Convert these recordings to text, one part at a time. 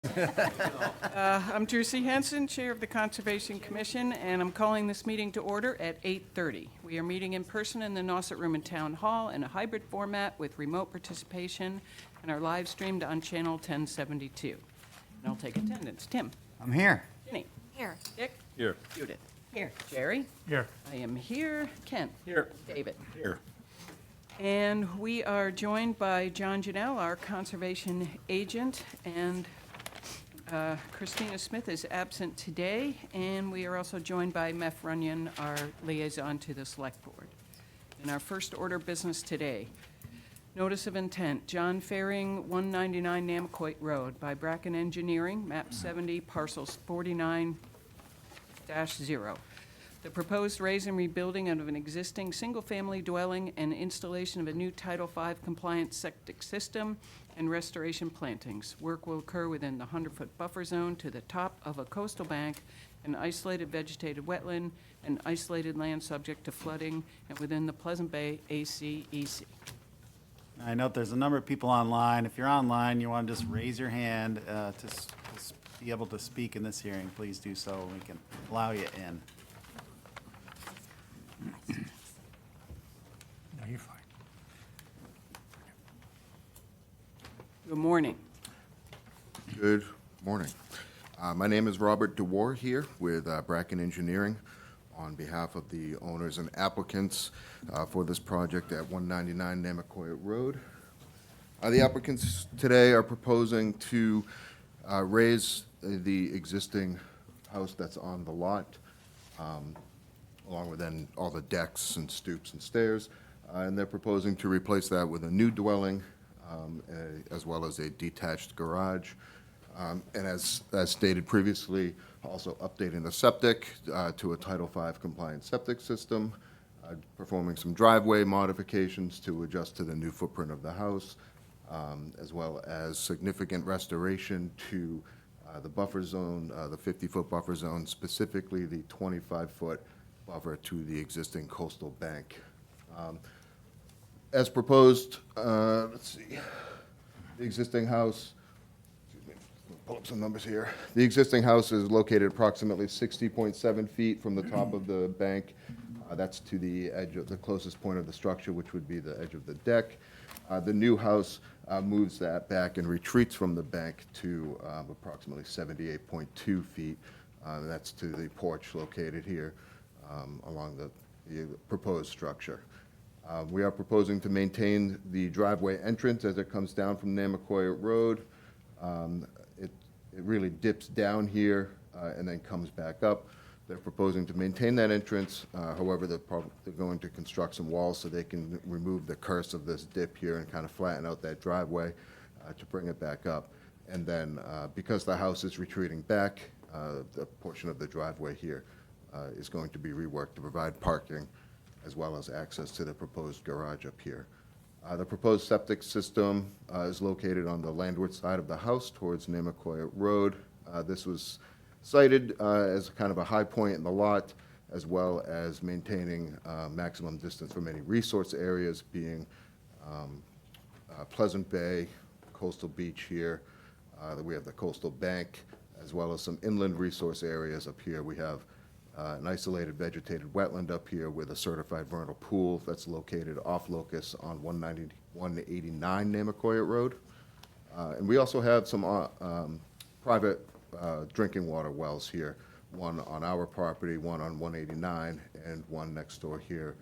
I'm Drusy Henson, Chair of the Conservation Commission, and I'm calling this meeting to order at 8:30. We are meeting in person in the Nauset Room in Town Hall in a hybrid format with remote participation and are live streamed on Channel 1072. And I'll take attendance. Tim? I'm here. Ginny? Here. Dick? Here. Judith? Here. Jerry? Here. I am here. Ken? Here. David? Here. And we are joined by John Janelle, our conservation agent, and Christina Smith is absent today, and we are also joined by Meph Runyon, our liaison to the Select Board. In our first order of business today, notice of intent, John Faring, 199 Namaquoit Road by Bracken Engineering, map 70, parcels 49-0. The proposed raise and rebuilding of an existing single-family dwelling and installation of a new Title V compliant septic system and restoration plantings. Work will occur within the 100-foot buffer zone to the top of a coastal bank, an isolated vegetated wetland, and isolated land subject to flooding, and within the Pleasant Bay ACEC. I note there's a number of people online. If you're online, you want to just raise your hand be able to speak in this hearing, please do so. We can allow you in. No, you're fine. Good morning. Good morning. My name is Robert DeWar here with Bracken Engineering on behalf of the owners and applicants for this project at 199 Namaquoit Road. The applicants today are proposing to raise the existing house that's on the lot, along with then all the decks and stoops and stairs, and they're proposing to replace that with a new dwelling as well as a detached garage. And as stated previously, also updating the septic to a Title V compliant septic system, performing some driveway modifications to adjust to the new footprint of the house, as well as significant restoration to the buffer zone, the 50-foot buffer zone, specifically the 25-foot buffer to the existing coastal bank. As proposed, let's see, the existing house, excuse me, pull up some numbers here. The existing house is located approximately 60.7 feet from the top of the bank. That's to the edge of the closest point of the structure, which would be the edge of the deck. The new house moves that back and retreats from the bank to approximately 78.2 feet. That's to the porch located here along the proposed structure. We are proposing to maintain the driveway entrance as it comes down from Namaquoit Road. It really dips down here and then comes back up. They're proposing to maintain that entrance. However, they're going to construct some walls so they can remove the curse of this dip here and kind of flatten out that driveway to bring it back up. And then because the house is retreating back, the portion of the driveway here is going to be reworked to provide parking as well as access to the proposed garage up here. The proposed septic system is located on the landward side of the house towards Namaquoit Road. This was cited as kind of a high point in the lot, as well as maintaining maximum distance from any resource areas, being Pleasant Bay, coastal beach here. We have the coastal bank, as well as some inland resource areas up here. We have an isolated vegetated wetland up here with a certified vernal pool that's located off locus on 189 Namaquoit Road. And we also have some private drinking water wells here, one on our property, one on 189, and one next door here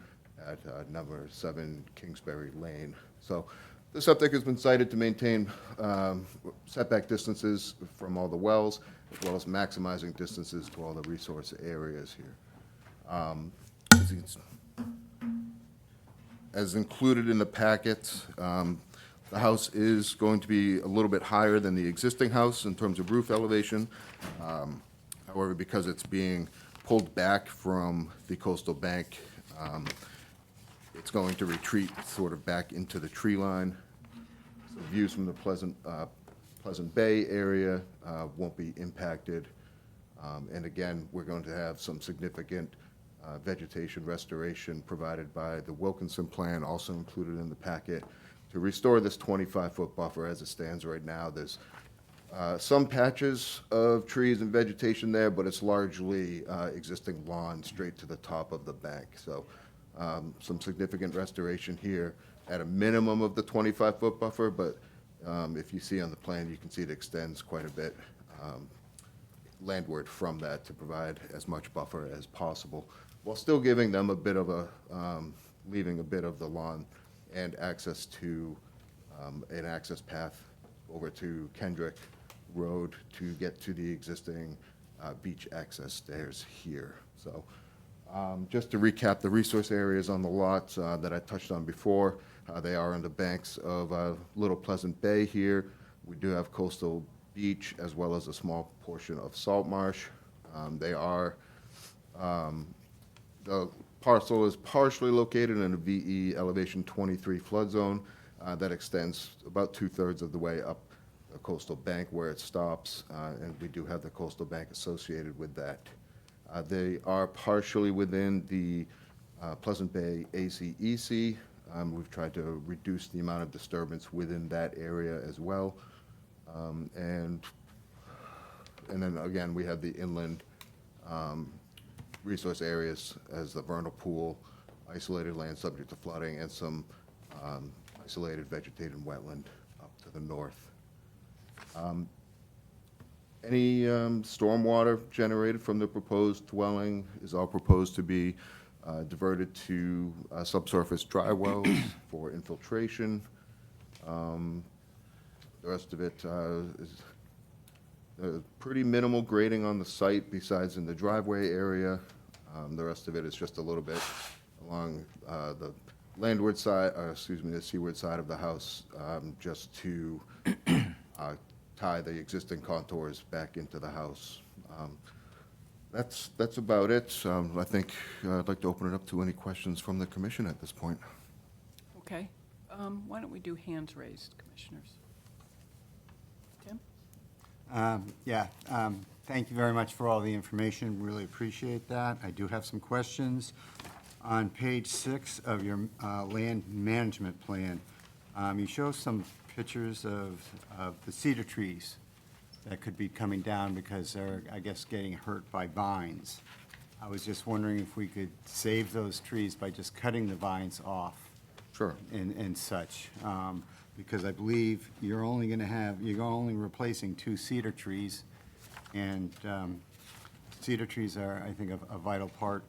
at number 7 Kingsbury Lane. So the septic has been cited to maintain setback distances from all the wells, as well as maximizing distances to all the resource areas here. As included in the packet, the house is going to be a little bit higher than the existing house in terms of roof elevation. However, because it's being pulled back from the coastal bank, it's going to retreat sort of back into the tree line. So views from the Pleasant Bay area won't be impacted. And again, we're going to have some significant vegetation restoration provided by the Wilkinson plan, also included in the packet, to restore this 25-foot buffer as it stands right now. There's Some patches of trees and vegetation there, but it's largely existing lawn straight to the top of the bank. So some significant restoration here at a minimum of the 25-foot buffer, but if you see on the plan, you can see it extends quite a bit landward from that to provide as much buffer as possible, while still giving them a bit of a, leaving a bit of the lawn and access to an access path over to Kendrick Road to get to the existing beach access stairs here. So just to recap the resource areas on the lots that I touched on before, they are on the banks of Little Pleasant Bay here. We do have coastal beach as well as a small portion of salt marsh. They are, the parcel is partially located in a VE elevation 23 flood zone that extends about 2/3 of the way up the coastal bank where it stops, and we do have the coastal bank associated with that. They are partially within the Pleasant Bay ACEC. We've tried to reduce the amount of disturbance within that area as well. And then again, we have the inland resource areas as the vernal pool, isolated land subject to flooding, and some isolated vegetated wetland up to the north. Any stormwater generated from the proposed dwelling is all proposed to be diverted to subsurface dry wells for infiltration. The rest of it is pretty minimal grading on the site besides in the driveway area. The rest of it is just a little bit along the landward side, the seaward side of the house, just to tie the existing contours back into the house. That's about it. I think I'd like to open it up to any questions from the commission at this point. Okay. Why don't we do hands raised, commissioners? Tim? Thank you very much for all the information. Really appreciate that. I do have some questions. On page 6 of your land management plan, you show some pictures of the cedar trees that could be coming down because they're, I guess, getting hurt by vines. I was just wondering if we could save those trees by just cutting the vines off. Sure. And such, because I believe you're only replacing 2 cedar trees, and cedar trees are, I think, a vital part,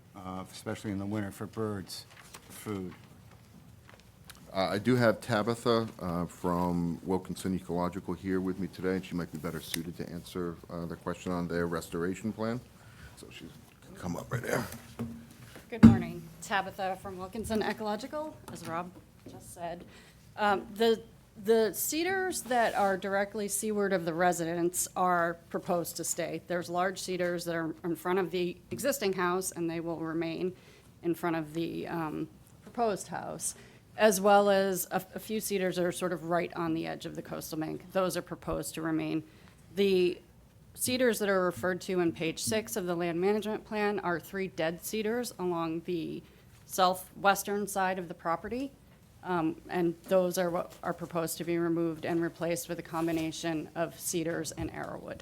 especially in the winter for birds, food. I do have Tabitha from Wilkinson Ecological here with me today, and she might be better suited to answer the question on their restoration plan. So she can come up right there. Good morning. Tabitha from Wilkinson Ecological, as Rob just said. The cedars that are directly seaward of the residence are proposed to stay. There's large cedars that are in front of the existing house, and they will remain in front of the proposed house, as well as a few cedars that are sort of right on the edge of the coastal bank. Those are proposed to remain. The cedars that are referred to in page 6 of the land management plan are 3 dead cedars along the southwestern side of the property. And those are what are proposed to be removed and replaced with a combination of cedars and arrowwood.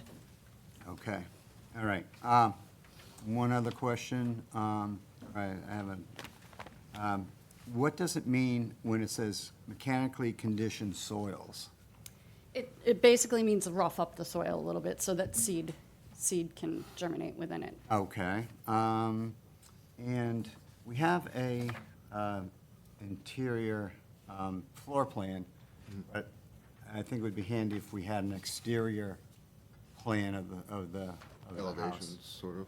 Okay, all right. One other question, I haven't, what does it mean when it says mechanically conditioned soils? It basically means rough up the soil a little bit so that seed can germinate within it. Okay, and we have a interior floor plan, but I think it would be handy if we had an exterior plan of the Elevations, house. sort of.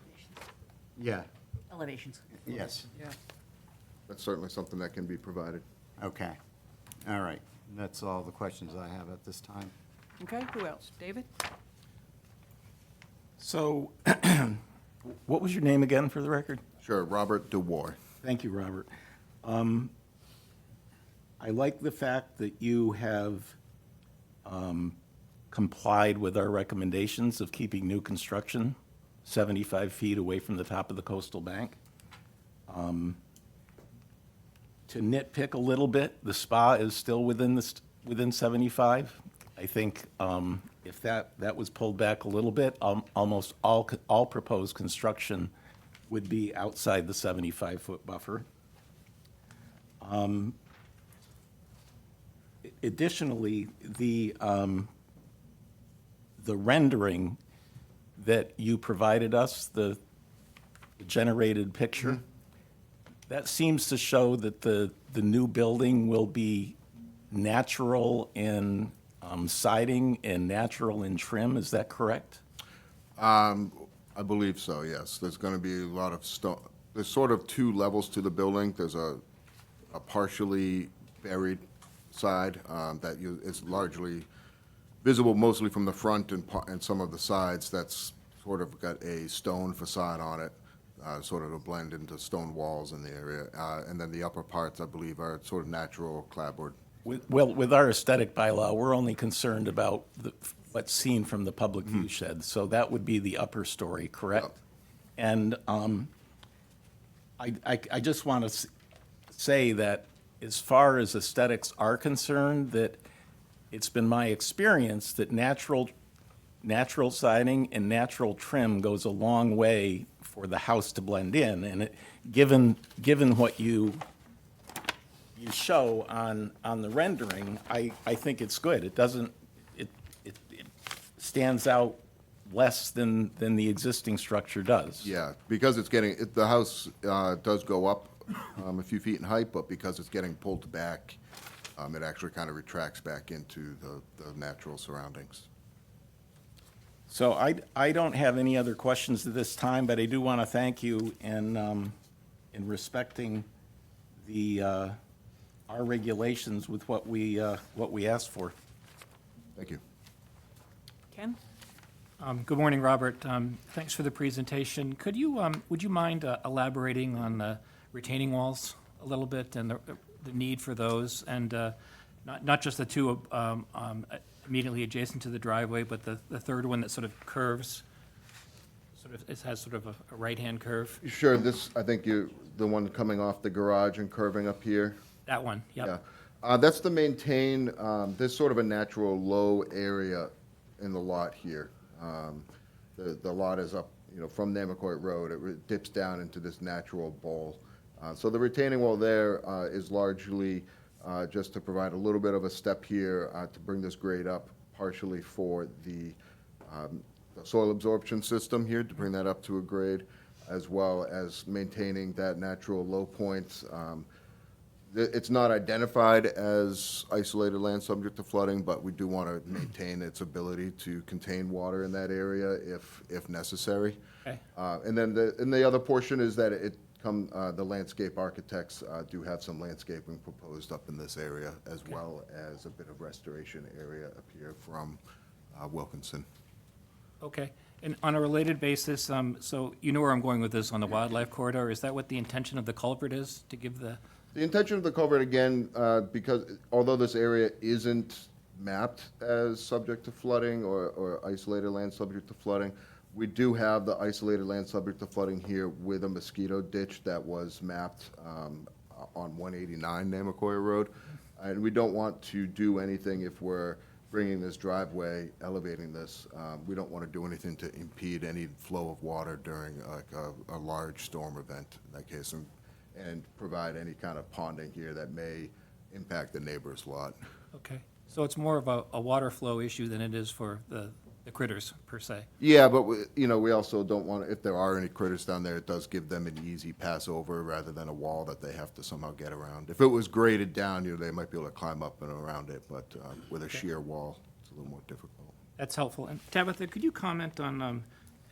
Yeah, Elevations. yes, Yeah. That's certainly something that can be provided. okay, all right. That's all the questions I have at this time. Okay, who else? David? So, what was your name again for the record? Sure, Robert DeWar. Thank you, Robert. I like the fact that you have complied with our recommendations of keeping new construction 75 feet away from the top of the coastal bank. To nitpick a little bit, the spa is still within 75. I think if that was pulled back a little bit, almost all proposed construction would be outside the 75-foot buffer. Additionally, the rendering that you provided us, the generated picture, that seems to show that the new building will be natural in siding and natural in trim. Is that correct? I believe so, yes. There's going to be a lot of stone. There's sort of two levels to the building. There's a partially buried side that is largely visible mostly from the front and some of the sides. That's sort of got a stone facade on it, sort of to blend into stone walls in the area. And then the upper parts, I believe, are sort of natural clapboard. With our aesthetic bylaw, we're only concerned about what's seen from the public view shed. So that would be the upper story, correct? Yep. And I just want to say that as far as aesthetics are concerned, that it's been my experience that natural siding and natural trim goes a long way for the house to blend in. And given what you show on the rendering, I think it's good. It doesn't, it stands out less than the existing structure does. Yeah, because it's getting, the house does go up a few feet in height, but because it's getting pulled back, it actually kind of retracts back into the natural surroundings. So I don't have any other questions at this time, but I do want to thank you in respecting our regulations with what we asked for. Thank you. Ken? Good morning, Robert. Thanks for the presentation. Would you mind elaborating on the retaining walls a little bit and the need for those? And not just the two immediately adjacent to the driveway, but the third one that sort of curves, it has sort of a right-hand curve? Sure, I think the one coming off the garage and curving up here. That one, yep. Yeah. That's to maintain, there's sort of a natural low area in the lot here. The lot is up, from Namaquoit Road. It dips down into this natural bowl. So the retaining wall there is largely just to provide a little bit of a step here to bring this grade up, partially for the soil absorption system here, to bring that up to a grade, as well as maintaining that natural low point. It's not identified as isolated land subject to flooding, but we do want to maintain its ability to contain water in that area if necessary. Okay. And then the other portion is that the landscape architects do have some landscaping proposed up in this area, as well as a bit of restoration area up here from Wilkinson. Okay. And on a related basis, so you know where I'm going with this on the wildlife corridor. Is that what the intention of the culvert is, to give the? The intention of the culvert, again, because although this area isn't mapped as subject to flooding or isolated land subject to flooding, we do have the isolated land subject to flooding here with a mosquito ditch that was mapped on 189 Namaquoit Road. And we don't want to do anything if we're bringing this driveway, elevating this. We don't want to do anything to impede any flow of water during a large storm event in that case, and provide any kind of ponding here that may impact the neighbor's lot. Okay. So it's more of a water flow issue than it is for the critters, per se? Yeah, but we also don't want, if there are any critters down there, it does give them an easy pass over rather than a wall that they have to somehow get around. If it was graded down, they might be able to climb up and around it, but with a sheer wall, it's a little more difficult. That's helpful. And Tabitha, could you comment on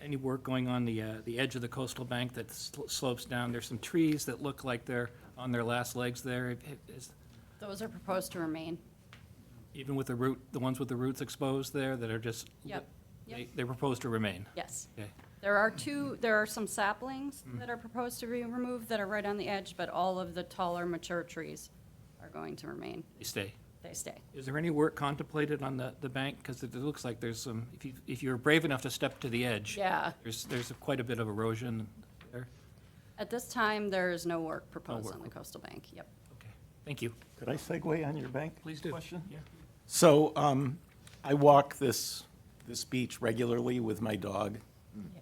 any work going on the edge of the coastal bank that slopes down? There's some trees that look like they're on their last legs there. Those are proposed to remain. Even with the ones with the roots exposed there that are just? Yep. Yep. They're proposed to remain? Yes. Okay. There are some saplings that are proposed to be removed that are right on the edge, but all of the taller, mature trees are going to remain. They stay? They stay. Is there any work contemplated on the bank? Because it looks like there's some, if you're brave enough to step to the edge. Yeah. There's quite a bit of erosion there. At this time, there is no work proposed work. on the coastal bank. Yep. Okay, thank you. Could I segue on your bank? Please do. Question? Yeah. So I walk this this beach regularly with my dog,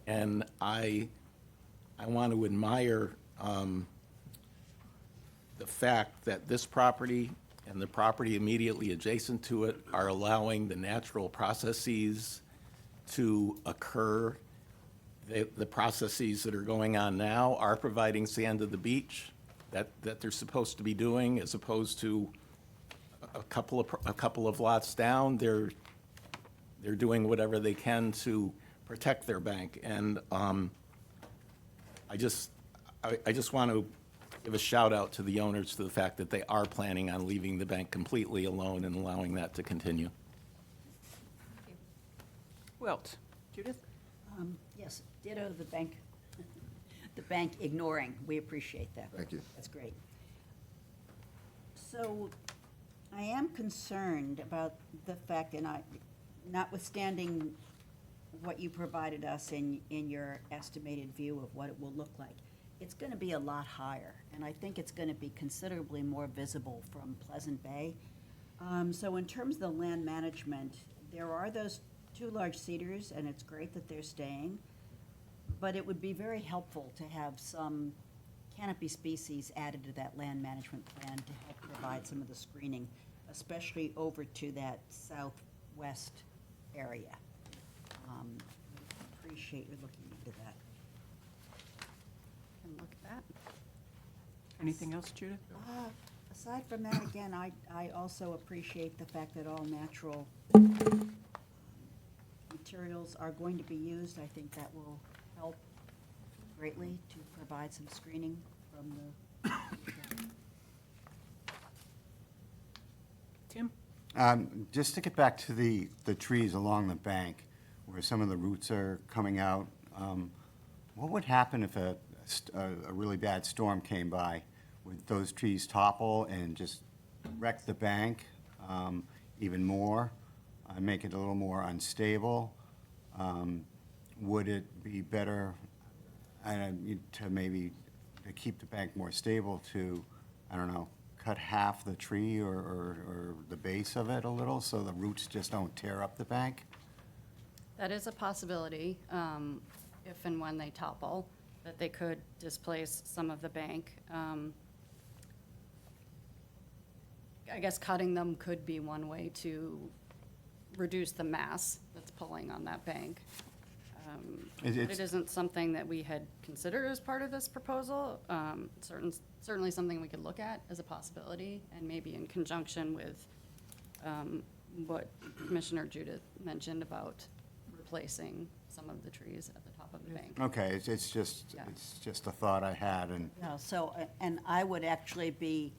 and I want to admire the fact that this property and the property immediately adjacent to it are allowing the natural processes to occur. The processes that are going on now are providing sand to the beach that they're supposed to be doing, as opposed to a couple of lots down, they're doing whatever they can to protect their bank. And I just want to give a shout out to the owners to the fact that they are planning on leaving the bank completely alone and allowing that to continue. Who else? Judith? Yes, ditto the bank, the bank ignoring. We appreciate that. Thank you. That's great. So I am concerned about the fact, and notwithstanding what you provided us in your estimated view of what it will look like, it's going to be a lot higher, and I think it's going to be considerably more visible from Pleasant Bay. So in terms of the land management, there are those 2 large cedars, and it's great that they're staying, but it would be very helpful to have some canopy species added to that land management plan to help provide some of the screening, especially over to that southwest area. Appreciate you looking into that. Can look at that. Anything else, Judith? Aside from that, again, I also appreciate the fact that all natural materials are going to be used. I think that will help greatly to provide some screening from the. Tim? Just to get back to the trees along the bank, where some of the roots are coming out, what would happen if a really bad storm came by? Would those trees topple and just wreck the bank even more, make it a little more unstable? Would it be better to maybe to keep the bank more stable to, I don't know, cut half the tree or the base of it a little so the roots just don't tear up the bank? That is a possibility, if and when they topple, that they could displace some of the bank. I guess cutting them could be one way to reduce the mass that's pulling on that bank. It's- It isn't something that we had considered as part of this proposal. Certainly something we could look at as a possibility, and maybe in conjunction with what Commissioner Judith mentioned about replacing some of the trees at the top of the bank. Okay, Yeah. it's just a thought I had, and Yeah, so, and I would actually be,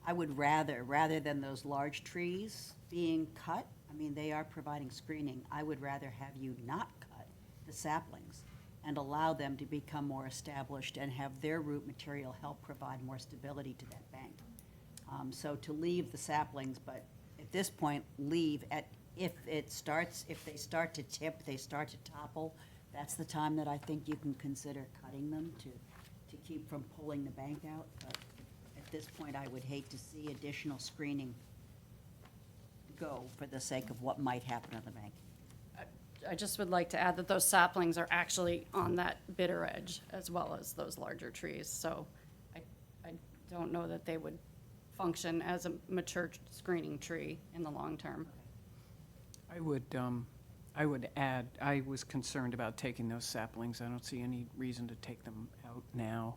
I would rather than those large trees being cut, I mean, they are providing screening, I would rather have you not cut the saplings and allow them to become more established and have their root material help provide more stability to that bank. So to leave the saplings, but at this point, leave at, if they start to tip, they start to topple, that's the time that I think you can consider cutting them to keep from pulling the bank out. But at this point, I would hate to see additional screening go for the sake of what might happen on the bank. I just would like to add that those saplings are actually on that bitter edge as well as those larger trees. So I don't know that they would function as a mature screening tree in the long term. I would add, I was concerned about taking those saplings. I don't see any reason to take them out now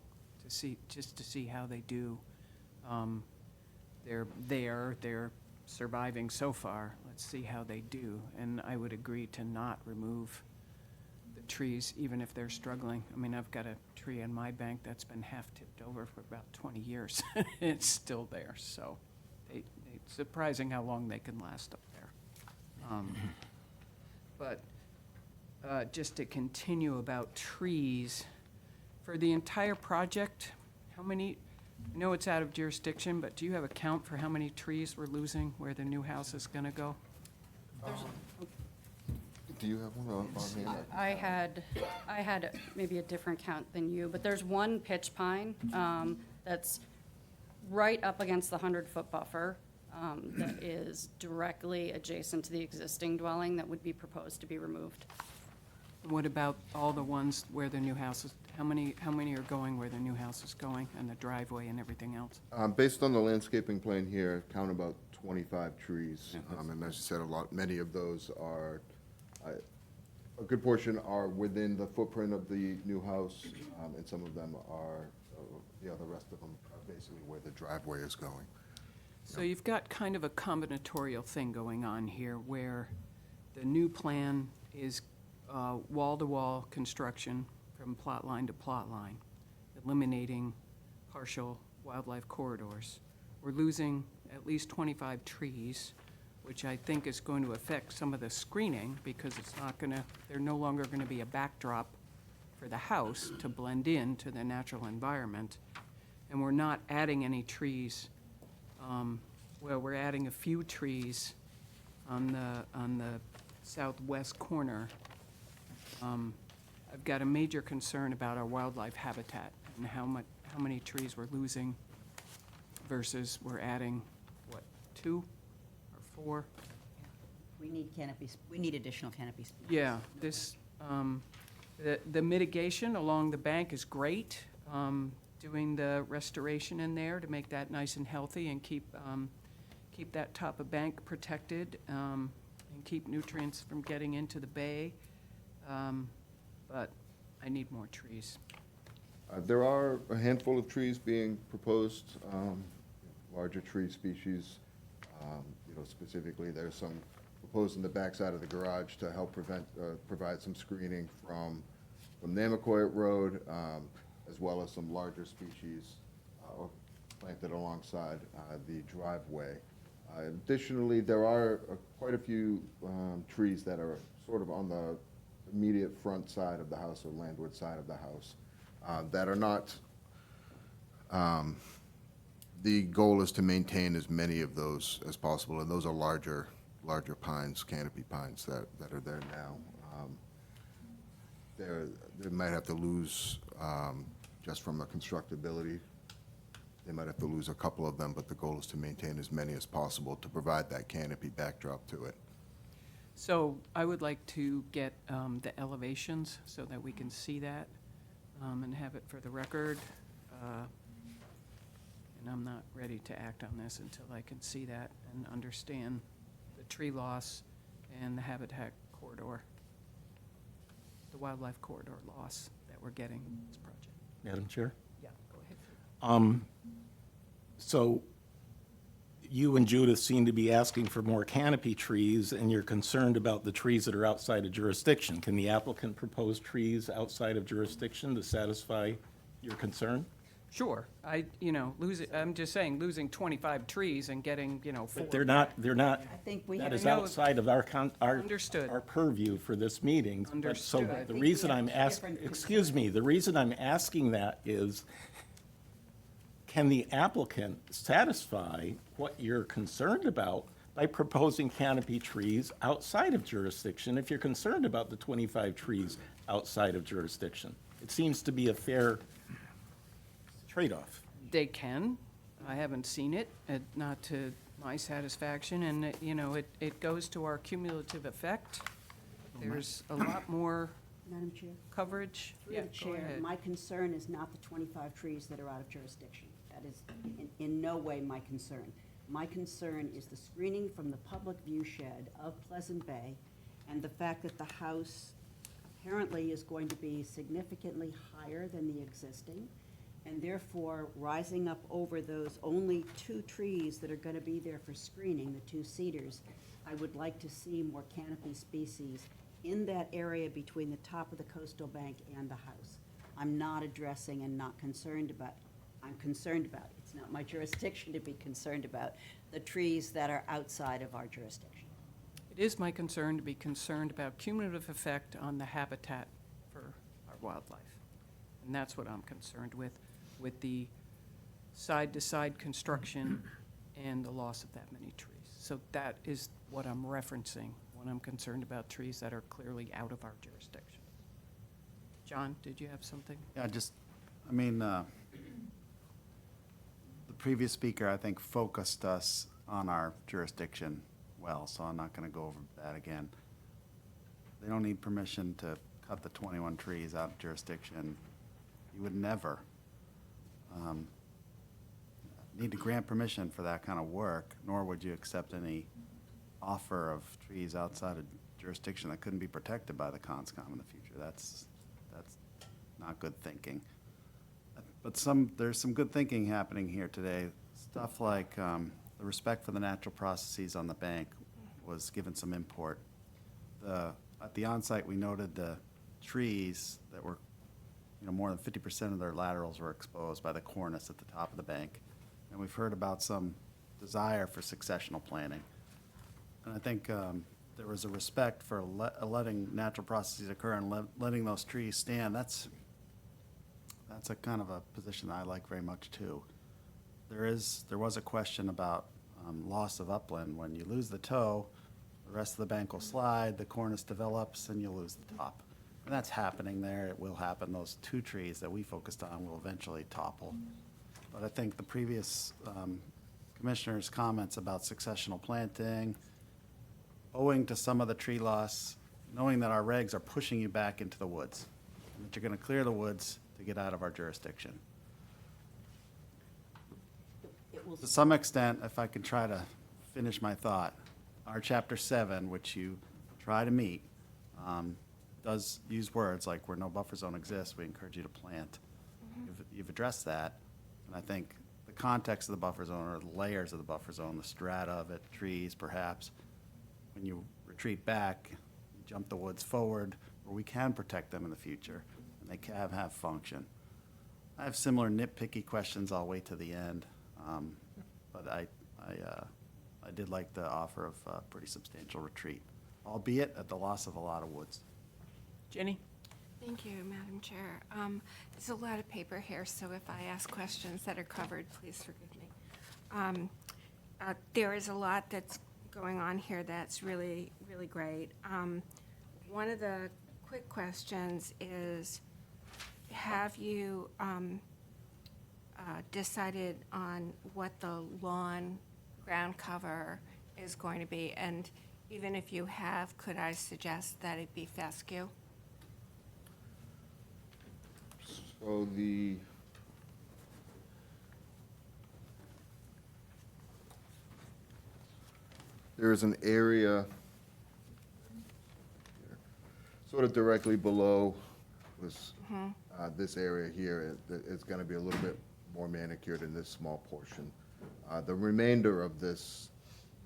just to see how they do. They're surviving so far. Let's see how they do. And I would agree to not remove the trees, even if they're struggling. I mean, I've got a tree on my bank that's been half tipped over for about 20 years. It's still there, so it's surprising how long they can last up there. But just to continue about trees, for the entire project, how many, I know it's out of jurisdiction, but do you have a count for how many trees we're losing where the new house is gonna go? Do you have one on hand? I had maybe a different count than you, but there's one pitch pine that's right up against the 100-foot buffer. that is directly adjacent to the existing dwelling that would be proposed to be removed. What about all the ones where the new house is, how many are going where the new house is going, and the driveway and everything else? Based on the landscaping plan here, count about 25 trees. And as you said, many of those are, a good portion are within the footprint of the new house, and some of them are, the rest of them are basically where the driveway is going. So you've got kind of a combinatorial thing going on here, where the new plan is wall-to-wall construction from plot line to plot line, eliminating partial wildlife corridors. We're losing at least 25 trees, which I think is going to affect some of the screening, because it's not gonna, they're no longer gonna be a backdrop for the house to blend in to the natural environment. And we're not adding any trees, well, we're adding a few trees on the southwest corner. I've got a major concern about our wildlife habitat and how many trees we're losing versus we're adding, what, 2 or 4? We need canopies, we need additional canopy species. Yeah, this, the mitigation along the bank is great. Doing the restoration in there to make that nice and healthy and keep that top of bank protected, and keep nutrients from getting into the bay. But I need more trees. There are a handful of trees being proposed, larger tree species. Specifically, there's some proposed in the backside of the garage to help provide some screening from Namaquoit Road, as well as some larger species planted alongside the driveway. Additionally, there are quite a few trees that are sort of on the immediate front side of the house or landward side of the house that are not, the goal is to maintain as many of those as possible, and those are larger pines, canopy pines that are there now. They might have to lose, just from a constructability, they might have to lose a couple of them, but the goal is to maintain as many as possible to provide that canopy backdrop to it. So I would like to get the elevations so that we can see that and have it for the record. And I'm not ready to act on this until I can see that and understand the tree loss and the habitat corridor, the wildlife corridor loss that we're getting in this project. Madam Chair? Yeah, go ahead. So you and Judith seem to be asking for more canopy trees, and you're concerned about the trees that are outside of jurisdiction. Can the applicant propose trees outside of jurisdiction to satisfy your concern? Sure, I'm just saying, losing 25 trees and getting, 4. But they're not, I think we that have. is know. outside of our Understood. our purview for this meeting. But So Understood. I the think reason we have I'm two asking, different excuse me, the reason I'm asking that is, can the applicant satisfy what you're concerned about by proposing canopy trees outside of jurisdiction if you're concerned about the 25 trees outside of jurisdiction? It seems to be a fair trade-off. They can. I haven't seen it, not to my satisfaction, and, it goes to our cumulative effect. There's a lot more Madam Chair? coverage. Through Yeah, the go chair, ahead. my concern is not the 25 trees that are out of jurisdiction. That is in no way my concern. My concern is the screening from the public view shed of Pleasant Bay and the fact that the house apparently is going to be significantly higher than the existing, and therefore rising up over those only 2 trees that are going to be there for screening, the 2 cedars. I would like to see more canopy species in that area between the top of the coastal bank and the house. I'm not addressing and not concerned about, I'm concerned about, it's not my jurisdiction to be concerned about, the trees that are outside of our jurisdiction. It is my concern to be concerned about cumulative effect on the habitat for our wildlife. And that's what I'm concerned with the side-to-side construction and the loss of that many trees. So that is what I'm referencing when I'm concerned about trees that are clearly out of our jurisdiction. John, did you have something? Yeah, the previous speaker, I think, focused us on our jurisdiction well, so I'm not gonna go over that again. They don't need permission to cut the 21 trees out of jurisdiction. You would never need to grant permission for that kind of work, nor would you accept any offer of trees outside of jurisdiction that couldn't be protected by the CONSCOM in the future. That's not good thinking. But there's some good thinking happening here today. Stuff like the respect for the natural processes on the bank was given some import. At the onsite, we noted the trees that were, more than 50% of their laterals were exposed by the cornice at the top of the bank. And we've heard about some desire for successional planting. And I think there was a respect for letting natural processes occur and letting those trees stand. That's a kind of a position that I like very much too. There was a question about loss of upland. When you lose the toe, the rest of the bank will slide, the cornice develops, and you lose the top. And that's happening there. It will happen. Those 2 trees that we focused on will eventually topple. But I think the previous commissioner's comments about successional planting, owing to some of the tree loss, knowing that our regs are pushing you back into the woods, and that you're going to clear the woods to get out of our jurisdiction. It will To some extent, if I could try to finish my thought, our Chapter 7, which you try to meet, does use words like where no buffer zone exists, we encourage you to plant. You've addressed that, and I think the context of the buffer zone, or the layers of the buffer zone, the strata of it, trees perhaps, when you retreat back, you jump the woods forward, where we can protect them in the future, and they can have function. I have similar nitpicky questions. I'll wait to the end, but I did like the offer of pretty substantial retreat, albeit at the loss of a lot of woods. Jenny? Thank you, Madam Chair. There's a lot of paper here, so if I ask questions that are covered, please forgive me. There is a lot that's going on here that's really, really great. One of the quick questions is, have you decided on what the lawn ground cover is going to be? And even if you have, could I suggest that it be fescue? So there is an area sort of directly below this area here. It's going to be a little bit more manicured in this small portion. The remainder of this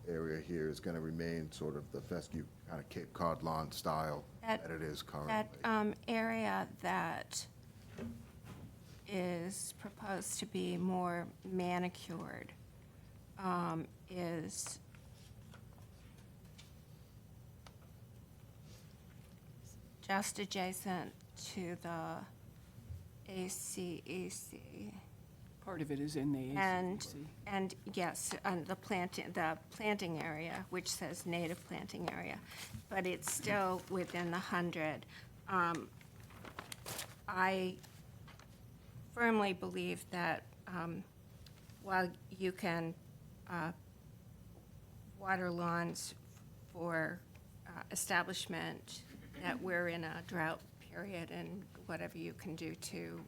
area here is going to remain sort of the fescue kind of Cape Cod lawn style that it is currently. That area that is proposed to be more manicured is just adjacent to the ACEC. Part of it is in the ACC. And yes, the planting area, which says native planting area, but it's still within the 100. I firmly believe that while you can water lawns for establishment, that we're in a drought period, and whatever you can do to,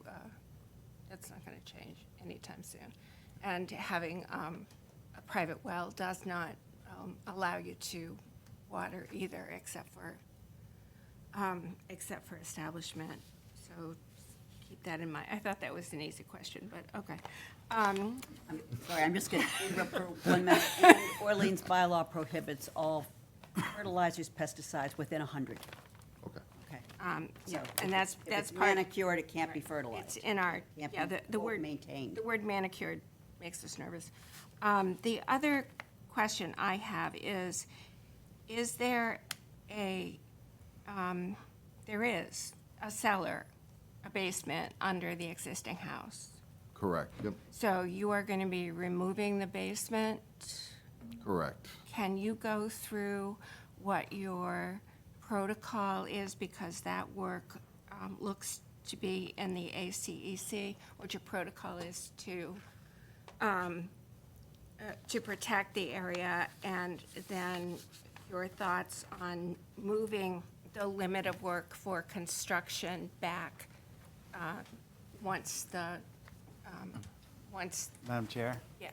that's not going to change anytime soon. And having a private well does not allow you to water either, except for establishment. So keep that in mind. I thought that was an easy question, but okay. I'm sorry, I'm just going to interrupt for 1 minute. And Orleans bylaw prohibits all fertilizers, pesticides within 100. Okay. Okay. Yeah, So and that's If it's part. manicured, it can't be It's fertilized. in our, Can't yeah, be, the quote, word. maintained. The word manicured makes us nervous. The other question I have is there there is a cellar, a basement under the existing house? Correct. Yep. So you are going to be removing the basement? Correct. Can you go through what your protocol is, because that work looks to be in the ACEC, what your protocol is to to protect the area, and then your thoughts on moving the limit of work for construction back once Madam Chair, yeah.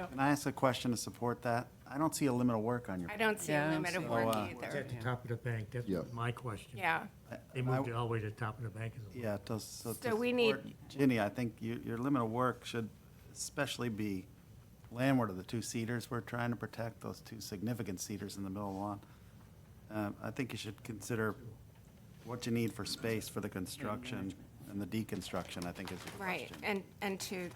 can I ask a question to support that? I don't see a limit of work on your. I don't see Yeah, I a don't limit of see work it. It's either. at the top of the bank, that's Yep. my question. Yeah, They moved it all the way to the top of the bank. Yeah, so to So we need- support Ginny, I think your limit of work should especially be landward of the two cedars we're trying to protect, those two significant cedars in the middle of the lawn. I think you should consider what you need for space for the construction and the deconstruction, I think is your right, question. and to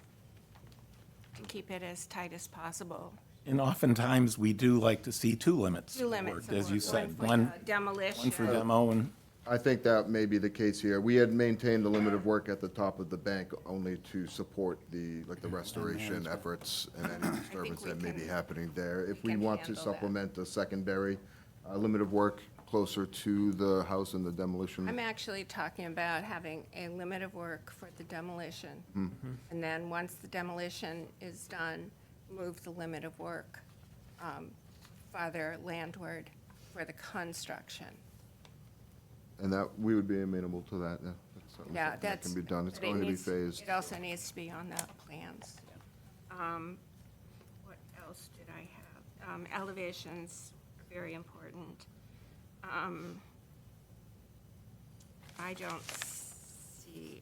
keep it as tight as possible. And oftentimes, we do like to see two limits. Two of limits work, of As you work, said, for one, the demolition. one for demo and I think that may be the case here. We had maintained the limit of work at the top of the bank only to support the restoration efforts and any disturbance we that may be can- happening there. If we we can want to handle that. supplement a secondary limit of work closer to the house and the demolition. I'm actually talking about having a limit of work for the demolition. And then, once the demolition is done, move the limit of work farther landward for the construction. And that, we would be amenable to that, yeah. That's certainly Yeah, something that that's. can be done. It's but it going to be needs- phased. It also needs to be on the plans. What else did I have? Elevations, very important. I don't see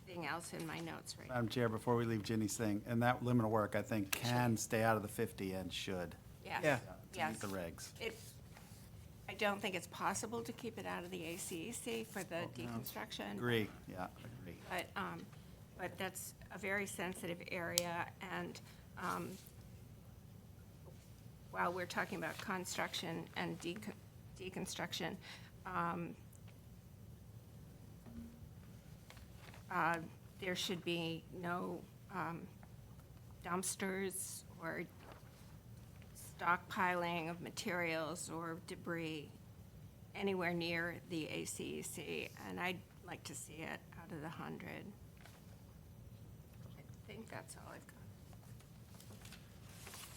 anything else in my notes right now. Madam Chair, before we leave Ginny's thing, and that limit of work, I think, can stay out of the 50 and should, Yes, Yeah. to yes. meet the regs. I don't think it's possible to keep it out of the ACEC for the deconstruction. Agree, yeah, agree. But that's a very sensitive area, and while we're talking about construction and deconstruction, there should be no dumpsters or stockpiling of materials or debris anywhere near the ACEC, and I'd like to see it out of the 100. I think that's all I've got.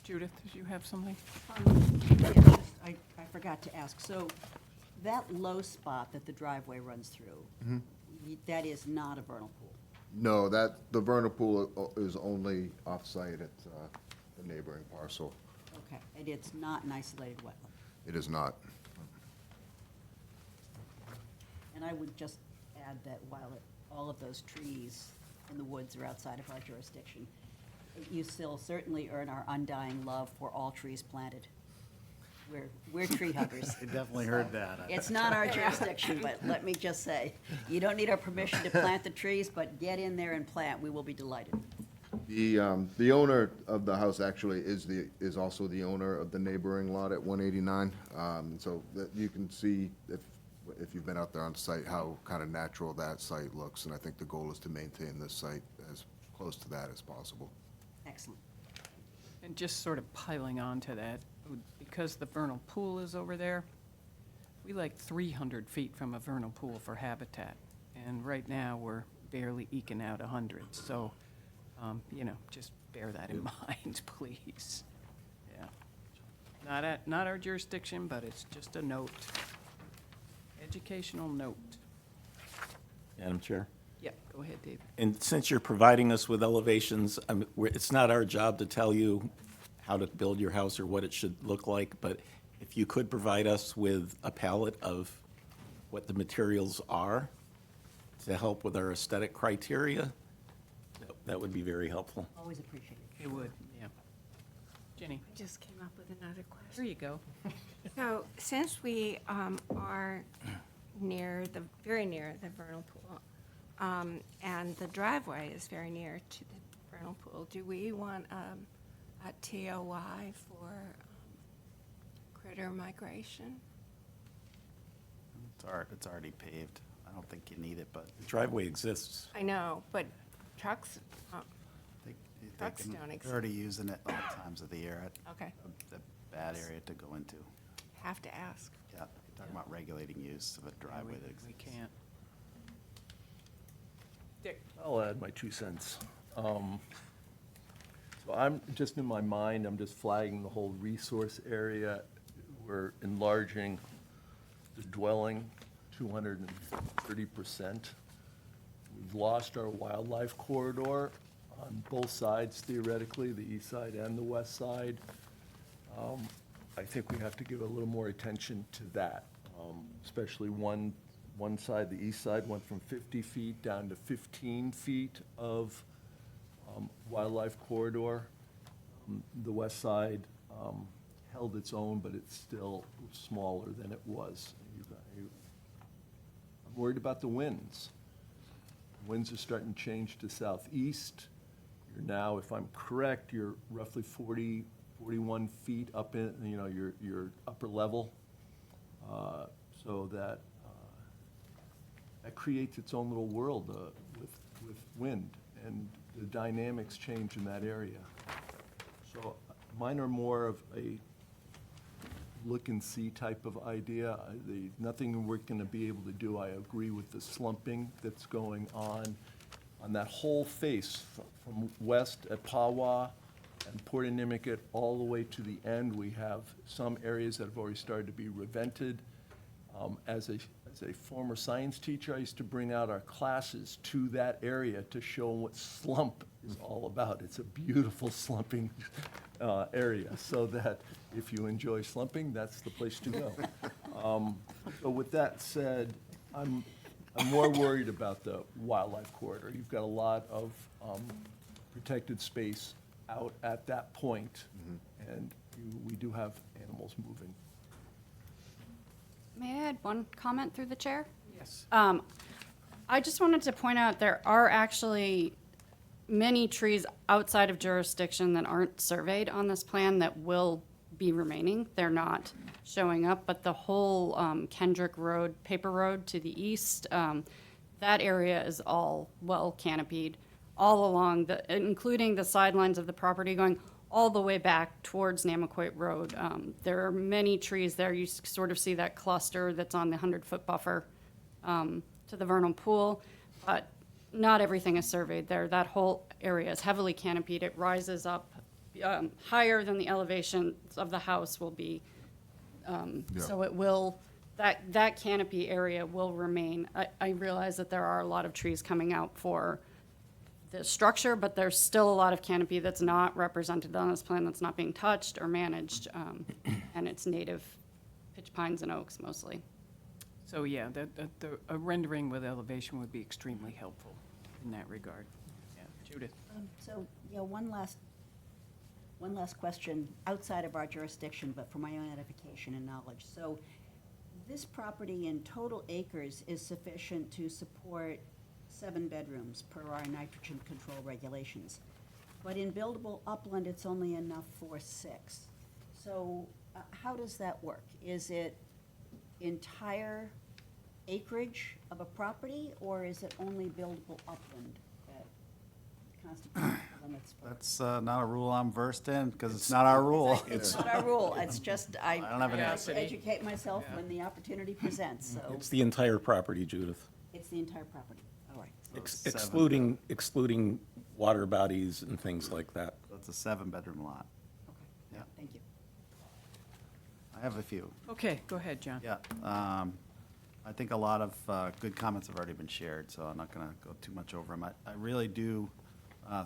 Judith, did you have something? I forgot to ask, so that low spot that the driveway runs through, that is not a vernal pool? No, the vernal pool is only off-site at the neighboring parcel. Okay, and it's not an isolated wetland? It is not. And I would just add that while all of those trees in the woods are outside of our jurisdiction, you still certainly earn our undying love for all trees planted. We're tree huggers. I definitely heard that. It's not our jurisdiction, but let me just say, you don't need our permission to plant the trees, but get in there and plant, we will be delighted. The owner of the house actually is also the owner of the neighboring lot at 189. So that you can see, if you've been out there on site, how kind of natural that site looks. And I think the goal is to maintain this site as close to that as possible. Excellent. And just sort of piling on to that, because the vernal pool is over there, we like 300 feet from a vernal pool for habitat. And right now, we're barely eking out 100. So, just bear that in mind, please. Yeah. Not our jurisdiction, but it's just a note. Educational note. Madam Chair. Yeah, go ahead, David. And since you're providing us with elevations, it's not our job to tell you how to build your house or what it should look like, but if you could provide us with a palette of what the materials are to help with our aesthetic criteria, that would be very helpful. Always appreciate it. It would, yeah. Jenny, I just came up with another here question. you go. So, since we are very near the vernal pool, and the driveway is very near to the vernal pool, do we want a TOI for critter migration? It's already paved. I don't think you need it, but The driveway exists. I know, but trucks, they Trucks can- don't they're exist. already using it all times of the year. okay, A bad area to go into. have to ask. Yeah, you're talking about regulating use of a driveway that We exists. can't. Dick? I'll add my 2 cents. So So I'm, just in my mind, I'm just flagging the whole resource area. We're enlarging the dwelling 230%. We've lost our wildlife corridor on both sides theoretically, the east side and the west side. I think we have to give a little more attention to that, especially one side, the east side, went from 50 feet down to 15 feet of wildlife corridor. The west side held its own, but it's still smaller than it was. I'm worried about the winds. Winds are starting to change to southeast. You're now, if I'm correct, you're roughly 41 feet up in, your upper level. So that creates its own little world with wind, and the dynamics change in that area. So mine are more of a look and see type of idea. Nothing we're going to be able to do. I agree with the slumping that's going on that whole face from west at Pawa and Port Inimicut all the way to the end. We have some areas that have already started to be revented. As a former science teacher, I used to bring out our classes to that area to show them what slump is all about. It's a beautiful slumping area, so that if you enjoy slumping, that's the place to go. So with that said, I'm more worried about the wildlife corridor. You've got a lot of protected space out at that point, and we do have animals moving. May I add one comment through the chair? Yes. I just wanted to point out there are actually many trees outside of jurisdiction that aren't surveyed on this plan that will be remaining. They're not showing up, but the whole Kendrick Road, Paper Road to the east, that area is all well canopied all along, including the sidelines of the property going all the way back towards Namaquoit Road. There are many trees there. You sort of see that cluster that's on the 100-foot buffer to the vernal pool, but not everything is surveyed there. That whole area is heavily canopied. It rises up higher than the elevations of the house will be. So it will, that canopy area will remain. I realize that there are a lot of trees coming out for the structure, but there's still a lot of canopy that's not represented on this plan, that's not being touched or managed, and it's native pitch pines and oaks mostly. So, yeah, a rendering with elevation would be extremely helpful in that regard. Yeah, Judith? So, one last question outside of our jurisdiction, but for my own edification and knowledge. So this property in total acres is sufficient to support 7 bedrooms per our nitrogen control regulations. But in buildable upland, it's only enough for 6. So how does that work? Is it entire acreage of a property, or is it only buildable upland that constitutes the limits for? That's not a rule I'm versed in, because it's not our rule. It's not our rule, it's just, I don't have any- like to educate myself when the opportunity presents, so It's the entire property, Judith, it's the entire property, all right. excluding water bodies and things like that. That's a 7-bedroom lot. Okay, Yeah. thank you. I have a few. Okay, go ahead, John. Yeah, I think a lot of good comments have already been shared, so I'm not going to go too much over them. I really do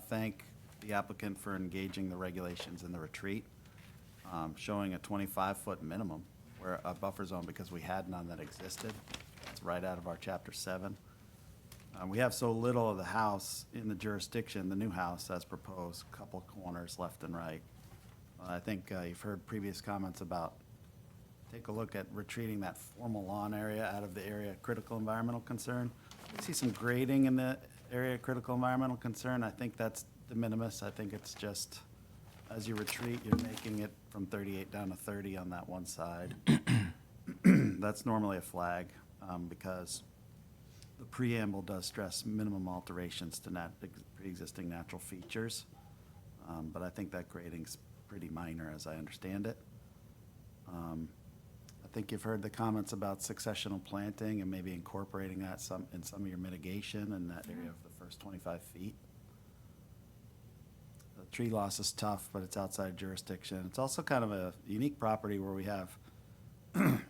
thank the applicant for engaging the regulations in the retreat, showing a 25-foot minimum where a buffer zone, because we had none that existed. It's right out of our Chapter 7. We have so little of the house in the jurisdiction, the new house as proposed, a couple corners left and right. I think you've heard previous comments about take a look at retreating that formal lawn area out of the area of critical environmental concern. I see some grading in the area of critical environmental concern. I think that's de minimis. I think it's just, as you retreat, you're making it from 38 down to 30 on that one side. That's normally a flag, because the preamble does stress minimum alterations to pre-existing natural features. But I think that grading's pretty minor, as I understand it. I think you've heard the comments about successional planting and maybe incorporating that in some of your mitigation in that area of the first 25 feet. the tree loss is tough, but it's outside jurisdiction. It's also kind of a unique property where we have,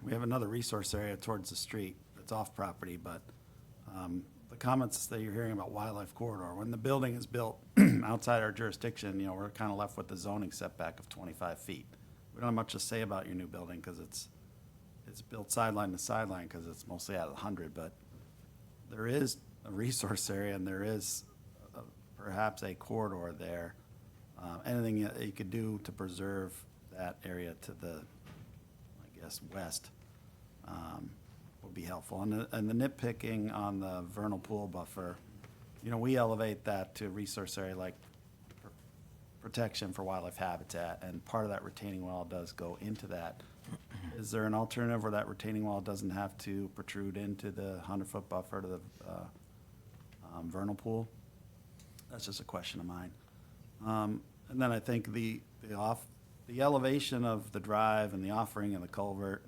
we have another resource area towards the street that's off property, but the comments that you're hearing about wildlife corridor, when the building is built outside our jurisdiction, you know, we're kind of left with the zoning setback of 25 feet. We don't have much to say about your new building because it's built sideline to sideline because it's mostly out of the 100, but there is a resource area and there is perhaps a corridor there. Anything that you could do to preserve that area to the, I guess, west would be helpful. And the nitpicking on the vernal pool buffer, you know, we elevate that to resource area like protection for wildlife habitat, and part of that retaining wall does go into that. Is there an alternative where that retaining wall doesn't have to protrude into the 100-foot buffer to the vernal pool? That's just a question of mine. And then I think the elevation of the drive and the offering and the culvert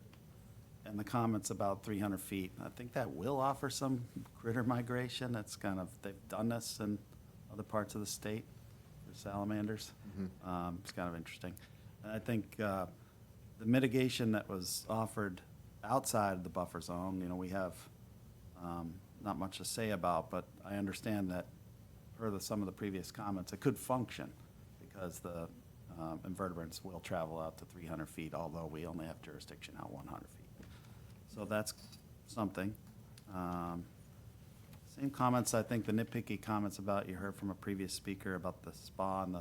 and the comments about 300 feet, I think that will offer some critter migration. That's kind of, they've done this in other parts of the state for salamanders. It's kind of interesting. And I think the mitigation that was offered outside the buffer zone, you know, we have not much to say about, but I understand that per some of the previous comments, it could function because the invertebrates will travel out to 300 feet, although we only have jurisdiction out 100 feet. So that's something. Same comments, I think the nitpicky comments about, you heard from a previous speaker about the spa and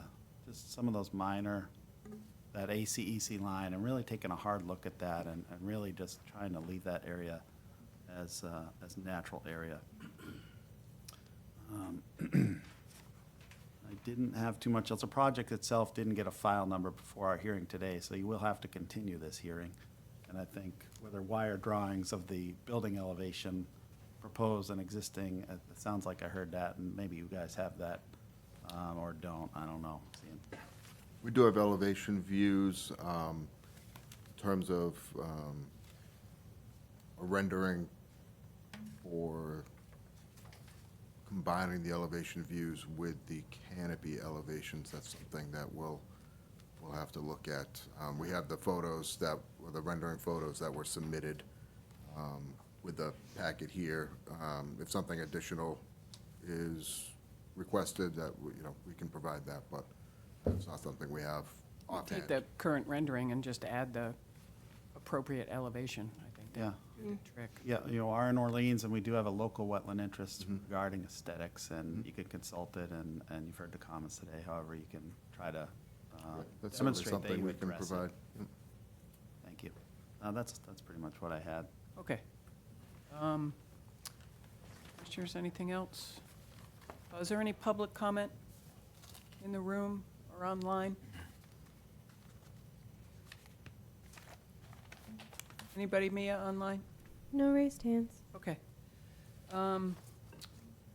just some of those minor, that ACEC line, and really taking a hard look at that and really just trying to leave that area as a natural area. I didn't have too much else. The project itself didn't get a file number before our hearing today, so you will have to continue this hearing. And I think whether wire drawings of the building elevation proposed and existing, it sounds like I heard that, and maybe you guys have that or don't, I don't know. We do have elevation views in terms of a rendering for combining the elevation views with the canopy elevations. That's something that we'll have to look at. We have the photos or the rendering photos that were submitted with the packet here. If something additional is requested, that we can provide that, but that's not something we have offhand. Take the current rendering and just add the appropriate elevation, I think. Yeah. That'd be the trick. Yeah, you know, are in Orleans, and we do have a local wetland interest regarding aesthetics, and you could consult it, and you've heard the comments today. However, you can try to That's certainly demonstrate that something you we can address it. provide. Yep. Thank you. That's pretty much what I had. Okay. Commissioners, anything else? Is there any public comment in the room or online? Anybody, Mia, online? No raised hands. Okay.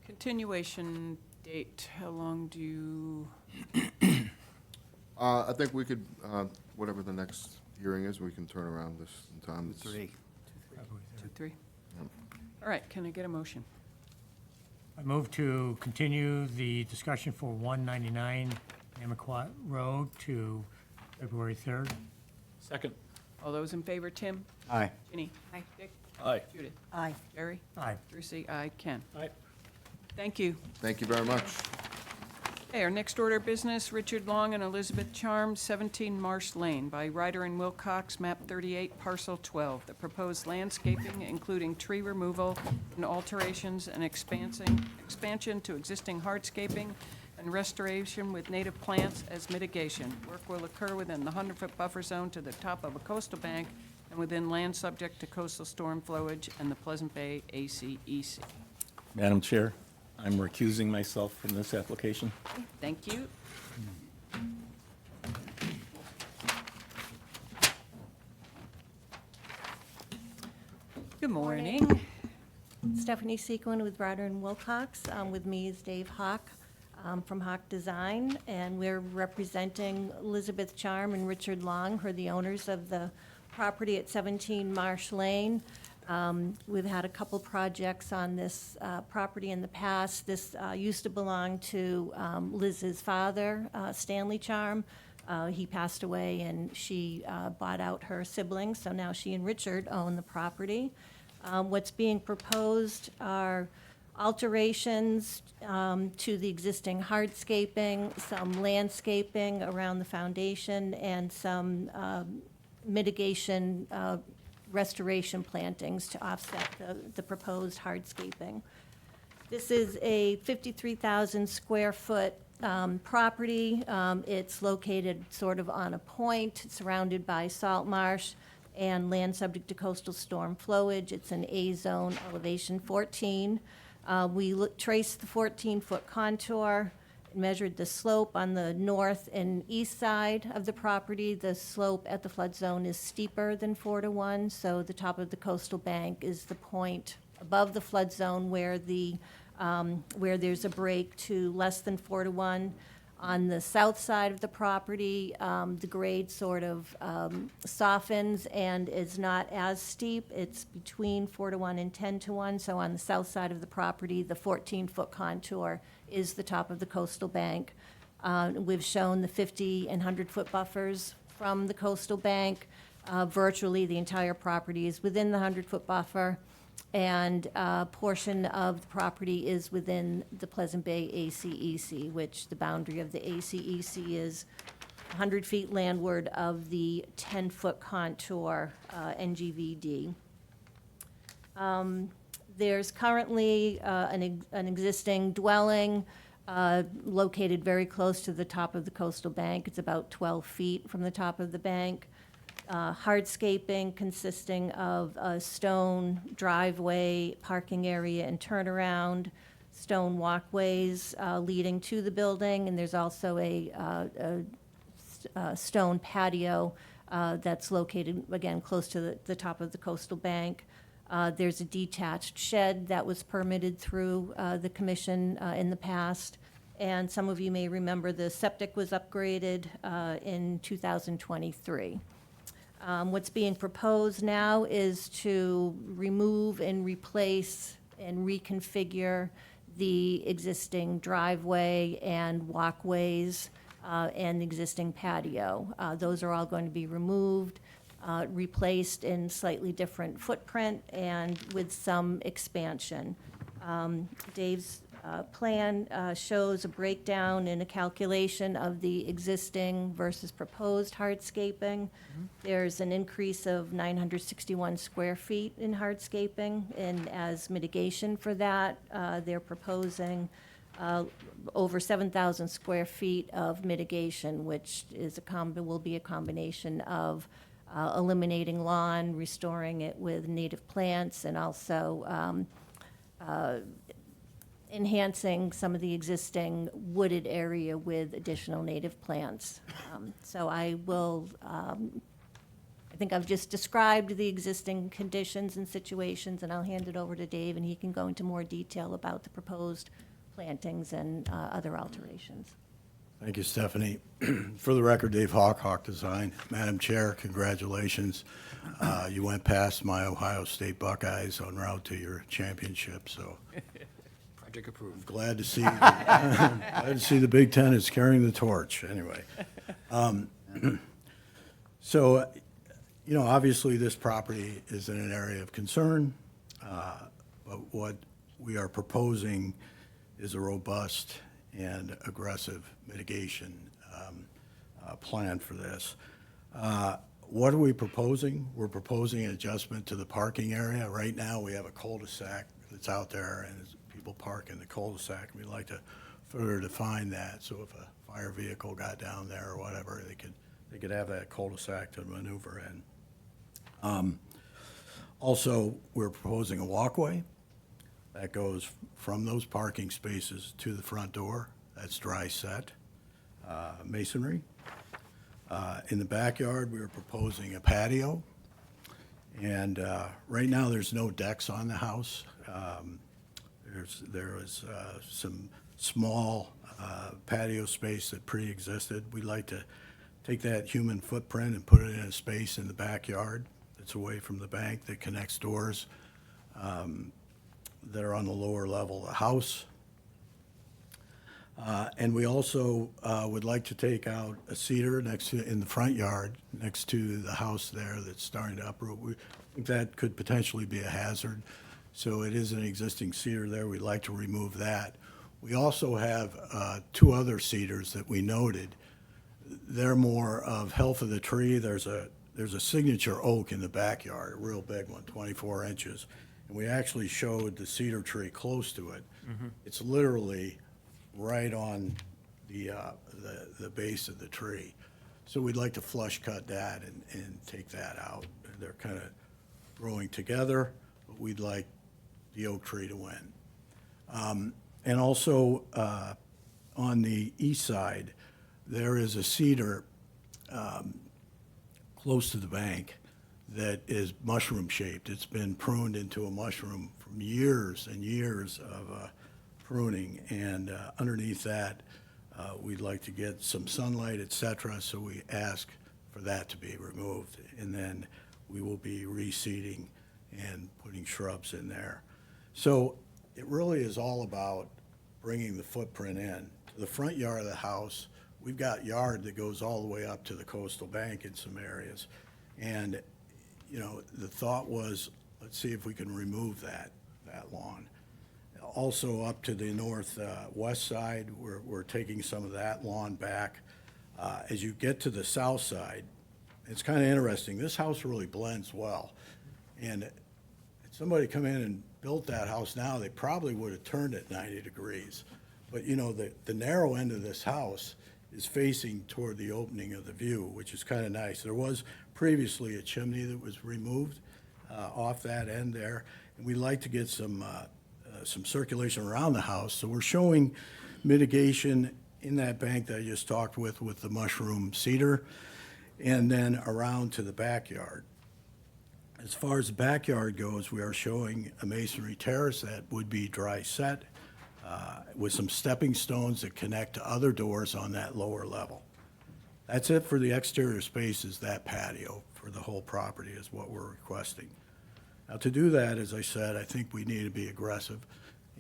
Continuation date, how long do you, I think we could, whatever the next hearing is, we can turn around this in time. It's- 3. 2, 3? All right, can I get a motion? I move to continue the discussion for 199 Namaquat Road to February 3rd. Second. All those in favor, Tim? Aye. Ginny? Aye. Dick? Aye. Judith? Aye. Jerry? Aye. Brucey? Aye. Ken? Aye. Thank you. Thank you very much. Okay, our next order of business, Richard Long and Elizabeth Charm, 17 Marsh Lane, by Ryder and Wilcox, map 38, parcel 12. The proposed landscaping, including tree removal and alterations and expansion to existing hardscaping and restoration with native plants as mitigation. Work will occur within the 100-foot buffer zone to the top of a coastal bank and within land subject to coastal storm flowage and the Pleasant Bay ACEC. Madam Chair, I'm recusing myself from this application. Thank you. Good morning. Stephanie Sequin with Ryder and Wilcox. With me is Dave Hawk from Hawk Design, and we're representing Elizabeth Charm and Richard Long, who are the owners of the property at 17 Marsh Lane. We've had a couple projects on this property in the past. This used to belong to Liz's father, Stanley Charm. He passed away, and she bought out her siblings, so now she and Richard own the property. What's being proposed are alterations to the existing hardscaping, some landscaping around the foundation, and some mitigation restoration plantings to offset the proposed hardscaping. This is a 53,000 square foot property. It's located sort of on a point, surrounded by salt marsh and land subject to coastal storm flowage. It's an A-zone, elevation 14. We traced the 14-foot contour, measured the slope on the north and east side of the property. The slope at the flood zone is steeper than 4-to-1, so the top of the coastal bank is the point above the flood zone where there's a break to less than 4-to-1. On the south side of the property, the grade sort of softens and is not as steep. It's between 4-to-1 and 10-to-1. So on the south side of the property, the 14-foot contour is the top of the coastal bank. We've shown the 50 and 100-foot buffers from the coastal bank. Virtually the entire property is within the 100-foot buffer, and a portion of the property is within the Pleasant Bay ACEC, which the boundary of the ACEC is 100 feet landward of the 10-foot contour NGVD. There's currently an existing dwelling located very close to the top of the coastal bank. It's about 12 feet from the top of the bank. Hardscaping consisting of a stone driveway, parking area, and turnaround, stone walkways leading to the building, and there's also a stone patio that's located, again, close to the top of the coastal bank. There's a detached shed that was permitted through the commission in the past, and some of you may remember the septic was upgraded in 2023. What's being proposed now is to remove and replace and reconfigure the existing driveway and walkways and existing patio. Those are all going to be removed, replaced in slightly different footprint and with some expansion. Dave's plan shows a breakdown and a calculation of the existing versus proposed hardscaping. There's an increase of 961 square feet in hardscaping, and as mitigation for that, they're proposing over 7,000 square feet of mitigation, which is will be a combination of eliminating lawn, restoring it with native plants, and also enhancing some of the existing wooded area with additional native plants. So I think I've just described the existing conditions and situations, and I'll hand it over to Dave, and he can go into more detail about the proposed plantings and other alterations. Thank you, Stephanie. For the record, Dave Hawk, Hawk Design. Madam Chair, congratulations. You went past my Ohio State Buckeyes en route to your championship, so. Project approved. Glad to see, glad to see the Big Ten is carrying the torch, anyway. So, you know, obviously this property is in an area of concern, but what we are proposing is a robust and aggressive mitigation plan for this. What are we proposing? We're proposing an adjustment to the parking area. Right now, we have a cul-de-sac that's out there, and people park in the cul-de-sac. We'd like to further define that, so if a fire vehicle got down there or whatever, they could have that cul-de-sac to maneuver in. Also, we're proposing a walkway that goes from those parking spaces to the front door. That's dry set masonry. In the backyard, we are proposing a patio. And right now, there's no decks on the house. There is some small patio space that pre-existed. We'd like to take that human footprint and put it in a space in the backyard that's away from the bank that connects doors that are on the lower level of the house. And we also would like to take out a cedar in the front yard, next to the house there that's starting to uproot. We think that could potentially be a hazard. So it is an existing cedar there. We'd like to remove that. We also have 2 other cedars that we noted. They're more of health of the tree. There's a signature oak in the backyard, a real big one, 24 inches. And we actually showed the cedar tree close to it. It's literally right on the base of the tree. So we'd like to flush cut that and take that out. They're kind of growing together, but we'd like the oak tree to win. And also, on the east side, there is a cedar close to the bank that is mushroom-shaped. It's been pruned into a mushroom from years and years of pruning, and underneath that, we'd like to get some sunlight, et cetera, so we ask for that to be removed. And then we will be reseeding and putting shrubs in there. So it really is all about bringing the footprint in. To the front yard of the house, we've got yard that goes all the way up to the coastal bank in some areas. And, you know, the thought was, let's see if we can remove that lawn. Also up to the northwest side, we're taking some of that lawn back. As you get to the south side, it's kind of interesting. This house really blends well. And if somebody come in and built that house now, they probably would have turned it 90 degrees. But, you know, the narrow end of this house is facing toward the opening of the view, which is kind of nice. There was previously a chimney that was removed off that end there, and we'd like to get some circulation around the house. So we're showing mitigation in that bank that I just talked with the mushroom cedar, and then around to the backyard. As far as the backyard goes, we are showing a masonry terrace that would be dry set with some stepping stones that connect to other doors on that lower level. That's it for the exterior spaces. That patio for the whole property is what we're requesting. Now, to do that, as I said, I think we need to be aggressive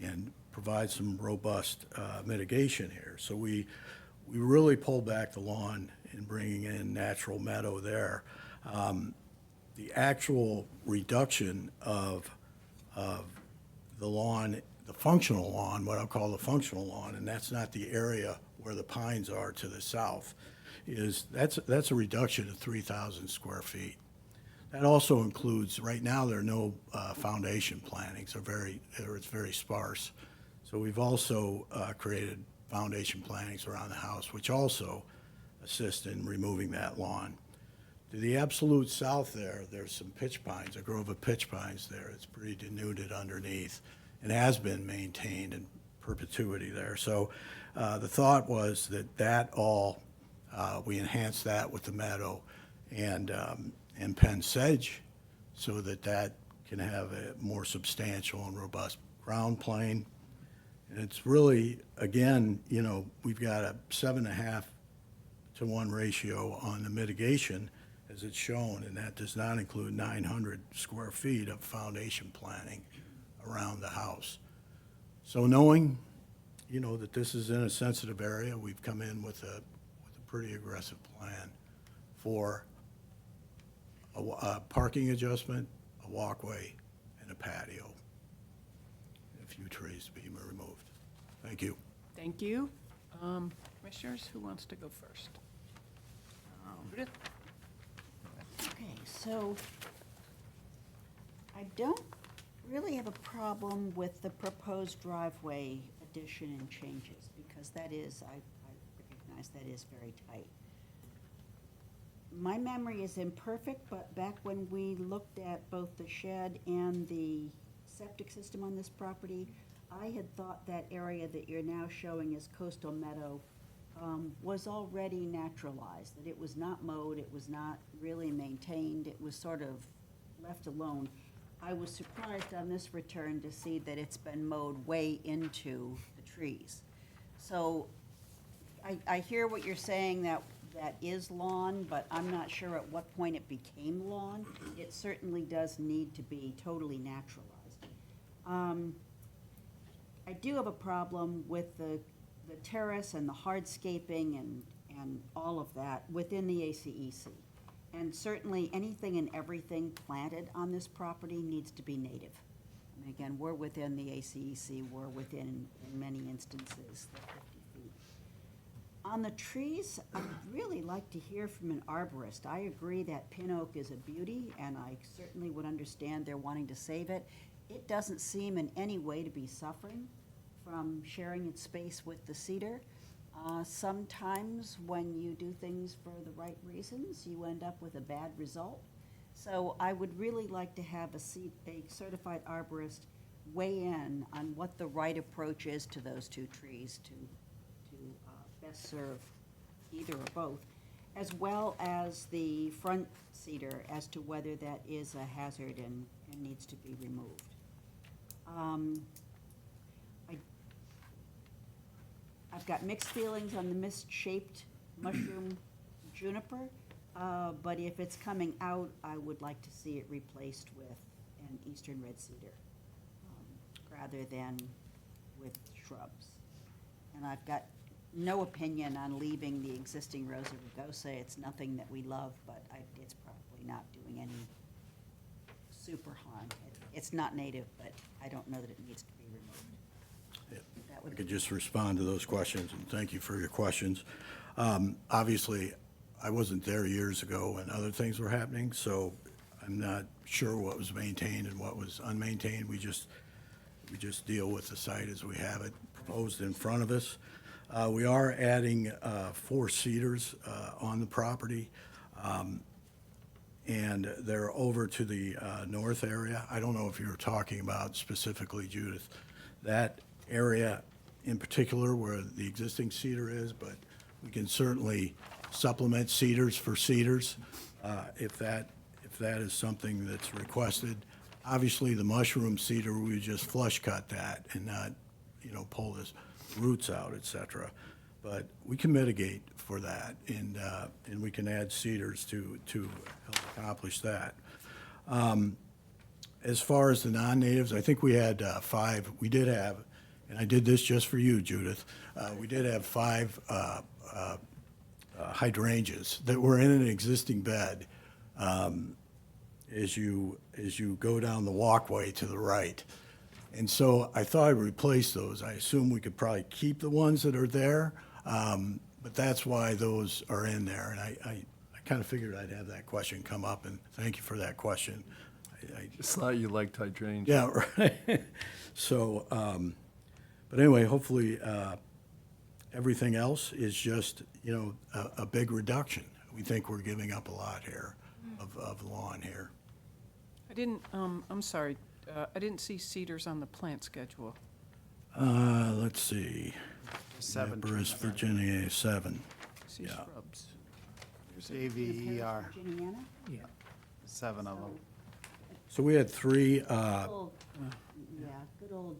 and provide some robust mitigation here. So we really pulled back the lawn in bringing in natural meadow there. The actual reduction of the lawn, the functional lawn, what I'll call the functional lawn, and that's not the area where the pines are to the south, that's a reduction of 3,000 square feet. That also includes, right now, there are no foundation plantings. It's very sparse. So we've also created foundation plantings around the house, which also assist in removing that lawn. To the absolute south there, there's some pitch pines, a grove of pitch pines there. It's pretty denuded underneath and has been maintained in perpetuity there. So the thought was that all, we enhance that with the meadow and pen sedge so that can have a more substantial and robust ground plane. And it's really, again, you know, we've got a 7.5 to 1 ratio on the mitigation as it's shown, and that does not include 900 square feet of foundation planting around the house. So knowing, you know, that this is in a sensitive area, we've come in with a pretty aggressive plan for a parking adjustment, a walkway, and a patio. A few trees to be removed. Thank you. Thank you. Commissioners, who wants to go first? Judith? Okay, so I don't really have a problem with the proposed driveway addition and changes, because that is, I recognize that is very tight. My memory is imperfect, but back when we looked at both the shed and the septic system on this property, I had thought that area that you're now showing as coastal meadow was already naturalized, that it was not mowed, it was not really maintained, it was sort of left alone. I was surprised on this return to see that it's been mowed way into the trees. So I hear what you're saying, that that is lawn, but I'm not sure at what point it became lawn. It certainly does need to be totally naturalized. I do have a problem with the terrace and the hardscaping and all of that within the ACEC. And certainly, anything and everything planted on this property needs to be native. I mean, again, we're within the ACEC, we're within, in many instances, the 50 feet. On the trees, I'd really like to hear from an arborist. I agree that pin oak is a beauty, and I certainly would understand they're wanting to save it. It doesn't seem in any way to be suffering from sharing its space with the cedar. Sometimes when you do things for the right reasons, you end up with a bad result. So I would really like to have a certified arborist weigh in on what the right approach is to those two trees to best serve either or both, as well as the front cedar as to whether that is a hazard and needs to be removed. I've got mixed feelings on the misshaped mushroom juniper, but if it's coming out, I would like to see it replaced with an eastern red cedar, rather than with shrubs. And I've got no opinion on leaving the existing Rosa rugosa. It's nothing that we love, but it's probably not doing any super harm. It's not native, but I don't know that it needs to be removed. That I would could be- just respond to those questions, and thank you for your questions. Obviously, I wasn't there years ago when other things were happening, so I'm not sure what was maintained and what was unmaintained. We just deal with the site as we have it proposed in front of us. We are adding 4 cedars on the property, and they're over to the north area. I don't know if you were talking about specifically, Judith, that area in particular where the existing cedar is, but we can certainly supplement cedars for cedars if that is something that's requested. Obviously, the mushroom cedar, we would just flush cut that and not, pull the roots out, et cetera. But we can mitigate for that, and we can add cedars to help accomplish that. As far as the non-natives, I think we had 5. We did have, and I did this just for you, Judith. We did have 5 hydrangeas that were in an existing bed as you go down the walkway to the right. And so I thought I'd replace those. I assume we could probably keep the ones that are there, but that's why those are in there. And I kind of figured I'd have that question come up, and thank you for that question. Just thought you liked hydrangeas. Yeah, right. So, but anyway, hopefully, everything else is just, a big reduction. We think we're giving up a lot here of lawn here. I'm sorry, I didn't see cedars on the plant schedule. Let's see. 7 Cypress trees. Virginia, 7. I see Yeah. shrubs. There's AVER, Virginiana? 7 of them. So we had 3, Old- Yeah, good old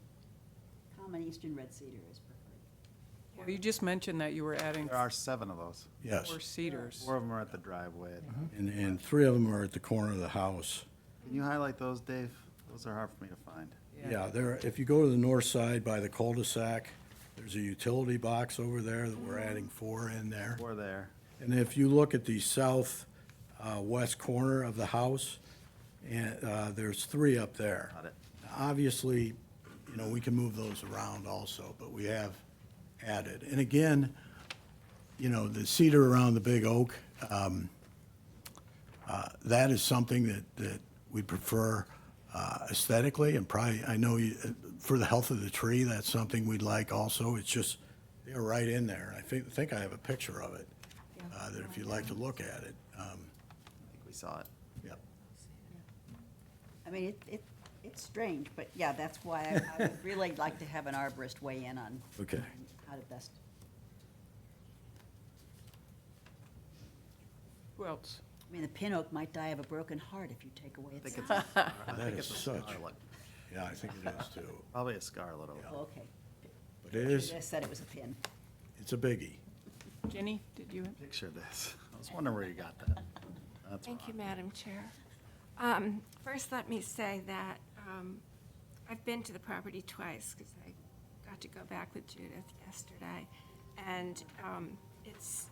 common eastern red cedar is preferred. Well, you just mentioned that you were adding There are 7 of those. yes. 4 cedars. 4 of them are at the driveway. And 3 of them are at the corner of the house. Can you highlight those, Dave? Those are hard for me to find. Yeah, there, if you go to the north side by the cul-de-sac, there's a utility box over there that we're adding 4 in there. 4 there. And if you look at the south west corner of the house, and there's 3 up there. Got it. Obviously, we can move those around also, but we have added. And again, the cedar around the big oak, that is something that we prefer aesthetically, and probably, I know for the health of the tree, that's something we'd like also. It's just, they're right in there. I think I have a picture of it, that if you'd like to look at it. I think we saw it. Yep. I mean, it's strange, but yeah, that's why I would really like to have an arborist weigh in on Okay. how to best. Who else? I mean, the pin oak might die of a broken heart if you take away I its. think it's a, I That think is it's a such- scarlet. Yeah, I think it is too. Probably a scarlet oak. Oh, okay. But it is, I said it was a pin. it's a biggie. Jenny, did you? Picture this. I was wondering where you got that. That's Thank you, wrong. Madam Chair. First, let me say that I've been to the property twice because I got to go back with Judith yesterday. And it's,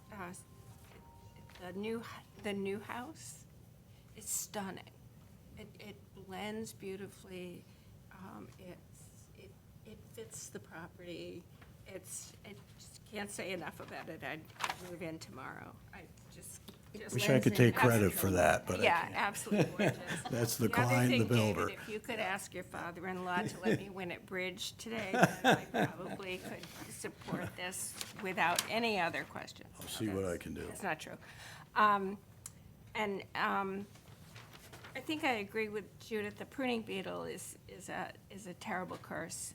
the new house is stunning. It blends beautifully. It fits the property. I just can't say enough about it. I'd move in tomorrow. I just Wish I could take credit for that, but I yeah, can't. absolutely gorgeous. That's the other client, the thing, David, builder. if you could ask your father-in-law to let me win at bridge today, then I probably could support this without any other questions. I'll see what I can do. It's not true. I think I agree with Judith. The pruning beetle is a terrible curse,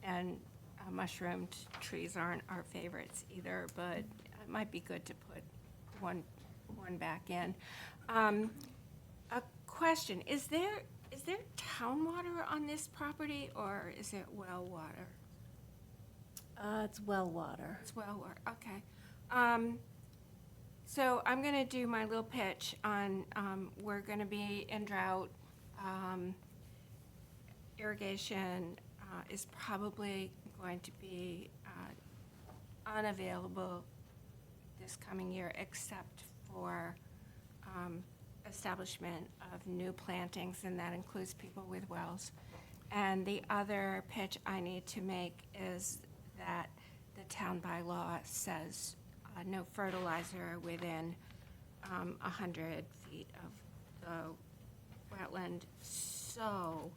and mushroomed trees aren't our favorites either. But it might be good to put one back in. A question: Is there town water on this property, or is it well water? It's well water. It's well water. Okay. So I'm going to do my little pitch on, we're going to be in drought. Irrigation is probably going to be unavailable this coming year, except for establishment of new plantings, and that includes people with wells. And the other pitch I need to make is that the town bylaw says no fertilizer within 100 feet of the wetland. So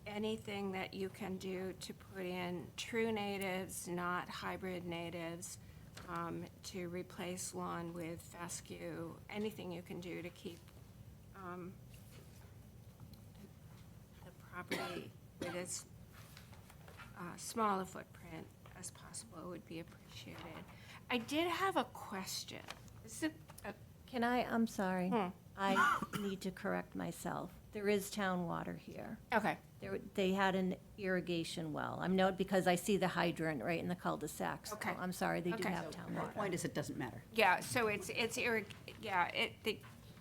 anything that you can do to put in true natives, not hybrid natives, to replace lawn with fescue, anything you can do to keep the property with as small a footprint as possible would be appreciated. I did have a question. Is it I'm sorry. Hmm. I need to correct myself. There is town water here. okay. They had an irrigation well. I'm not, because I see the hydrant right in the cul-de-sac. So Okay. I'm sorry, they do Okay. have town My water. point is, it doesn't matter. Yeah, so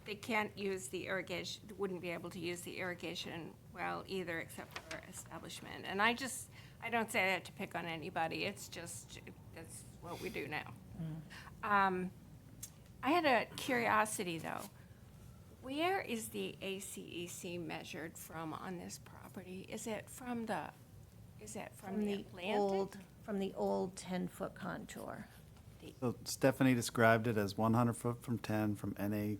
they can't use the irrigation, wouldn't be able to use the irrigation well either, except for establishment. And I don't say that to pick on anybody, it's just, that's what we do now. I had a curiosity, though. Where is the ACEC measured from on this property? Is it from the Atlantic? From the old 10-foot contour, So Stephanie described it as 100 foot from 10 from NA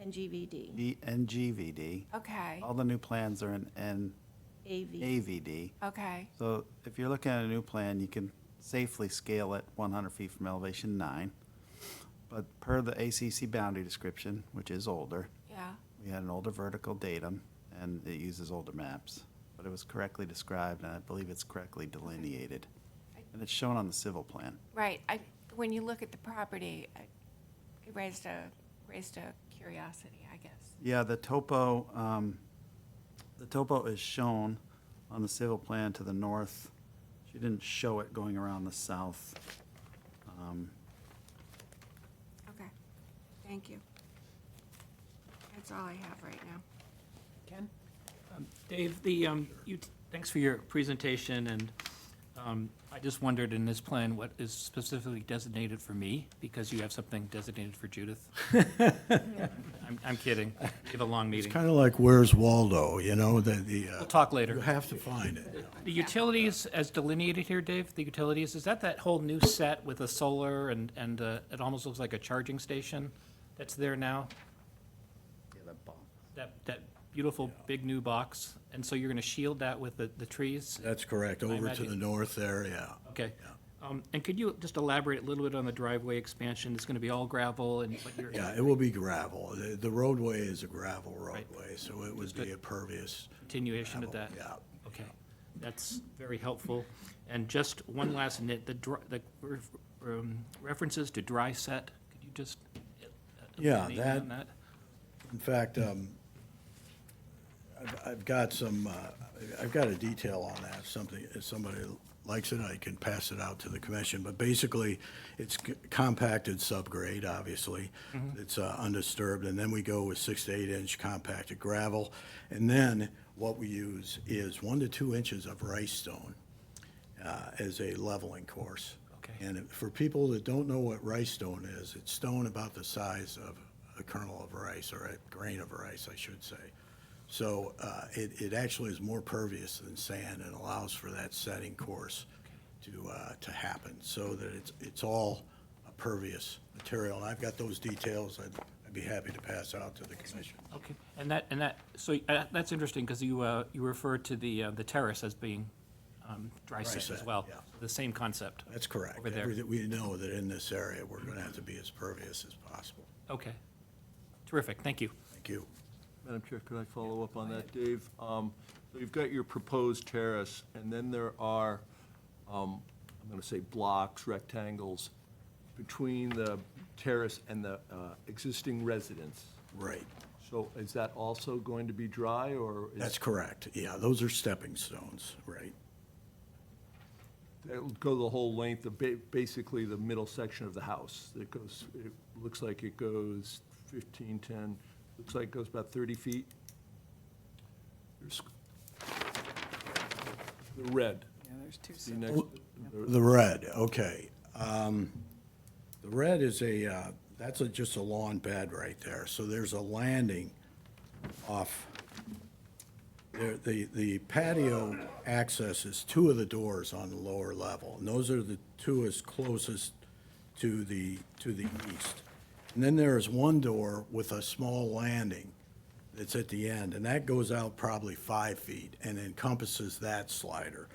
NGVD, NGVD. Okay, All the new plans are in AV. NAVD. okay, So if you're looking at a new plan, you can safely scale it 100 feet from elevation 9. But per the ACC boundary description, which is older, yeah, we had an older vertical datum, and it uses older maps. But it was correctly described, and I believe it's correctly delineated. And it's shown on the civil plan. right. When you look at the property, it raised a curiosity, I guess. Yeah, the topo is shown on the civil plan to the north. She didn't show it going around the south. Okay, thank you. That's all I have right now. Ken? Dave, thanks for your presentation, and I just wondered in this plan what is specifically designated for me, because you have something designated for Judith. I'm kidding. We have a long It's meeting. kind of like Where's Waldo, you know, We'll talk later. You have to find it. The utilities as delineated here, Dave, the utilities, is that whole new set with the solar and it almost looks like a charging station that's there now? Yeah, that bump. That beautiful big new box? And so you're going to shield that with the trees? That's correct, over to imagine- the north there, yeah. Okay. And could you just elaborate a little bit on the driveway expansion? It's going to be all gravel and what you're... Yeah, it will be gravel. The roadway is a gravel roadway, so it would be impervious. Continuation of that? Yeah. Okay, that's very helpful. And just one last nit, the references to dry set, could you just Yeah, illuminate on that? In fact, I've got some, I've got a detail on that, something, if somebody likes it, I can pass it out to the commission. But basically, it's compacted subgrade, obviously. It's undisturbed, and then we go with 6 to 8 inch compacted gravel. And then what we use is 1 to 2 inches of rice stone as a leveling course. Okay. And for people that don't know what rice stone is, it's stone about the size of a kernel of rice, or a grain of rice, I should say. So it actually is more pervious than sand and allows for that setting course to happen, so that it's all a pervious material. And I've got those details I'd be happy to pass out to the commission. Okay, so that's interesting, because you referred to the terrace as being dry set as set, well. yeah. The same concept. That's correct. Over there. We know that in this area, we're going to have to be as pervious as possible. Okay. Terrific, thank you. Thank you. Madam Chair, could I follow up on that, Dave? So you've got your proposed terrace, and then there are, I'm going to say blocks, rectangles, between the terrace and the existing residence. Right. So is that also going to be dry, or? That's correct. Yeah, those are stepping stones, right? It'll go the whole length of basically the middle section of the house. It looks like it goes 15, 10, looks like it goes about 30 feet. There's the red. Yeah, there's two See sets. next, The red, okay. The red is that's just a lawn bed right there. So there's a landing off. The patio accesses 2 of the doors on the lower level, and those are the 2 as closest to the east. And then there is 1 door with a small landing that's at the end, and that goes out probably 5 feet and encompasses that slider.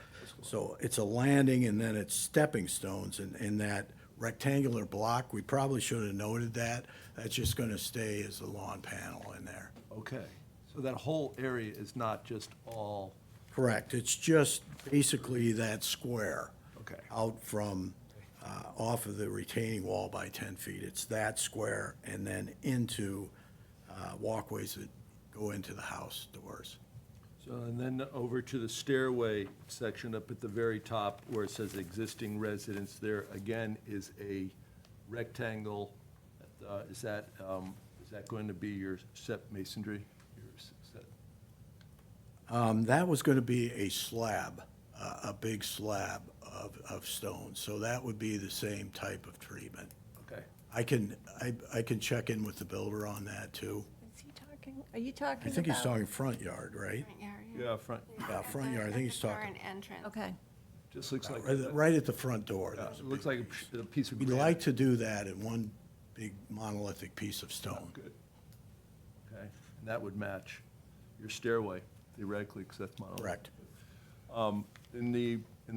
So it's a landing, and then it's stepping stones, and that rectangular block, we probably should have noted that. That's just gonna stay as a lawn panel in there. okay, so that whole area is not just all, Correct, it's just basically that square. Okay. Out from, off of the retaining wall by 10 feet. It's that square, and then into walkways that go into the house doors. so, and then over to the stairway section up at the very top where it says existing residence, there again is a rectangle. Is that going to be your set masonry? Your set? That was gonna be a slab, a big slab of stone, so that would be the same type of treatment. Okay. I can check in with the builder on that, too. Is he talking, are you talking I about? think he's talking front yard, right? Yeah, front, Yeah, front yard, I think he's talking, entrance. Okay, just looks like. right at the front door. Yeah, there's a it looks big like a piece of We'd granite. like to do that in one big monolithic piece of stone. Good. Okay, and that would match your stairway theoretically, because that's monolith. Correct. In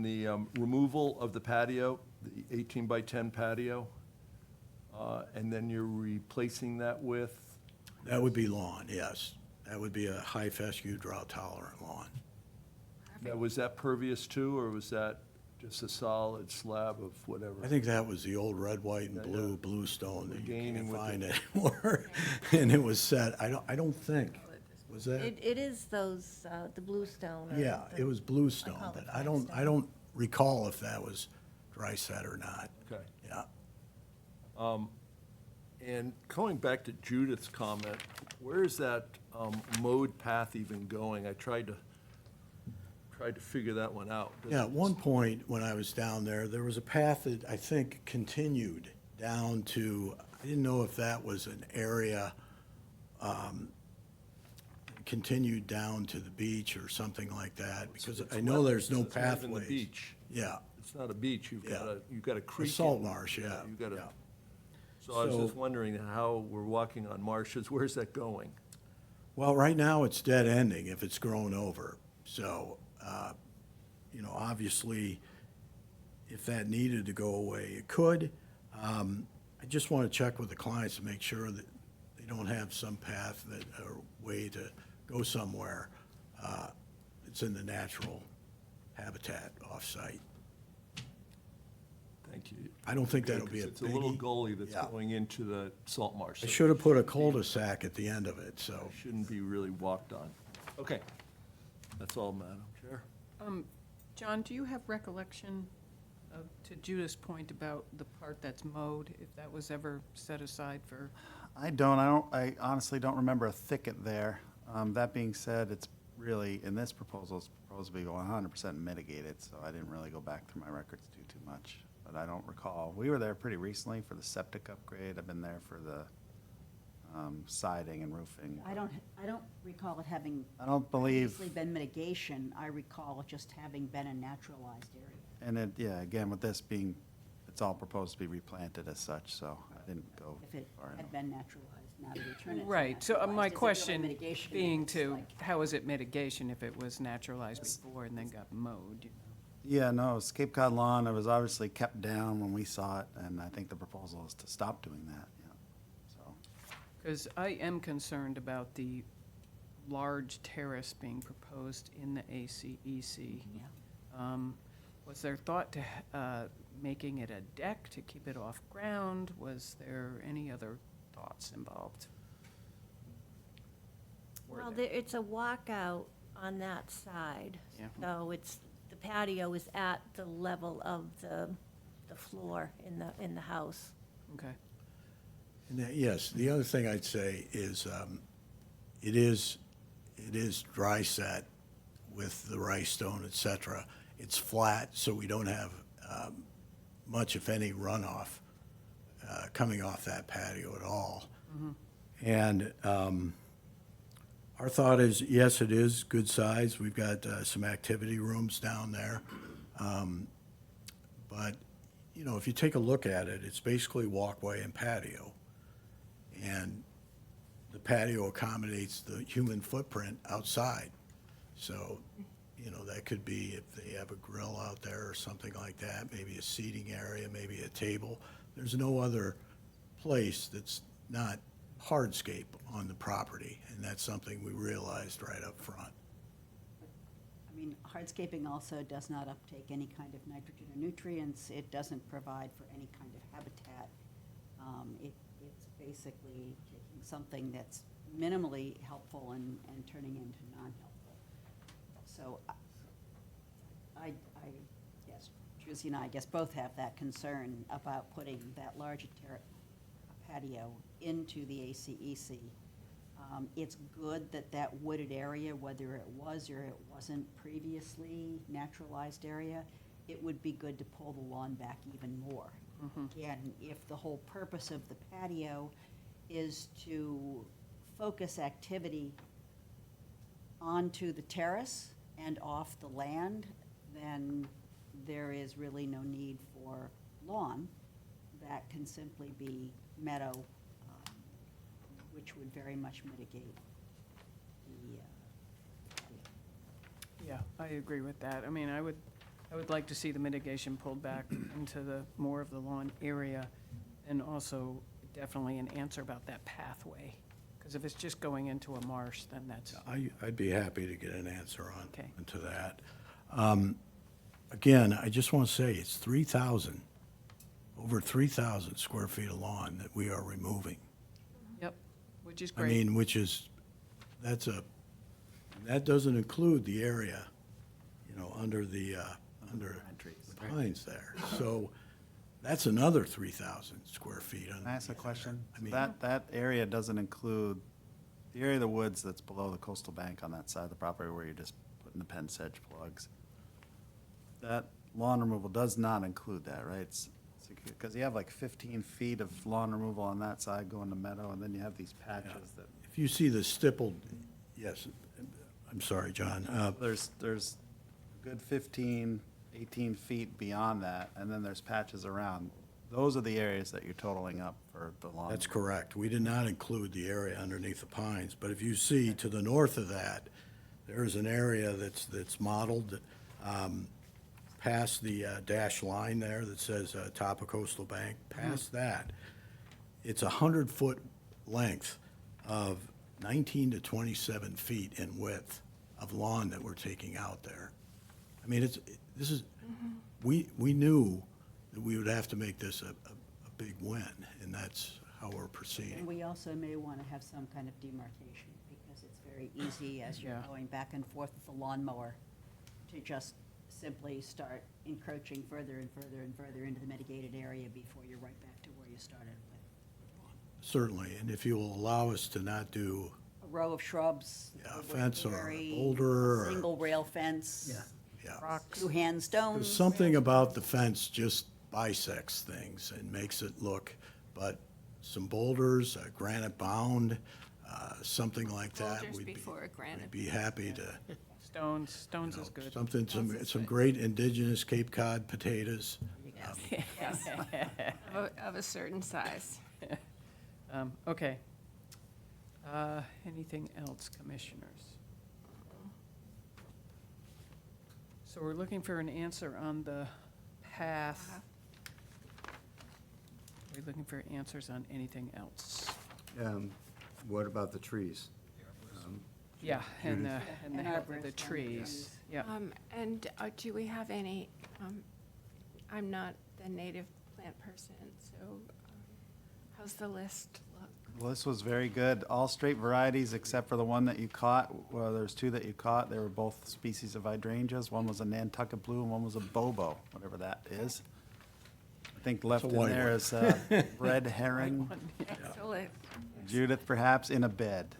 the removal of the patio, the 18 by 10 patio, and then you're replacing that with, That would be lawn, yes. That would be a high fescue drought tolerant lawn. now, was that pervious too, or was that just a solid slab of whatever? I think that was the old red, white, and Yeah, yeah. blue stone that you Gaining can't with find it. anymore. And it was set, I don't think, was that? it is those, the bluestone. or Yeah, the- it was blue stone, call but it I flagstone. don't recall if that was dry set or not. Okay. Yeah. And going back to Judith's comment, where is that mowed path even going? I tried to figure that one out. Yeah, at one point, when I was down there, there was a path that I think continued down to, I didn't know if that was an area, continued down to the beach or something like that, because I know there's no It's not even pathways. the beach. Yeah, It's not a beach, you've got Yeah. a a creek. salt in- marsh, yeah. You've got yeah. a, so I was So- just wondering how we're walking on marshes, where's that going? Well, right now, it's dead ending if it's grown over. So, obviously, if that needed to go away, it could. I just want to check with the clients to make sure that they don't have some path that, or way to go somewhere. It's in the natural habitat off-site. Thank you. I don't think that'll be a It's a little biggie. gully that's Yeah. going into the salt marsh. I so should have put a cul-de-sac at the end of it, so. it Shouldn't be really walked on. Okay. That's all, Madam Chair. John, do you have recollection of, to Judith's point about the part that's mowed, if that was ever set aside for? I honestly don't remember a thicket there. That being said, it's really, in this proposal, it's proposed to be 100% mitigated, so I didn't really go back through my records too much. But I don't recall. We were there pretty recently for the septic upgrade. I've been there for the siding and roofing. I don't recall it having I don't believe, previously been mitigation. I recall it just having been a naturalized area. and it, yeah, again, with this being, it's all proposed to be replanted as such, so I didn't go If it far enough. had been naturalized, now to return it to Right, so my naturalized, is it really question mitigation if being it's to, like- how is it mitigation if it was naturalized before and then got mowed? You know? Yeah, no, Cape Cod lawn, it was obviously kept down when we saw it, and I think the proposal is to stop doing that, yeah, so. Because I am concerned about the large terrace being proposed in the ACEC. Yeah. Was there thought to making it a deck to keep it off ground? Was there any other thoughts involved? Were Well, there? it's a walkout on that side. Yeah. So it's, the patio is at the level of the floor in the house. Okay. And yes, the other thing I'd say is, it is dry set with the rice stone, et cetera. It's flat, so we don't have much, if any, runoff coming off that patio at all. And our thought is, yes, it is good size. We've got some activity rooms down there. But, you know, if you take a look at it, it's basically walkway and patio. And the patio accommodates the human footprint outside. So, you know, that could be if they have a grill out there or something like that, maybe a seating area, maybe a table. There's no other place that's not hardscape on the property, and that's something we realized right up front. I mean, hardscaping also does not uptake any kind of nitrogen or nutrients. It doesn't provide for any kind of habitat. It's basically taking something that's minimally helpful and turning into non-helpful. So yes, Druzy and I guess both have that concern about putting that large patio into the ACEC. It's good that that wooded area, whether it was or it wasn't previously naturalized area, it would be good to pull the lawn back even more. Again, if the whole purpose of the patio is to focus activity onto the terrace and off the land, then there is really no need for lawn. That can simply be meadow, which would very much mitigate the patio. Yeah, I agree with that. I mean, I would like to see the mitigation pulled back into the, more of the lawn area, and also definitely an answer about that pathway. Because if it's just going into a marsh, then that's, I'd be happy to get an answer on, Okay. to that. Again, I just want to say, it's 3,000, over 3,000 square feet of lawn that we are removing. yep, which is I great. mean, that doesn't include the area, you know, under the pines there. So that's another 3,000 square feet. Can I ask a question? I mean- That area doesn't include, the area of the woods that's below the coastal bank on that side of the property where you're just putting the Penn sedge plugs. That lawn removal does not include that, right? Because you have like 15 feet of lawn removal on that side going to meadow, and then you have these patches that, If you see the stippled, yes, I'm sorry, John. there's a good 15, 18 feet beyond that, and then there's patches around. Those are the areas that you're totaling up for the lawn. That's correct. We did not include the area underneath the pines, but if you see to the north of that, there is an area that's modeled past the dash line there that says top of coastal bank. Past that, it's 100-foot length of 19 to 27 feet in width of lawn that we're taking out there. I mean, we knew that we would have to make this a big win, and that's how we're proceeding. And we also may want to have some kind of demarcation, because it's very very easy as you're Yeah. going back and forth with the lawnmower to just simply start encroaching further and further and further into the mitigated area before you're right back to where you started with. Certainly, and if you will allow us to not do A row of shrubs. Yeah, a wood fence or a berry, boulder or- Single rail fence. Yeah. Two hand stones. There's something about the fence just bisects things and makes it look, but some boulders, a granite bound, something like that. Boulders we'd be- before a granite. We'd be happy to, Stones is good. something, some good. great indigenous Cape Cod potatoes. Of a certain size. Okay. Anything else, commissioners? So we're looking for an answer on the path. We're looking for answers on anything else. What about the trees? Yeah, and the And health of arborist the on trees. Yeah. And do we have any, I'm not the native plant person, so how's the list look? Well, this was very good. All straight varieties except for the one that you caught. Well, there's two that you caught. They were both species of hydrangeas. One was a Nantucket blue and one was a bobo, whatever that is. I think left in white there one. is red herring, Excellent. Judith perhaps in a bed.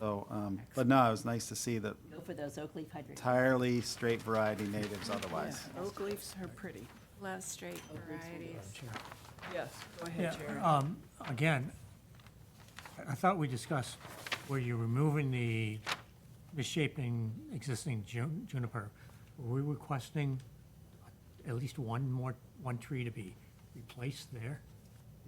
But no, it was nice to see that Go for those oak leaf hydrangeas. entirely straight variety natives otherwise. Yeah, oak leaves are pretty. Love straight varieties. Yes, go Yeah, ahead, Jerry. again, I thought we discussed where you're removing the misshapen existing juniper. Were we requesting at least one tree to be replaced there?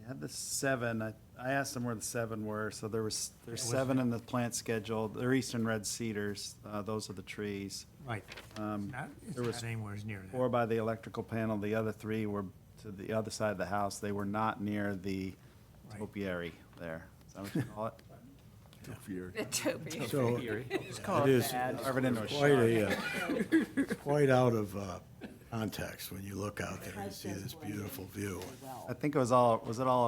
You had the 7. I asked them where the 7 were, so there's was 7 it? in the plant schedule. They're eastern red cedars. Those are the trees. Right. It's there was not anywhere near 4 that. by the electrical panel. The other 3 were to the other side of the house. They were not near the Right. topiary there. Is that what you call it? The topiary. So Just call it it is bad. Carve it into a quite quite out of context when you look out there and see this beautiful view. I think was it all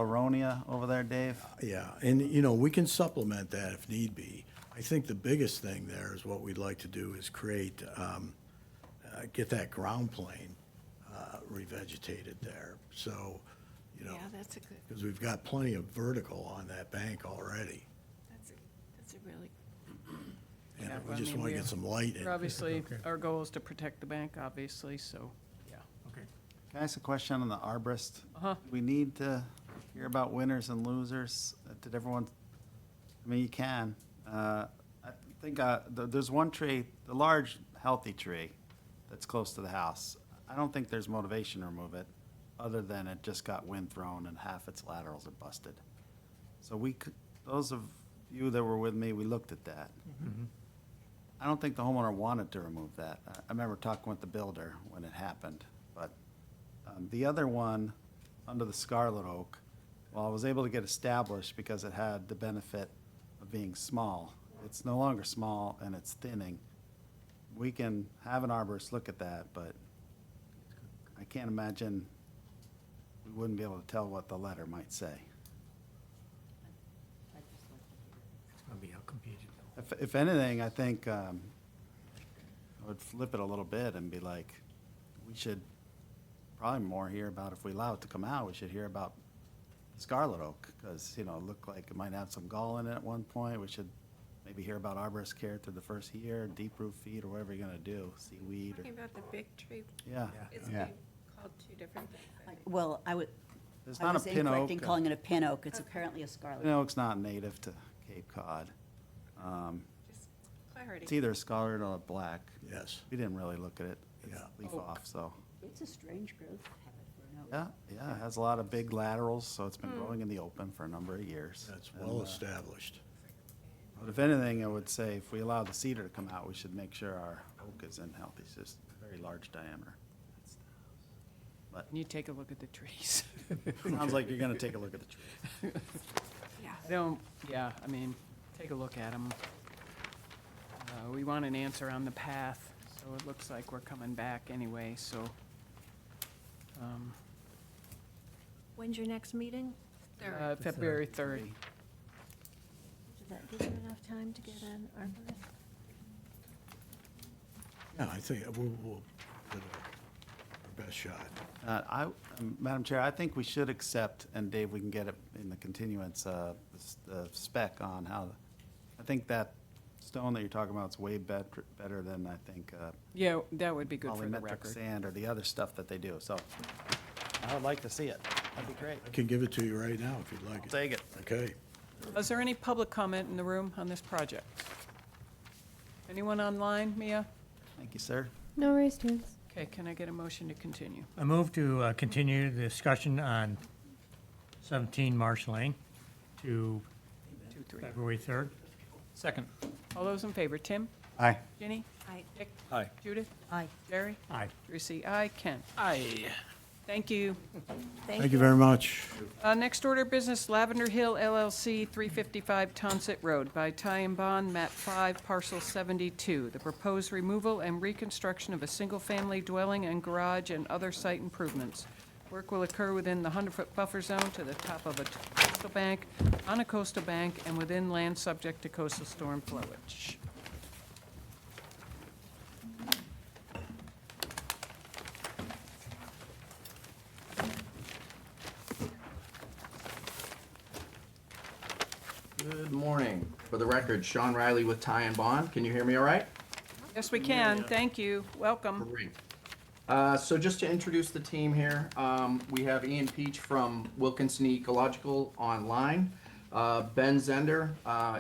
Aronia over there, Dave? Yeah, and, we can supplement that if need be. I think the biggest thing there is what we'd like to do is create, get that ground plane revegetated there. So, Yeah, that's a good, because we've got plenty of vertical on that bank already. that's a really, And Yeah, we I just mean, want to we're- get some light in. We're obviously, Okay. our goal is to protect the bank, obviously, so, yeah. Okay. Can I ask a question on the arborist? Uh-huh. We need to hear about winners and losers. Did everyone, I mean, you can. I think there's one tree, the large, healthy tree that's close to the house. I don't think there's motivation to remove it, other than it just got wind thrown and half its laterals are busted. So those of you that were with me, we looked at that. I don't think the homeowner wanted to remove that. I remember talking with the builder when it happened, but the other one, under the scarlet oak, well, I was able to get established because it had the benefit of being small. It's no longer small and it's thinning. We can have an arborist look at that, but I can't imagine we wouldn't be able to tell what the letter might say. It's going to be outcompeted, though. If anything, I think I would flip it a little bit and be like, we should probably more hear about, if we allow it to come out, we should hear about scarlet oak, because, it looked like it might have some gall in it at one point. We should maybe hear about arborist care through the first year, deep root feed, or whatever you're gonna do, seaweed, talking or, about the big tree, yeah. it's Yeah. being called two different things. I think. Well, There's I not a was pin incorrect oak. in calling it a pin oak. It's apparently a scarlet. Pin oak's not native to Cape Cod. Just clarity. It's either scarlet or black. Yes. We didn't really look at it. It's Yeah. leaf Oak. off, so. It's a strange growth habit for an oak. Yeah, it has a lot of big laterals, so it's been growing in the open for a number of years. That's And, well established. But if anything, I would say if we allow the cedar to come out, we should make sure our oak is in healthy, it's just very large diameter. But You take a look at the trees. sounds like you're gonna take a look at the trees. Yeah. I mean, take a look at them. We want an answer on the path, so it looks like we're coming back anyway, so. When's your next meeting? They're- February 3rd. Does that give you enough time to get an arborist? Yeah, I think we'll give it our best shot. Madam Chair, I think we should accept, and Dave, we can get it in the continuance, the spec on how, I think that stone that you're talking about is way better than, I think, Yeah, that would be good for the polymetric record. sand or the other stuff that they do. So I would like to see it. That'd be great. I can give it to you right now if you'd like it. Take it. Okay. Is there any public comment in the room on this project? Anyone online, Mia? Thank you, sir. No raised hands. Okay, can I get a motion to continue? I move to continue the discussion on 17 Marsh Lane to 2, 3. February 3rd. Second. All those in favor, Tim? Aye. Ginny? Aye. Dick? Aye. Judith? Aye. Jerry? Aye. Tracy, aye. Ken? Aye. Thank you. Thank you very much. Next order of business, Lavender Hill LLC, 355 Tonsett Road, by Ty and Bond, map 5, parcel 72. The proposed removal and reconstruction of a single-family dwelling and garage and other site improvements. Work will occur within the 100-foot buffer zone to the top of a coastal bank, on a coastal bank, and within land subject to coastal storm flowage. Good morning. For the record, Sean Riley with Ty and Bond. Can you hear me all right? Yes, we can. Thank you. Welcome. Great. So just to introduce the team here, we have Ian Peach from Wilkinson Ecological online. Ben Zender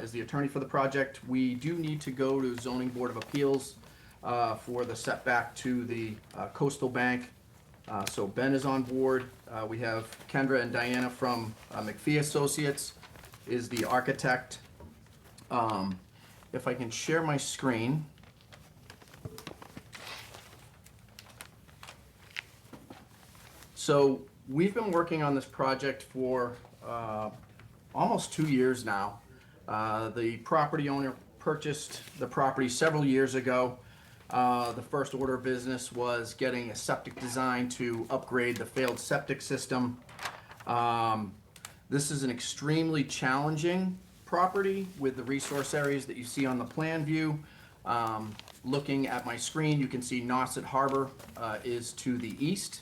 is the attorney for the project. We do need to go to Zoning Board of Appeals for the setback to the coastal bank. So Ben is on board. We have Kendra and Diana from McPhee Associates is the architect. If I can share my screen. So we've been working on this project for almost 2 years now. The property owner purchased the property several years ago. The first order of business was getting a septic design to upgrade the failed septic system. This is an extremely challenging property with the resource areas that you see on the plan view. Looking at my screen, you can see Nauset Harbor is to the east.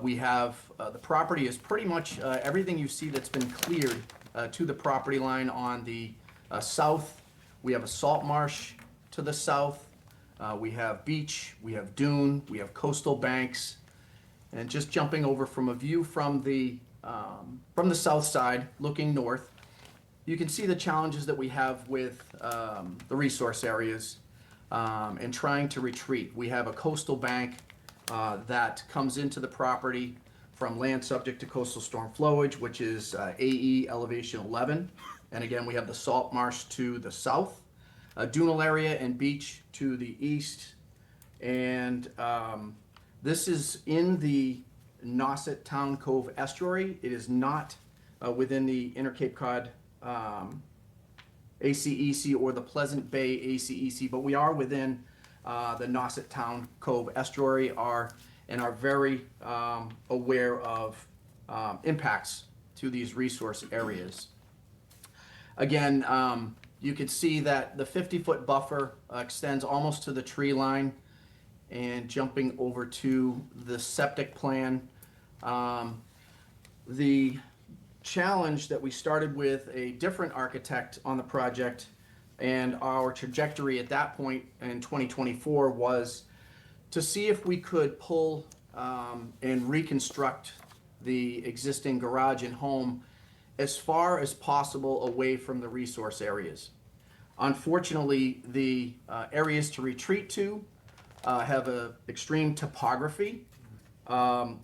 We have, the property is pretty much everything you see that's been cleared to the property line on the south. We have a salt marsh to the south. We have beach, we have dune, we have coastal banks. And just jumping over from a view from the south side, looking north, you can see the challenges that we have with the resource areas and trying to retreat. We have a coastal bank that comes into the property from land subject to coastal storm flowage, which is AE elevation 11. And again, we have the salt marsh to the south, a dunal area and beach to the east. And this is in the Nauset Town Cove estuary. It is not within the Inner Cape Cod ACEC or the Pleasant Bay ACEC, but we are within the Nauset Town Cove estuary and are very aware of impacts to these resource areas. Again, you can see that the 50-foot buffer extends almost to the tree line. And jumping over to the septic plan, the challenge that we started with a different architect on the project, and our trajectory at that point in 2024 was to see if we could pull and reconstruct the existing garage and home as far as possible away from the resource areas. Unfortunately, the areas to retreat to have an extreme topography.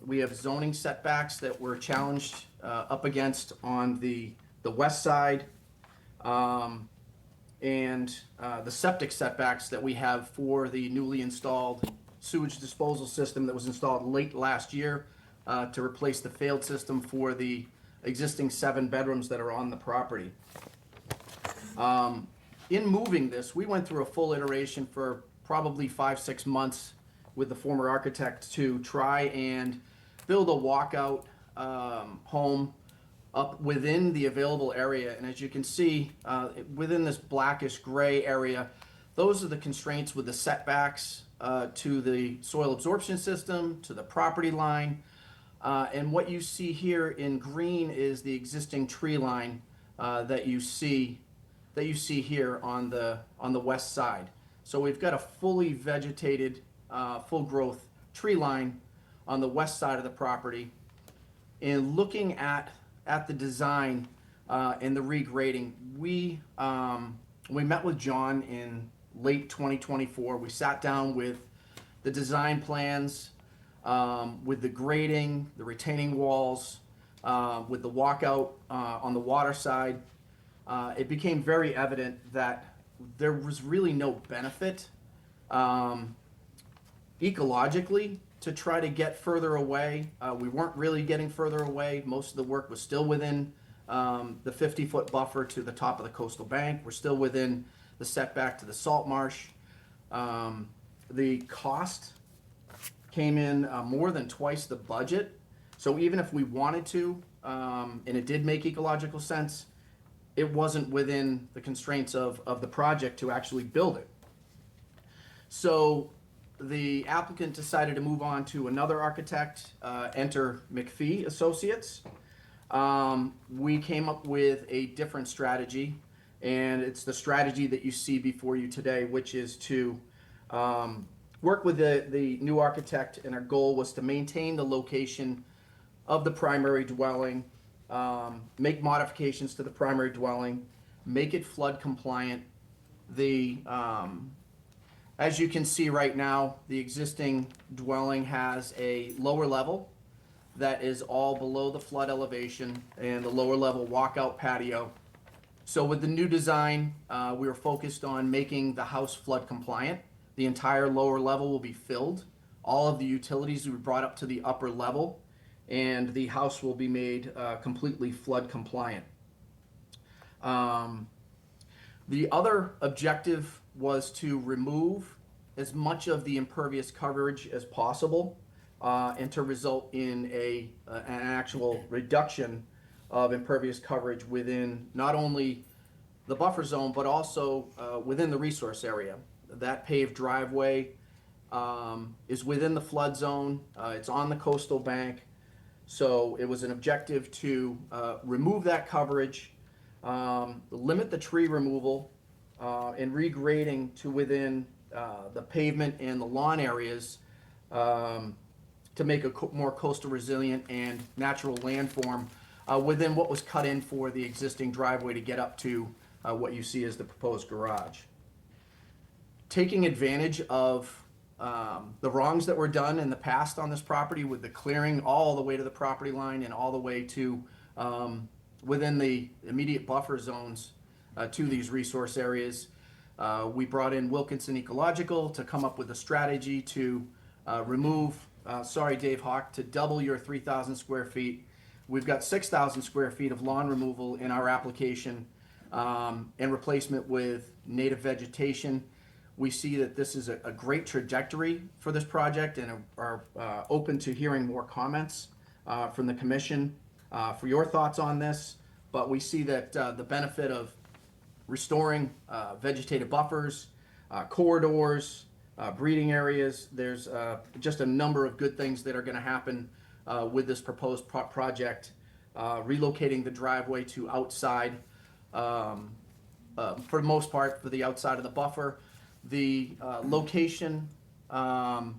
We have zoning setbacks that we're challenged up against on the west side, and the septic setbacks that we have for the newly installed sewage disposal system that was installed late last year to replace the failed system for the existing 7 bedrooms that are on the property. In moving this, we went through a full iteration for probably 5-6 months with the former architect to try and build a walkout home up within the available area. And as you can see, within this blackish gray area, those are the constraints with the setbacks to the soil absorption system, to the property line. And what you see here in green is the existing tree line that you see here on the west side. So we've got a fully vegetated, full growth tree line on the west side of the property. And looking at the design and the regrading, we met with John in late 2024. We sat down with the design plans, with the grading, the retaining walls, with the walkout on the water side. It became very evident that there was really no benefit ecologically to try to get further away. We weren't really getting further away. Most of the work was still within the 50-foot buffer to the top of the coastal bank. We're still within the setback to the salt marsh. The cost came in more than twice the budget. So even if we wanted to, and it did make ecological sense, it wasn't within the constraints of the project to actually build it. So the applicant decided to move on to another architect, enter McPhee Associates. We came up with a different strategy, and it's the strategy that you see before you today, which is to work with the new architect, and our goal was to maintain the location of the primary dwelling, make modifications to the primary dwelling, make it flood compliant. As you can see right now, the existing dwelling has a lower level that is all below the flood elevation and the lower level walkout patio. So with the new design, we were focused on making the house flood compliant. The entire lower level will be filled. All of the utilities will be brought up to the upper level, and the house will be made completely flood compliant. The other objective was to remove as much of the impervious coverage as possible and to result in an actual reduction of impervious coverage within not only the buffer zone, but also within the resource area. That paved driveway is within the flood zone. It's on the coastal bank. So it was an objective to remove that coverage, limit the tree removal, and regrading to within the pavement and the lawn areas to make a more coastal resilient and natural landform within what was cut in for the existing driveway to get up to what you see as the proposed garage. Taking advantage of the wrongs that were done in the past on this property with the clearing all the way to the property line and all the way to within the immediate buffer zones to these resource areas. We brought in Wilkinson Ecological to come up with a strategy to remove, Dave Hawk, to double your 3,000 square feet. We've got 6,000 square feet of lawn removal in our application and replacement with native vegetation. We see that this is a great trajectory for this project and are open to hearing more comments from the commission for your thoughts on this. But we see that the benefit of restoring vegetative buffers, corridors, breeding areas, there's just a number of good things that are going to happen with this proposed project. Relocating the driveway to outside, for the most part, for the outside of the buffer. The location for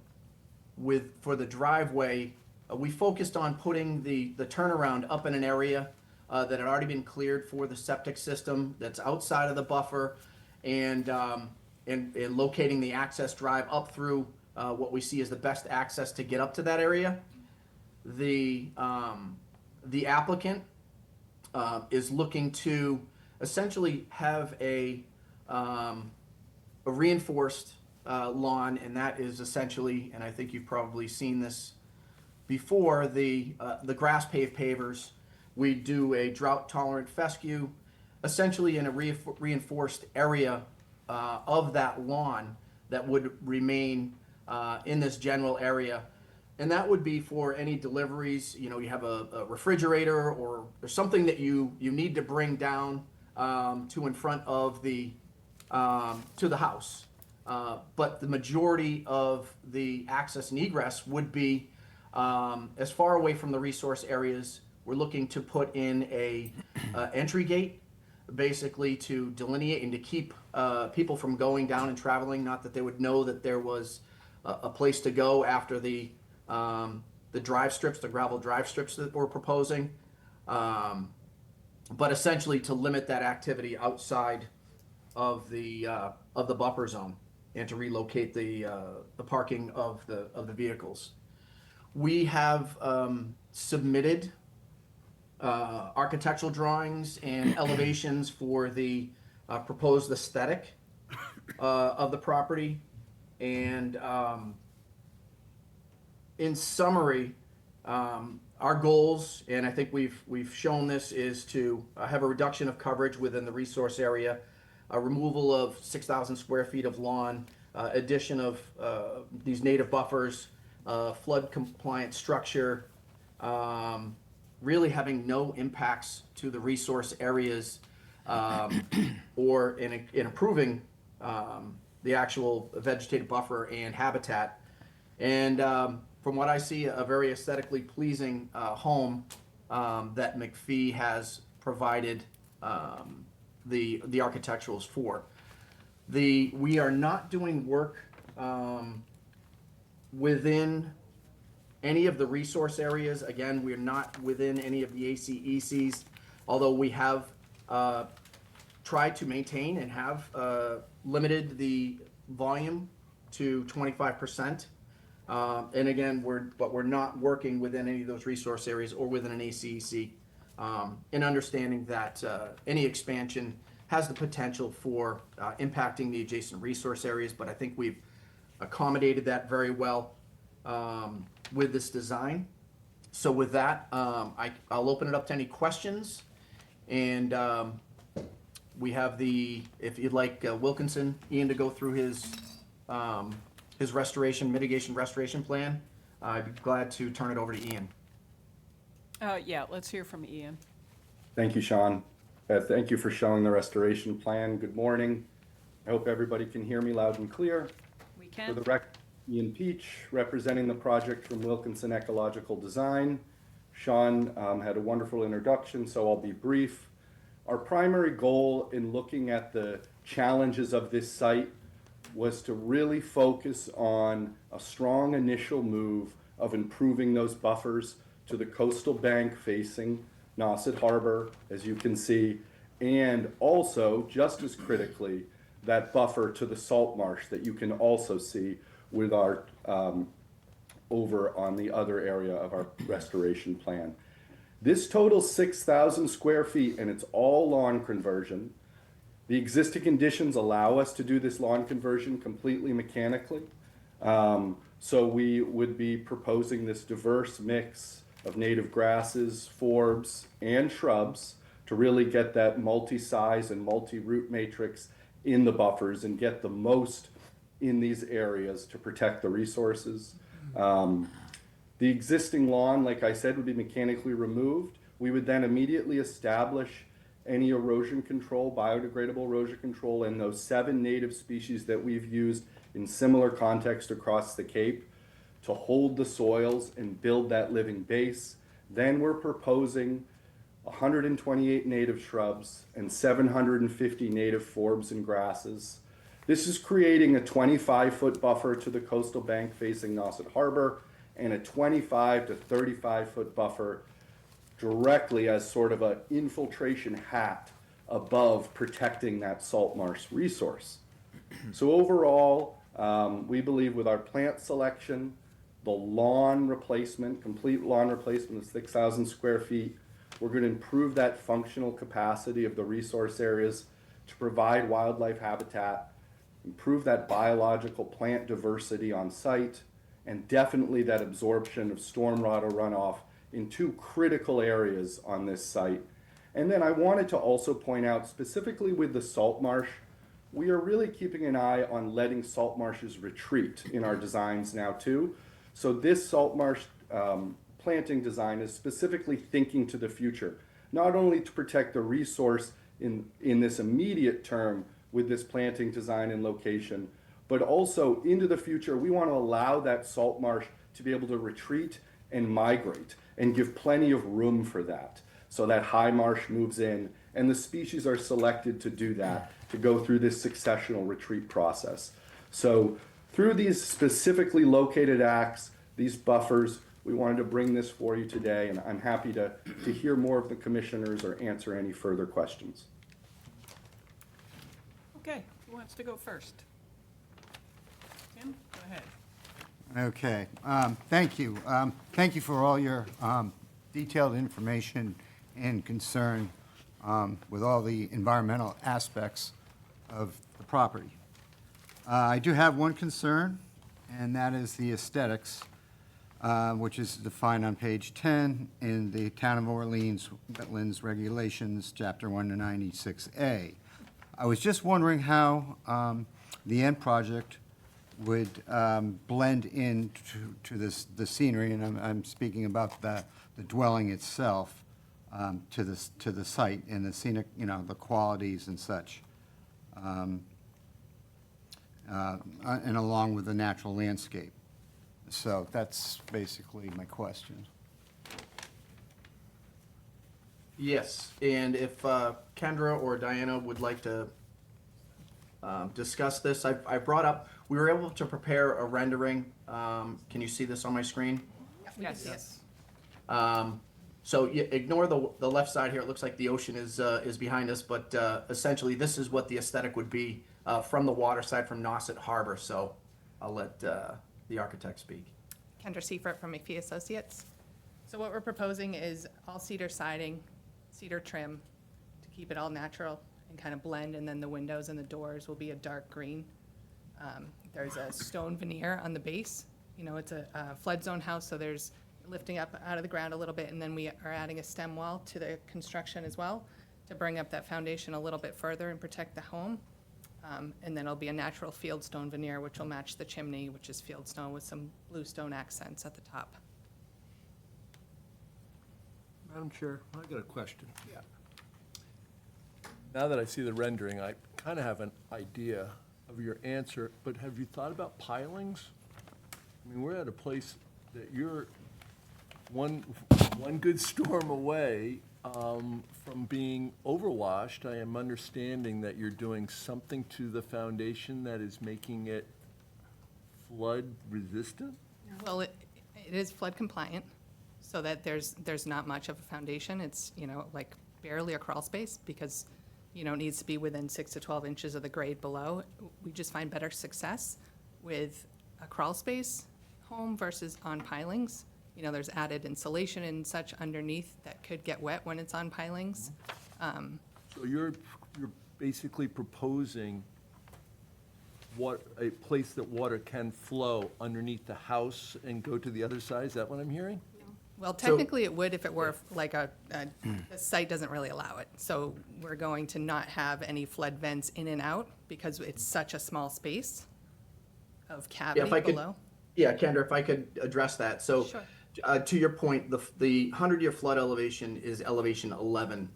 the driveway, we focused on putting the turnaround up in an area that had already been cleared for the septic system that's outside of the buffer, and locating the access drive up through what we see as the best access to get up to that area. The applicant is looking to essentially have a reinforced lawn, and that is essentially, and I think you've probably seen this before, the grass paved pavers. We do a drought tolerant fescue, essentially in a reinforced area of that lawn that would remain in this general area. And that would be for any deliveries, you know, you have a refrigerator or something that you need to bring down to in front of the, to the house. But the majority of the access and egress would be as far away from the resource areas. We're looking to put in a entry gate, basically to delineate and to keep people from going down and traveling. Not that they would know that there was a place to go after the drive strips, the gravel drive strips that we're proposing. But essentially to limit that activity outside of the buffer zone and to relocate the parking of the vehicles. We have submitted architectural drawings and elevations for the proposed aesthetic of the property. And in summary, our goals, and I think we've shown this, is to have a reduction of coverage within the resource area, a removal of 6,000 square feet of lawn, addition of these native buffers, flood compliant structure, really having no impacts to the resource areas, or in improving the actual vegetative buffer and habitat. And from what I see, a very aesthetically pleasing home that McPhee has provided the architecturals for. We are not doing work within any of the resource areas. Again, we're not within any of the ACECs, although we have tried to maintain and have limited the volume to 25%. And again, we're not working within any of those resource areas or within an ACEC, in understanding that any expansion has the potential for impacting the adjacent resource areas, but I think we've accommodated that very well with this design. So with that, I'll open it up to any questions. And we have if you'd like Wilkinson, Ian, to go through his mitigation restoration plan, I'd be glad to turn it over to Ian. Yeah, let's hear from Ian. Thank you, Sean. Thank you for showing the restoration plan. Good morning. I hope everybody can hear me loud and clear. We For can. the record, Ian Peach, representing the project from Wilkinson Ecological Design. Sean had a wonderful introduction, so I'll be brief. Our primary goal in looking at the challenges of this site was to really focus on a strong initial move of improving those buffers to the coastal bank facing Nauset Harbor, as you can see, and also, just as critically, that buffer to the salt marsh that you can also see with our over on the other area of our restoration plan. This totals 6,000 square feet, and it's all lawn conversion. The existing conditions allow us to do this lawn conversion completely mechanically. So we would be proposing this diverse mix of native grasses, forbs, and shrubs to really get that multi-size and multi-root matrix in the buffers and get the most in these areas to protect the resources. The existing lawn, like I said, would be mechanically removed. We would then immediately establish any erosion control, biodegradable erosion control, and those 7 native species that we've used in similar context across the Cape to hold the soils and build that living base. Then we're proposing 128 native shrubs and 750 native forbs and grasses. This is creating a 25-foot buffer to the coastal bank facing Nauset Harbor and a 25 to 35-foot buffer directly as sort of an infiltration hat above protecting that salt marsh resource. So overall, we believe with our plant selection, the lawn replacement, complete lawn replacement of 6,000 square feet, we're going to improve that functional capacity of the resource areas to provide wildlife habitat, improve that biological plant diversity on site, and definitely that absorption of storm water runoff in 2 critical areas on this site. And then I wanted to also point out, specifically with the salt marsh, we are really keeping an eye on letting salt marshes retreat in our designs now too. So this salt marsh planting design is specifically thinking to the future, not only to protect the resource in this immediate term with this planting design and location, but also into the future, we want to allow that salt marsh to be able to retreat and migrate and give plenty of room for that. So that high marsh moves in, and the species are selected to do that, to go through this successional retreat process. So through these specifically located acts, these buffers, we wanted to bring this for you today, and I'm happy to hear more of the commissioners or answer any further questions. Okay, who wants to go first? Tim, go ahead. Okay, thank you. Thank you for all your detailed information and concern with all the environmental aspects of the property. I do have one concern, and that is the aesthetics, which is defined on page 10 in the Town of Orleans Wetlands Regulations, Chapter 196A. I was just wondering how the end project would blend in to the scenery, and I'm speaking about the dwelling itself, to the site and the scenic, the qualities and such, and along with the natural landscape. So that's basically my question. Yes, and if Kendra or Diana would like to discuss this, I brought up, we were able to prepare a rendering. Can you see this on my screen? Yes. So ignore the left side here. It looks like the ocean is behind us, but essentially this is what the aesthetic would be from the water side from Nauset Harbor. So I'll let the architect speak. Kendra Seifert from McPhee Associates. So what we're proposing is all cedar siding, cedar trim to keep it all natural and kind of blend, and then the windows and the doors will be a dark green. There's a stone veneer on the base. It's a flood zone house, so there's lifting up out of the ground a little bit, and then we are adding a stem wall to the construction as well to bring up that foundation a little bit further and protect the home. And then it'll be a natural field stone veneer, which will match the chimney, which is field stone with some bluestone accents at the top. Madam Chair, I got a question. Yeah. Now that I see the rendering, I kind of have an idea of your answer, but have you thought about pilings? I mean, we're at a place that you're one good storm away from being overwashed. I am understanding that you're doing something to the foundation that is making it flood resistant? Well, it is flood compliant, so that there's not much of a foundation. It's, like barely a crawl space, because, it needs to be within 6 to 12 inches of the grade below. We just find better success with a crawl space home versus on pilings. There's added insulation and such underneath that could get wet when it's on pilings. So you're basically proposing a place that water can flow underneath the house and go to the other side? Is that what I'm hearing? Well, technically it would if it were like the site doesn't really allow it. So we're going to not have any flood vents in and out because it's such a small space of cavity below. Yeah, Kendra, if I could address that. So Sure. to your point, the 100-year flood elevation is elevation 11.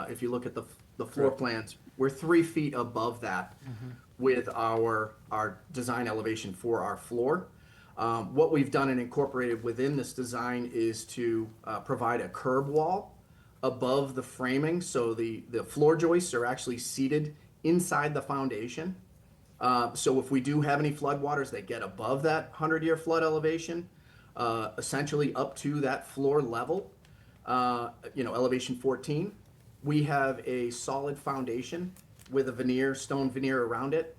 If you look at the floor plans, we're 3 feet above that with our design elevation for our floor. What we've done and incorporated within this design is to provide a curb wall above the framing, so the floor joists are actually seated inside the foundation. So if we do have any floodwaters, they get above that 100-year flood elevation, essentially up to that floor level, elevation 14. We have a solid foundation with a stone veneer around it,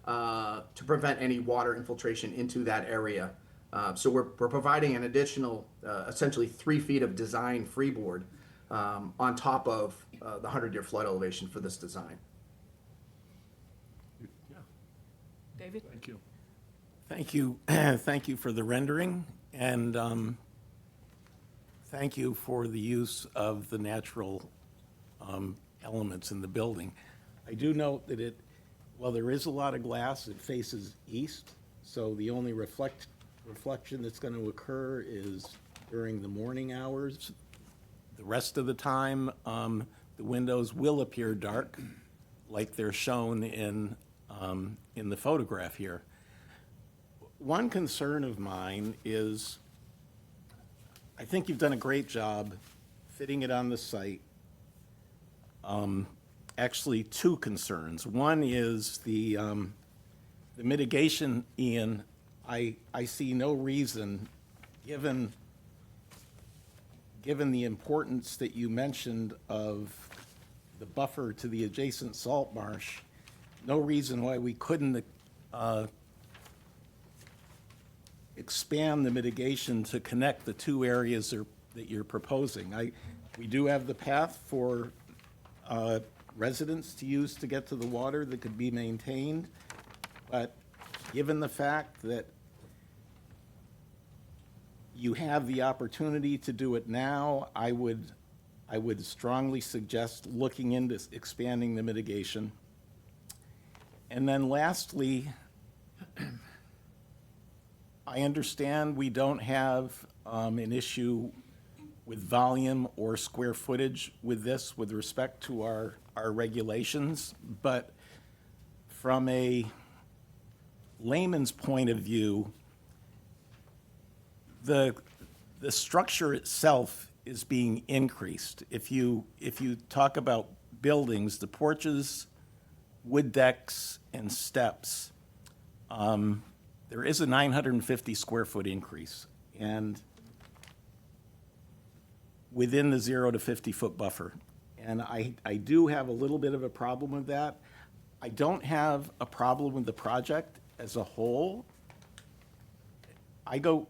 to prevent any water infiltration into that area. So we're providing an additional, essentially 3 feet of design freeboard on top of the 100-year flood elevation for this design. David? Thank you. Thank you. Thank you for the rendering, and thank you for the use of the natural elements in the building. I do note that while there is a lot of glass, it faces east, so the only reflection that's going to occur is during the morning hours. The rest of the time, the windows will appear dark, like they're shown in the photograph here. One concern of mine is, I think you've done a great job fitting it on the site. Actually, two concerns. One is the mitigation, Ian. I see no reason, given the importance that you mentioned of the buffer to the adjacent salt marsh, no reason why we couldn't expand the mitigation to connect the two areas that you're proposing. We do have the path for residents to use to get to the water that could be maintained, but given the fact that you have the opportunity to do it now, I would strongly suggest looking into expanding the mitigation. And then lastly, I understand we don't have an issue with volume or square footage with this with respect to our regulations, but from a layman's point of view, the structure itself is being increased. If you talk about buildings, the porches, wood decks, and steps, there is a 950 square foot increase, and within the 0 to 50 foot buffer. And I do have a little bit of a problem with that. I don't have a problem with the project as a whole. I go,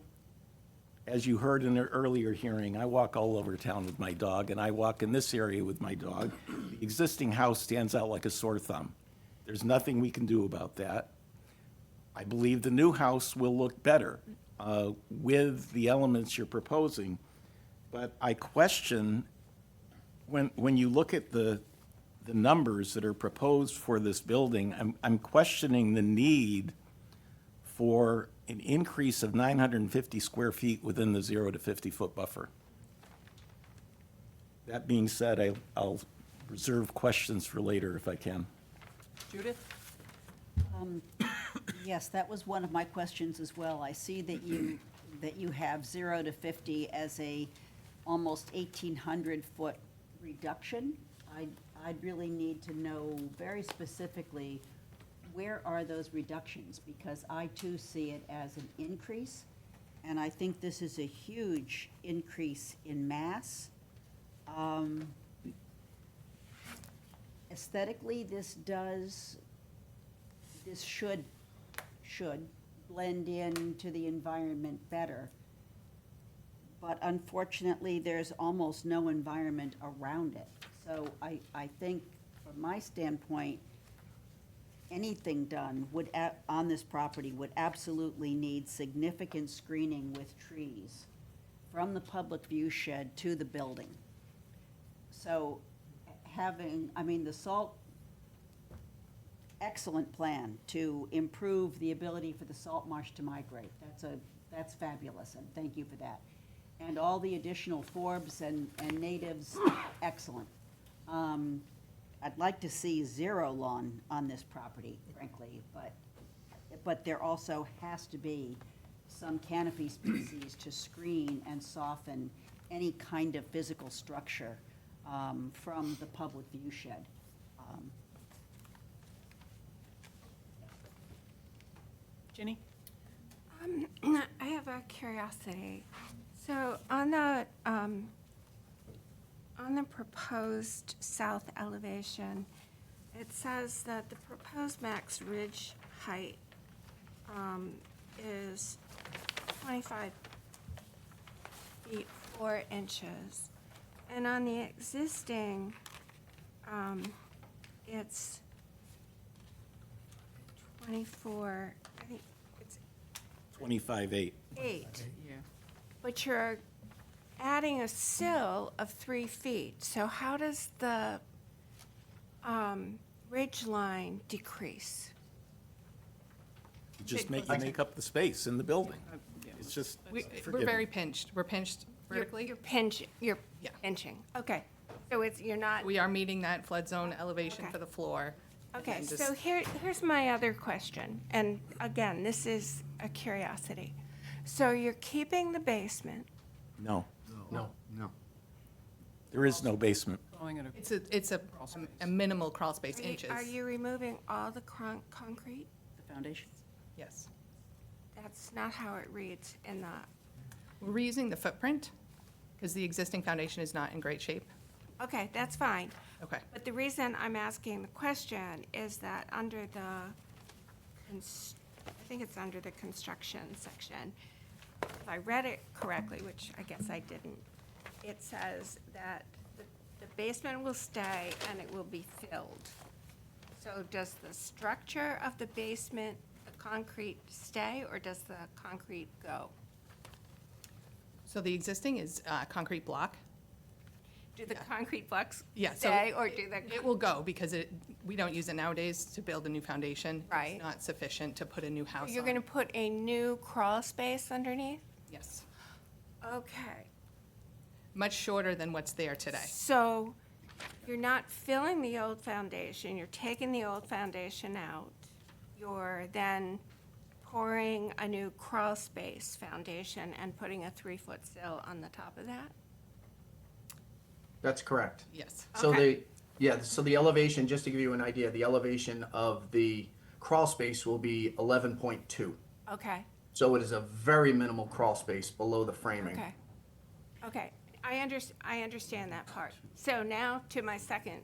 as you heard in an earlier hearing, I walk all over town with my dog, and I walk in this area with my dog. The existing house stands out like a sore thumb. There's nothing we can do about that. I believe the new house will look better with the elements you're proposing, but I question, when you look at the numbers that are proposed for this building, I'm questioning the need for an increase of 950 square feet within the 0 to 50 foot buffer. That being said, I'll reserve questions for later if I can. Judith? Yes, that was one of my questions as well. I see that you have 0 to 50 as a almost 1,800 foot reduction. I'd really need to know very specifically, where are those reductions? Because I too see it as an increase, and I think this is a huge increase in mass. Aesthetically, this should blend into the environment better. But unfortunately, there's almost no environment around it. So I think, from my standpoint, anything done on this property would absolutely need significant screening with trees from the public view shed to the building. So the salt, excellent plan to improve the ability for the salt marsh to migrate. That's fabulous, and thank you for that. And all the additional forbs and natives, excellent. I'd like to see zero lawn on this property, frankly, but there also has to be some canopy species to screen and soften any kind of physical structure from the public view shed. Ginny? I have a curiosity. So on the proposed south elevation, it says that the proposed max ridge height is 25 feet 4 inches. And on the existing, it's 24, I think it's 25.8. 8. Yeah. But you're adding a sill of 3 feet. So how does the ridge line decrease? You just make up the space in the building. It's just, We're forgive very me. pinched. We're pinched vertically. You're Yeah. pinching. Okay. So you're not. We are meeting that flood zone elevation Okay. for the floor. and Okay, then so just- here's my other question, and again, this is a curiosity. So you're keeping the basement, No, No. there is no basement. Calling it a It's a minimal crawl space, inches. are you removing all the concrete? The foundation? Yes. That's not how it reads in the, We're reusing the footprint because the existing foundation is not in great shape. okay, that's fine. Okay. But the reason I'm asking the question is that under the, I think it's under the construction section, if I read it correctly, which I guess I didn't, it says that the basement will stay and it will be filled. So does the structure of the basement, the concrete stay, or does the concrete go? So the existing is concrete block. Do the concrete blocks Yeah, so stay, or do the? It will go because we don't use it nowadays to build a new foundation. Right. It's not sufficient to put a new house on. You're gonna put a new crawl space underneath? Yes. Okay. Much shorter than what's there today. So you're not filling the old foundation, you're taking the old foundation out. You're then pouring a new crawl space foundation and putting a 3-foot sill on the top of that? That's correct. Yes. So Okay. so the elevation, just to give you an idea, the elevation of the crawl space will be 11.2. Okay, So it is a very minimal crawl space below the framing. okay. Okay, I understand that part. So now to my second,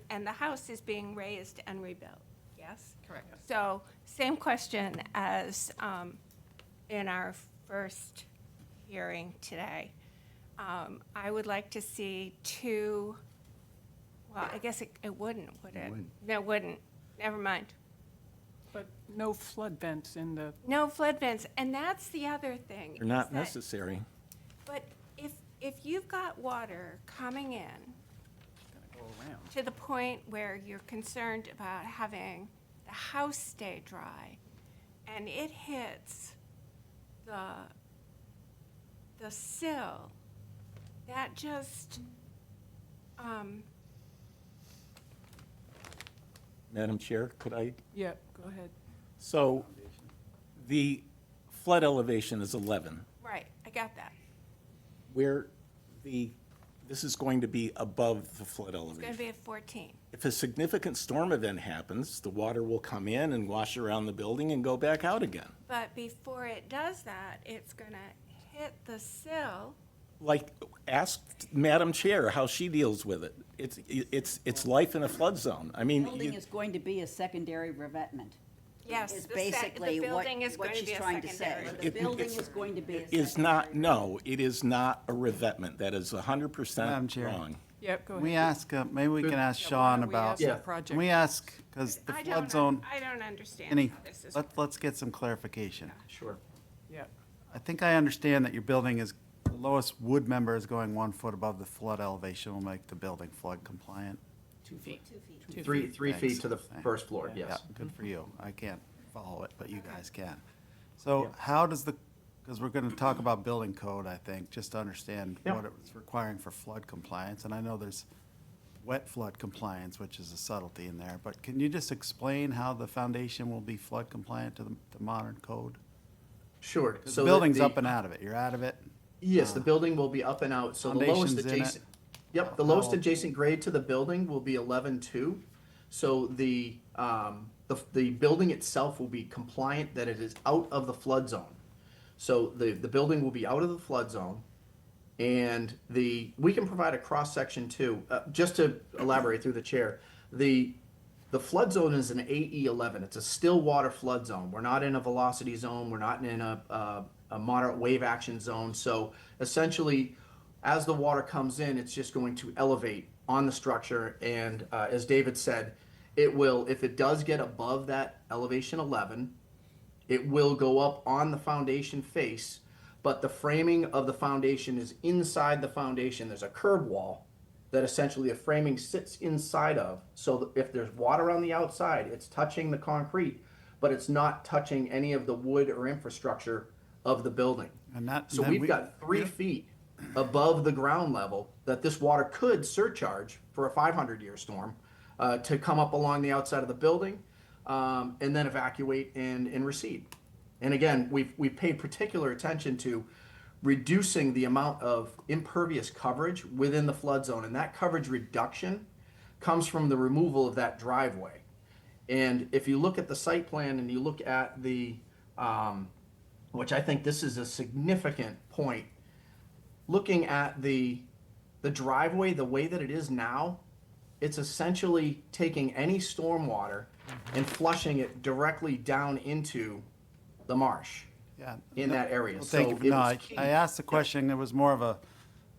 and the house is being raised and rebuilt, yes? Correct. So, same question as in our first hearing today. I would like to see two, well, I guess it wouldn't, would it? wouldn't. No, it wouldn't. Never mind. But no flood vents in the, No flood vents, and that's the other thing. They're not is that- necessary. But if you've got water coming in gonna go around. to the point where you're concerned about having the house stay dry, and it hits the sill, that just, Madam Chair, could I? Yeah, go ahead. So the flood elevation is 11, right, I got that. where this is going to be above the flood It's gonna elevation. be at 14. If a significant storm event happens, the water will come in and wash around the building and go back out again. But before it does that, it's gonna hit the sill. Like, ask Madam Chair how she deals with it. It's life in a flood zone. I mean, Building you- is going to be a secondary revetment. Yes, Is the basically what building is going to she's be a trying to say. secondary. The building is going to be a secondary. is not, no, it is not a revetment. That is Madam 100% Chair. wrong. Yep, go We ahead. ask, maybe we can ask Yeah, why Sean don't we about, ask the Yeah. project? can we ask, because the I flood don't, zone, I don't understand any, how this is. let's get some clarification. Sure. Yeah, I think I understand that your building is, the lowest wood member is going 1 foot above the flood elevation will make the building flood compliant. 2 feet. 2 feet. 3 feet Thanks. to the first floor, Yeah, yes. good for you. I can't follow it, but you guys can. So how does because we're going to talk about building code, I think, just to understand Yeah. what it's requiring for flood compliance. And I know there's wet flood compliance, which is a subtlety in there, but can you just explain how the foundation will be flood compliant to the modern code? Sure. 'Cause So the building's the- up and out of it. You're out of it. Yes, the building will be up and out, so the lowest Foundation's in it. adjacent. Yep, the lowest How- adjacent grade to the building will be 11.2. So the building itself will be compliant that it is out of the flood zone. So the building will be out of the flood zone. And we can provide a cross-section too, just to elaborate through the chair. The flood zone is an AE11. It's a still water flood zone. We're not in a velocity zone. We're not in a moderate wave action zone. So essentially, as the water comes in, it's just going to elevate on the structure. And as David said, it will, if it does get above that elevation 11, it will go up on the foundation face, but the framing of the foundation is inside the foundation. There's a curb wall that essentially the framing sits inside of. So that if there's water on the outside, it's touching the concrete, but it's not touching any of the wood or infrastructure of the building. And that- So then we've we- got 3 feet above the ground level that this water could surcharge for a 500-year storm to come up along the outside of the building and then evacuate and recede. And again, we've paid particular attention to reducing the amount of impervious coverage within the flood zone. And that coverage reduction comes from the removal of that driveway. And if you look at the site plan and you look at the, which I think this is a significant point, looking at the driveway, the way that it is now, it's essentially taking any stormwater and flushing it directly down into the marsh Yeah. in that area. Well, So thank you. it No, was I key. asked the question, it was more of a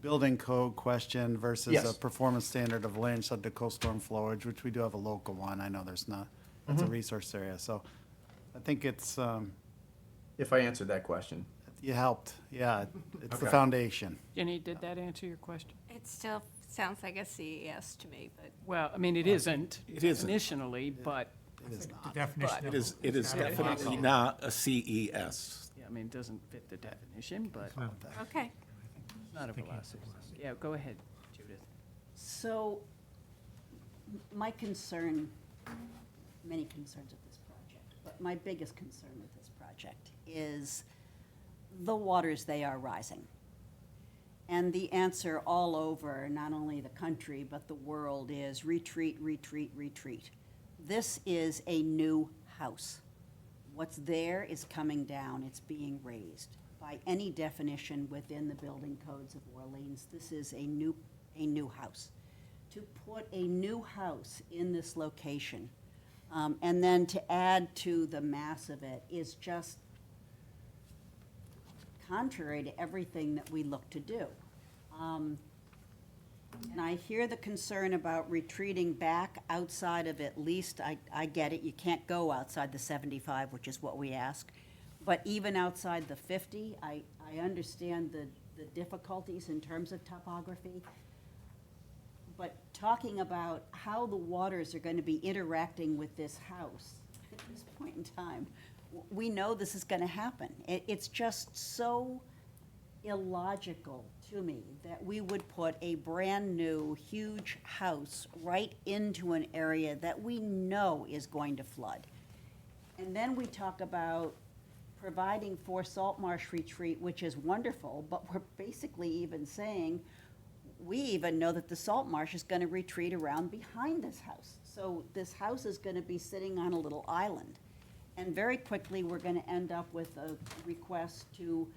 building code question versus Yes. a performance standard of land subject to coastal storm flowage, which we do have a local one. I know there's not, that's Mm-hmm. a resource area. So I think it's, If I answered that question. you helped. Yeah, it's the Okay. foundation. Jenny, did that answer your question? It still sounds like a CES to me, but Well, I mean, it isn't It isn't. definitionally, but, It is not. The definition But- of. It is definitely not a CES. yeah, I mean, it doesn't fit the definition, but No. okay. it's not a velocity. Yeah, go ahead, Judith. So, my concern, many concerns with this project, but my biggest concern with this project is the waters, they are rising. And the answer all over, not only the country, but the world, is retreat, retreat, retreat. This is a new house. What's there is coming down, it's being raised. By any definition within the building codes of Orleans, this is a new house. To put a new house in this location, and then to add to the mass of it is just contrary to everything that we look to do. And I hear the concern about retreating back outside of at least, I get it, you can't go outside the 75, which is what we ask. But even outside the 50, I understand the difficulties in terms of topography. But talking about how the waters are going to be interacting with this house at this point in time, we know this is going to happen. It's just so illogical to me that we would put a brand-new, huge house right into an area that we know is going to flood. And then we talk about providing for salt marsh retreat, which is wonderful, but we're basically even saying, we even know that the salt marsh is going to retreat around behind this house. So this house is going to be sitting on a little island. And very quickly, we're going to end up with a request to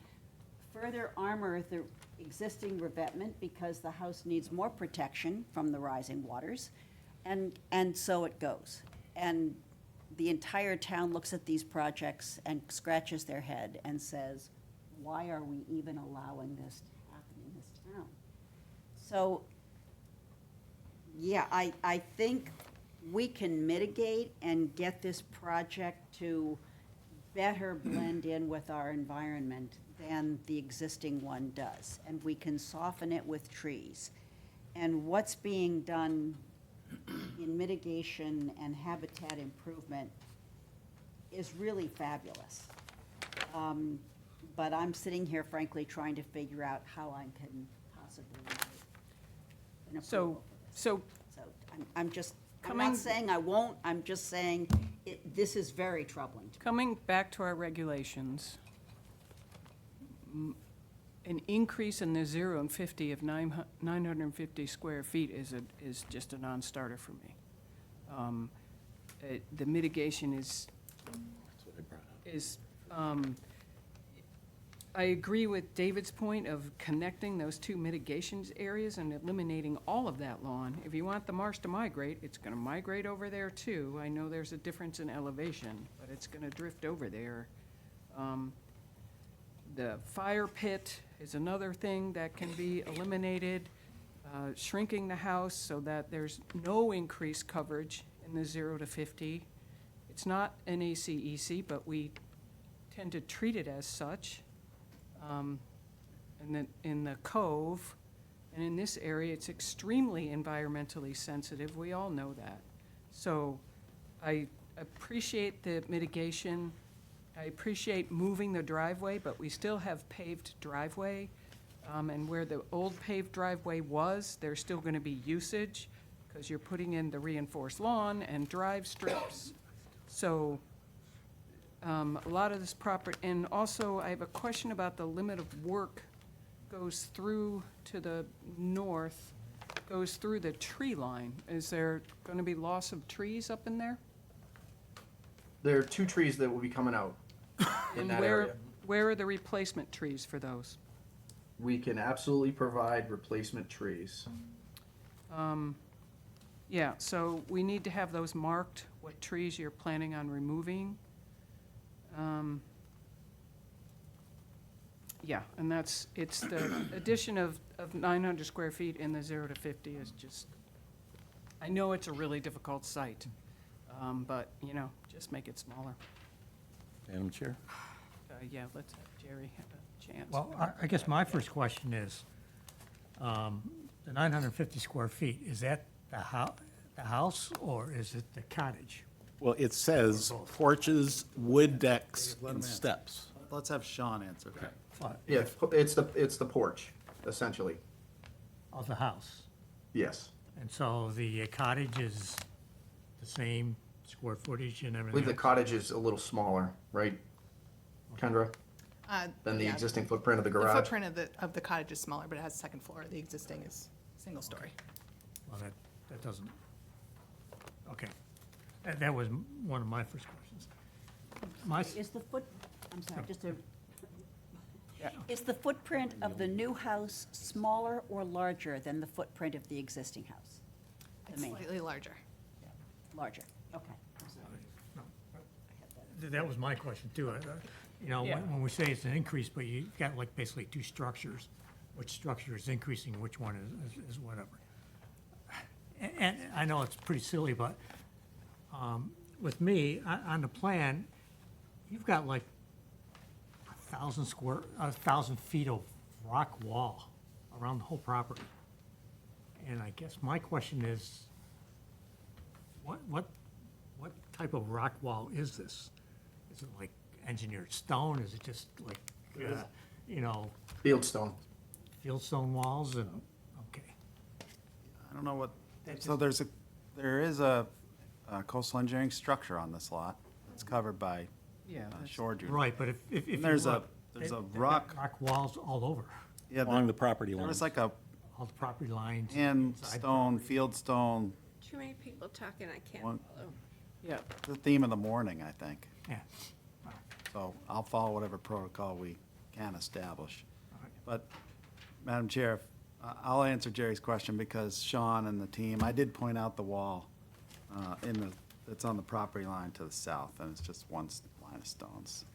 further armor the existing revetment because the house needs more protection from the rising waters. And so it goes. And the entire town looks at these projects and scratches their head and says, why are we even allowing this to happen in this town? So, yeah, I think we can mitigate and get this project to better blend in with our environment than the existing one does. And we can soften it with trees. And what's being done in mitigation and habitat improvement is really fabulous. But I'm sitting here frankly trying to figure out how I can possibly make an So, approval for this. so So I'm just, I'm Coming- not saying I won't, I'm just saying this is very troubling. coming back to our regulations, an increase in the 0 and 50 of 950 square feet is just a non-starter for me. The mitigation is, I agree with David's point of connecting those two mitigations areas and eliminating all of that lawn. If you want the marsh to migrate, it's gonna migrate over there too. I know there's a difference in elevation, but it's gonna drift over there. The fire pit is another thing that can be eliminated. Shrinking the house so that there's no increased coverage in the 0 to 50. It's not an ACEC, but we tend to treat it as such. And then in the cove, and in this area, it's extremely environmentally sensitive. We all know that. So I appreciate the mitigation I appreciate moving the driveway, but we still have paved driveway. And where the old paved driveway was, there's still gonna be usage, because you're putting in the reinforced lawn and drive strips. So, a lot of this property, and also I have a question about the limit of work goes through to the north, goes through the tree line. Is there gonna be loss of trees up in there? There are 2 trees that will be coming out in And that where- area. Where are the replacement trees for those? We can absolutely provide replacement trees. Yeah, so we need to have those marked, what trees you're planning on removing. Yeah, and it's the addition of 900 square feet in the 0 to 50 is just, I know it's a really difficult site, but, just make it smaller. Madam Chair? Yeah, let's have Jerry have a chance. Well, I guess my first question is, the 950 square feet, is that the house, or is it the cottage? Well, it says porches, wood decks, Let 'em and in. steps. Let's have Sean answer that. But- Yeah, it's the porch, essentially. Of the house? Yes. And so the cottage is the same square footage and I everything? believe the else? cottage is a little smaller, right, Kendra, than the Yeah, existing footprint of the The garage? footprint of the cottage is smaller, but it has a second floor. The existing is single story. Well, that doesn't, okay. That was one of my first questions. My, Is the I'm sorry, No. just a, is the footprint of the new house smaller or larger than the footprint of the existing house? The It's main- slightly larger. Larger, okay. I'm sorry. that was my question too. Yeah. When we say it's an increase, but you've got like basically 2 structures, which structure is increasing, which one is whatever. And I know it's pretty silly, but with me, on the plan, you've got like 1,000 feet of rock wall around the whole property. And I guess my question is, what type of rock wall is this? Is it like engineered stone? Is it just like, Fieldstone. fieldstone walls and, okay. I don't know what, so there is a coastal engineering structure on this lot. It's covered by Yeah, that's- shore dune. Right, but if you There's a- look, there's a they've got rock- rock walls all over, Yeah, Along the property there line. was like a all the property lines. hand side stone, property. field stone, Too many people talking, I can't One- follow. Yeah, the theme of the morning, I think. Yeah, So I'll follow whatever protocol we can establish. all right. But, Madam Chair, I'll answer Jerry's question because Sean and the team, I did point out the wall that's on the property line to the south, and it's just one line of stones.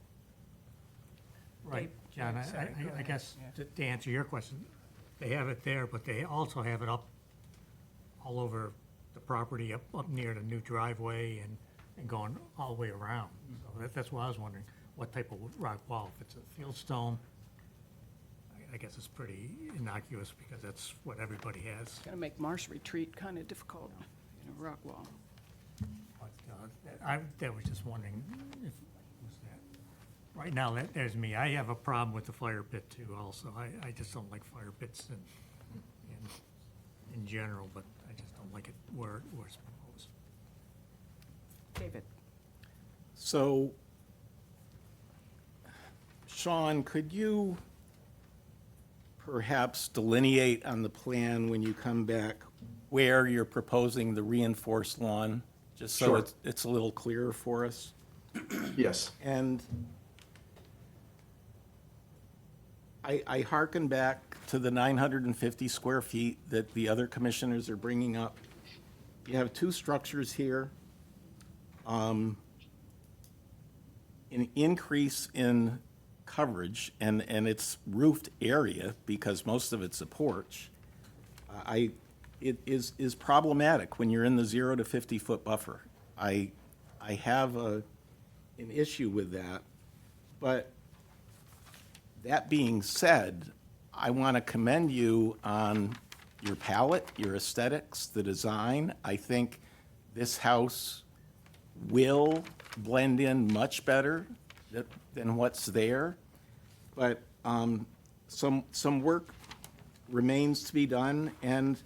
Right, Dave, John, sorry, go I ahead. guess Yeah. to answer your question, they have it there, but they also have it up all over the property, up near the new driveway and going all the way around. So that's why I was wondering, what type of rock wall? If it's a fieldstone, I guess it's pretty innocuous because that's what everybody has. gonna make Marsh Retreat kind of difficult, rock wall. But that was just wondering if, was that, right now, there's me. I have a problem with the fire pit too also. I just don't like fire pits in general, but I just don't like it where it's proposed. David? So, Sean, could you perhaps delineate on the plan when you come back where you're proposing the reinforced lawn? Just so Sure. it's a little clearer for us? Yes. And I hearken back to the 950 square feet that the other commissioners are bringing up. You have 2 structures here. An increase in coverage and its roofed area, because most of it's a porch, it is problematic when you're in the 0 to 50-foot buffer. I have an issue with that, but that being said, I want to commend you on your palette, your aesthetics, the design. I think this house will blend in much better than what's there. But some work remains to be done, and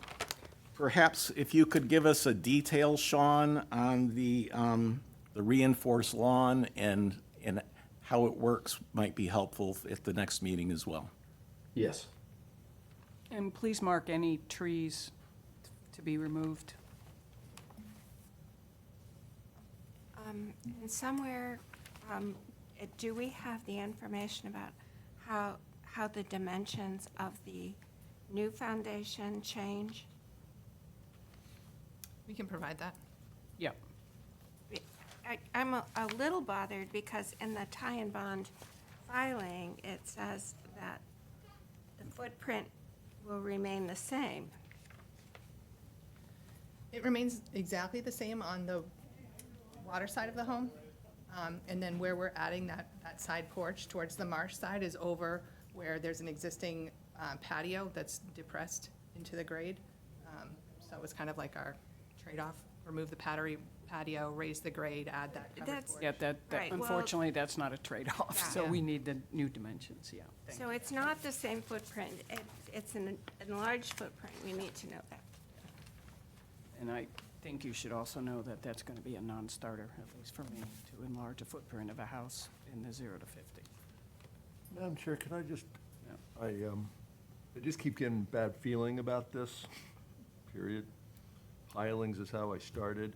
perhaps if you could give us a detail, Sean, on the reinforced lawn and how it works might be helpful at the next meeting as well. Yes. And please mark any trees to be removed. And somewhere, do we have the information about how the dimensions of the new foundation change? We can provide that. Yep. I'm a little bothered because in the tie and bond filing, it says that the footprint will remain the same. It remains exactly the same on the water side of the home. And then where we're adding that side porch towards the marsh side is over where there's an existing patio that's depressed into the grade. So it's kind of like our trade-off, remove the patio, raise the grade, add that covered That's- porch. Yeah, that Right, well- unfortunately, that's not a trade-off, so Yeah. we need the new dimensions, yeah. Thank So it's not the same footprint. It's an enlarged footprint. We need to know that. And I think you should also know that that's going to be a non-starter, at least for me, to enlarge a footprint of a house in the 0 to 50. Madam Chair, can I just, Yeah. I just keep getting bad feeling about this, period. Pilings is how I started.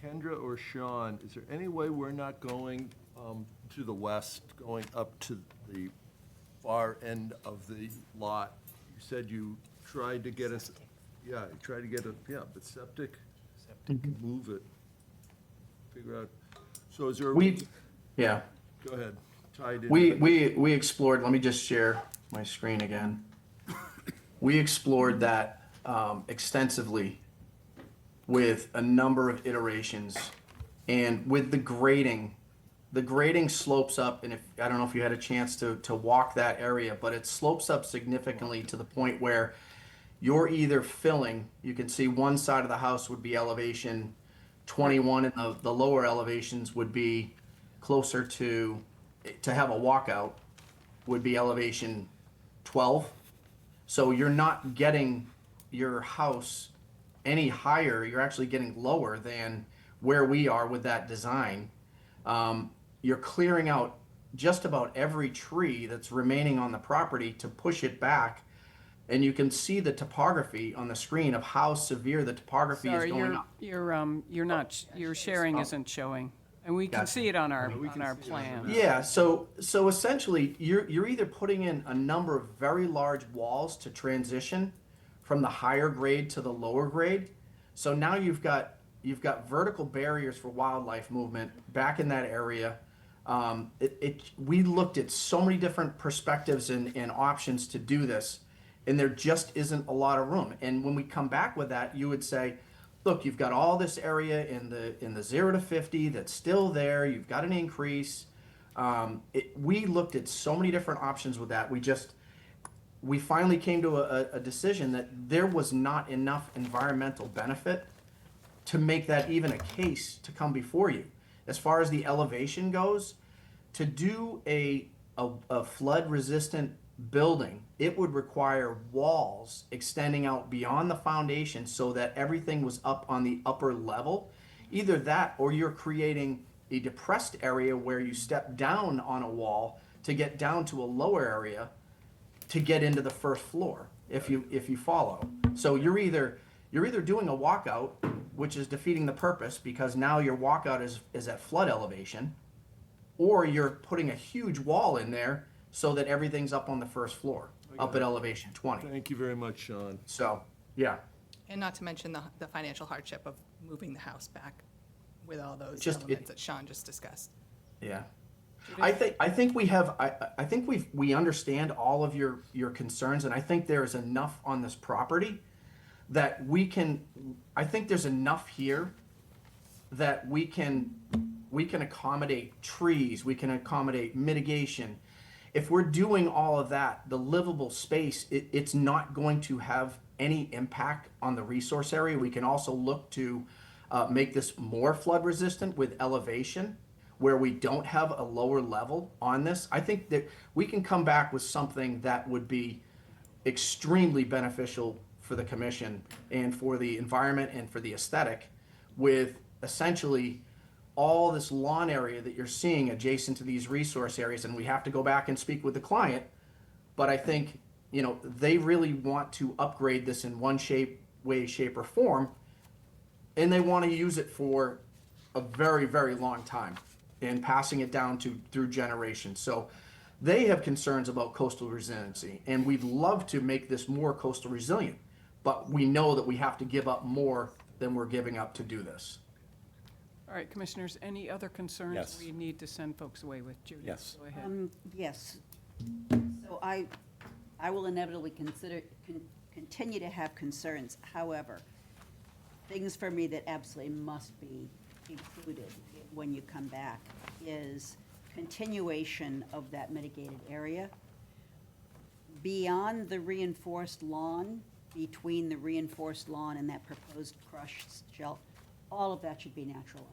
Kendra or Sean, is there any way we're not going to the west, going up to the far end of the lot? You said you tried to get us, yeah, you tried to get but septic, move it, figure out, so is there? Yeah. Go ahead, tied in. We explored, let me just share my screen again. We explored that extensively with a number of iterations. And with the grading slopes up, and I don't know if you had a chance to walk that area, but it slopes up significantly to the point where you're either filling, you can see one side of the house would be elevation 21, and the lower elevations would be closer to have a walkout, would be elevation 12. So you're not getting your house any higher, you're actually getting lower than where we are with that design. You're clearing out just about every tree that's remaining on the property to push it back. And you can see the topography on the screen of how severe the topography is Sorry, going up. your sharing isn't showing, and we can Gotcha. see it on our plan. Yeah, so essentially, you're either putting in a number of very large walls to transition from the higher grade to the lower grade. So now you've got vertical barriers for wildlife movement back in that area. We looked at so many different perspectives and options to do this, and there just isn't a lot of room. And when we come back with that, you would say, look, you've got all this area in the 0 to 50 that's still there. You've got an increase. We looked at so many different options with that. We finally came to a decision that there was not enough environmental benefit to make that even a case to come before you. As far as the elevation goes, to do a flood-resistant building, it would require walls extending out beyond the foundation so that everything was up on the upper level. Either that, or you're creating a depressed area where you step down on a wall to get down to a lower area to get into the first floor, if you follow. So you're either doing a walkout, which is defeating the purpose because now your walkout is at flood elevation, or you're putting a huge wall in there so that everything's up on the first floor, up at elevation 20. Thank you very much, Sean. So, yeah. And not to mention the financial hardship of moving the house back with all those Just- elements that Sean just discussed. Yeah. I think we understand all of your concerns, and I think there is enough on this property that I think there's enough here that we can accommodate trees, we can accommodate mitigation. If we're doing all of that, the livable space, it's not going to have any impact on the resource area. We can also look to make this more flood resistant with elevation, where we don't have a lower level on this, I think that we can come back with something that would be extremely beneficial for the commission and for the environment and for the aesthetic, with essentially all this lawn area that you're seeing adjacent to these resource areas. And we have to go back and speak with the client, but I think, you know, they really want to upgrade this in one way, shape, or form, and they want to use it for a very, very long time and passing it down through generations. So they have concerns about coastal resiliency, and we'd love to make this more coastal resilient, but we know that we have to give up more than we're giving up to do this. All right, commissioners, any other concerns Yes. we need to send folks away with? Judy, Yes. go ahead. Yes. So I will inevitably continue to have concerns. However, things for me that absolutely must be included when you come back is continuation of that mitigated area beyond the reinforced lawn, between the reinforced lawn and that proposed crushed shelf. All of that should be naturalized.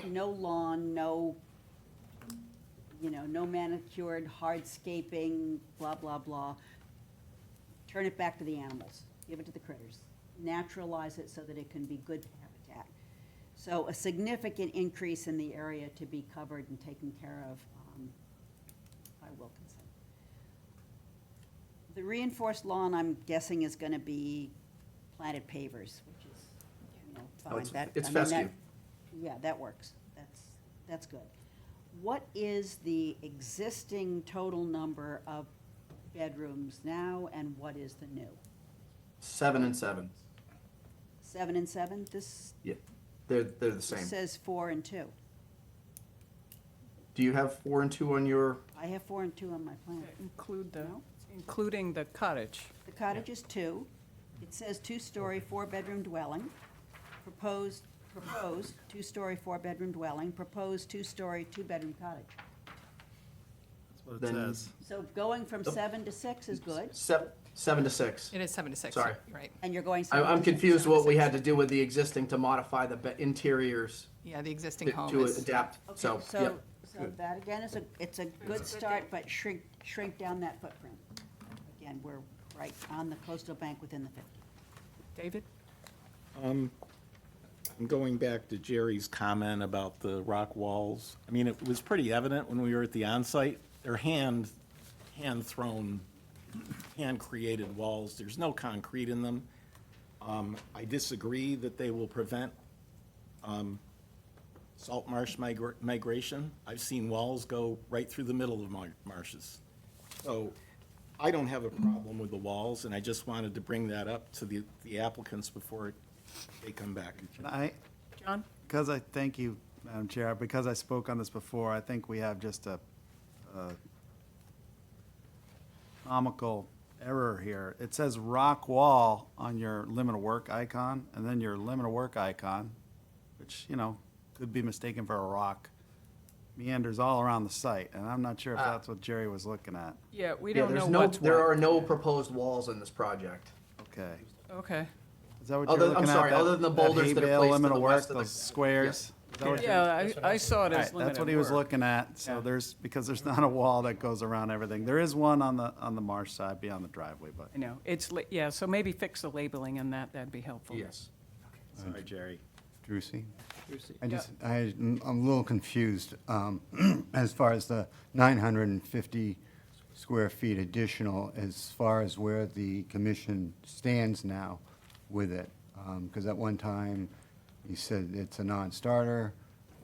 No lawn, no, no manicured hardscaping, blah, blah, blah. Turn it back to the animals, give it to the critters. Naturalize it so that it can be good habitat. So a significant increase in the area to be covered and taken care of by Wilkinson. The reinforced lawn, I'm guessing, is gonna be planted pavers, which is, fine. it's That- it's I mean, that- fescue. Yeah, that works. That's good. What is the existing total number of bedrooms now, and what is the new? 7 and 7. 7 and 7? This Yeah, they're the same. says 4 and 2. Do you have 4 and 2 on your? I have 4 and 2 on my plan. No? Including the cottage. The cottage is 2. It says 2-story, 4-bedroom dwelling. Proposed 2-story, 4-bedroom dwelling. Proposed 2-story, 2-bedroom cottage. That's what it Then- says. So going from 7 to 6 is good, 7 to 6. It is 7 to 6. Sorry. You're right. and you're going 7 to 6. I'm confused what we had to do with the existing to modify the interiors Yeah, the existing home to is. adapt, Okay, so, so, yep. so that again is it's a good start, but shrink down that footprint. Again, we're right on the coastal bank within the 50. David? I'm going back to Jerry's comment about the rock walls. I mean, it was pretty evident when we were at the onsite. They're hand-thrown, hand-created walls. There's no concrete in them. I disagree that they will prevent salt marsh migration. I've seen walls go right through the middle of marshes. So I don't have a problem with the walls, and I just wanted to bring that up to the applicants before they come back. John? Because thank you, Madam Chair, because I spoke on this before, I think we have just a comical error here. It says rock wall on your limit of work icon, and then your limit of work icon, which, could be mistaken for a rock, meanders all around the site, and I'm not sure if that's what Jerry was looking at. Yeah, we Yeah, don't know what's there what. are no proposed walls in this project. Okay. Okay. Is that what Other- you're looking I'm at? sorry, that- other than the that boulders hay that are bale placed to limit the of west work, of the- those squares? Is that what you're- Yeah, I saw it All as right, limited that's what he was work. looking at, so because there's not a wall that goes around everything. There is one on the marsh side beyond the driveway, but. I know, yeah, so maybe fix the labeling on that, that'd be helpful. Yes. Sorry, Jerry. Drucy? Drucy. I'm a little confused as far as the 950 square feet additional, as far as where the commission stands now with it. Because at one time, you said it's a non-starter.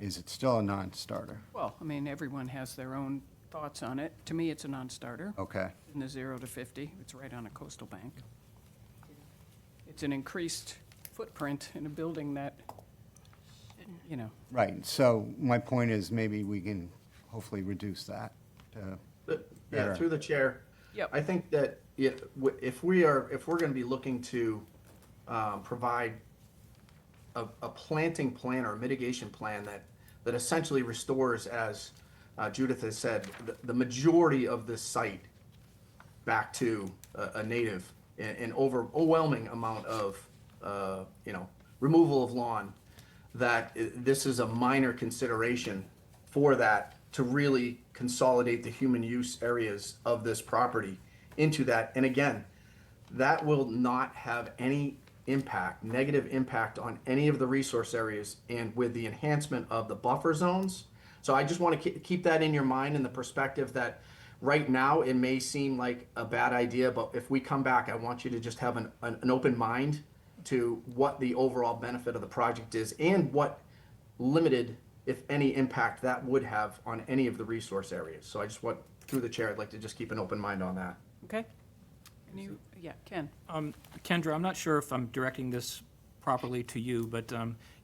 Is it still a non-starter? Well, I mean, everyone has their own thoughts on it. To me, it's a non-starter. Okay. In the 0 to 50, it's right on a coastal bank. It's an increased footprint in a building that, Right, so my point is maybe we can hopefully reduce that to Yeah, better. through the chair. Yep. I think that if we're going to be looking to provide a planting plan or a mitigation plan that essentially restores, as Judith has said, the majority of this site back to a native, an overwhelming amount of removal of lawn. that this is a minor consideration for that to really consolidate the human use areas of this property into that. And again, that will not have any impact, negative impact on any of the resource areas and with the enhancement of the buffer zones. So I just want to keep that in your mind in the perspective that right now it may seem like a bad idea, but if we come back, I want you to just have an open mind to what the overall benefit of the project is and what limited, if any, impact that would have on any of the resource areas. So I just want, through the chair, I'd like to just keep an open mind on that. Okay? Yeah, Ken? Kendra, I'm not sure if I'm directing this properly to you, but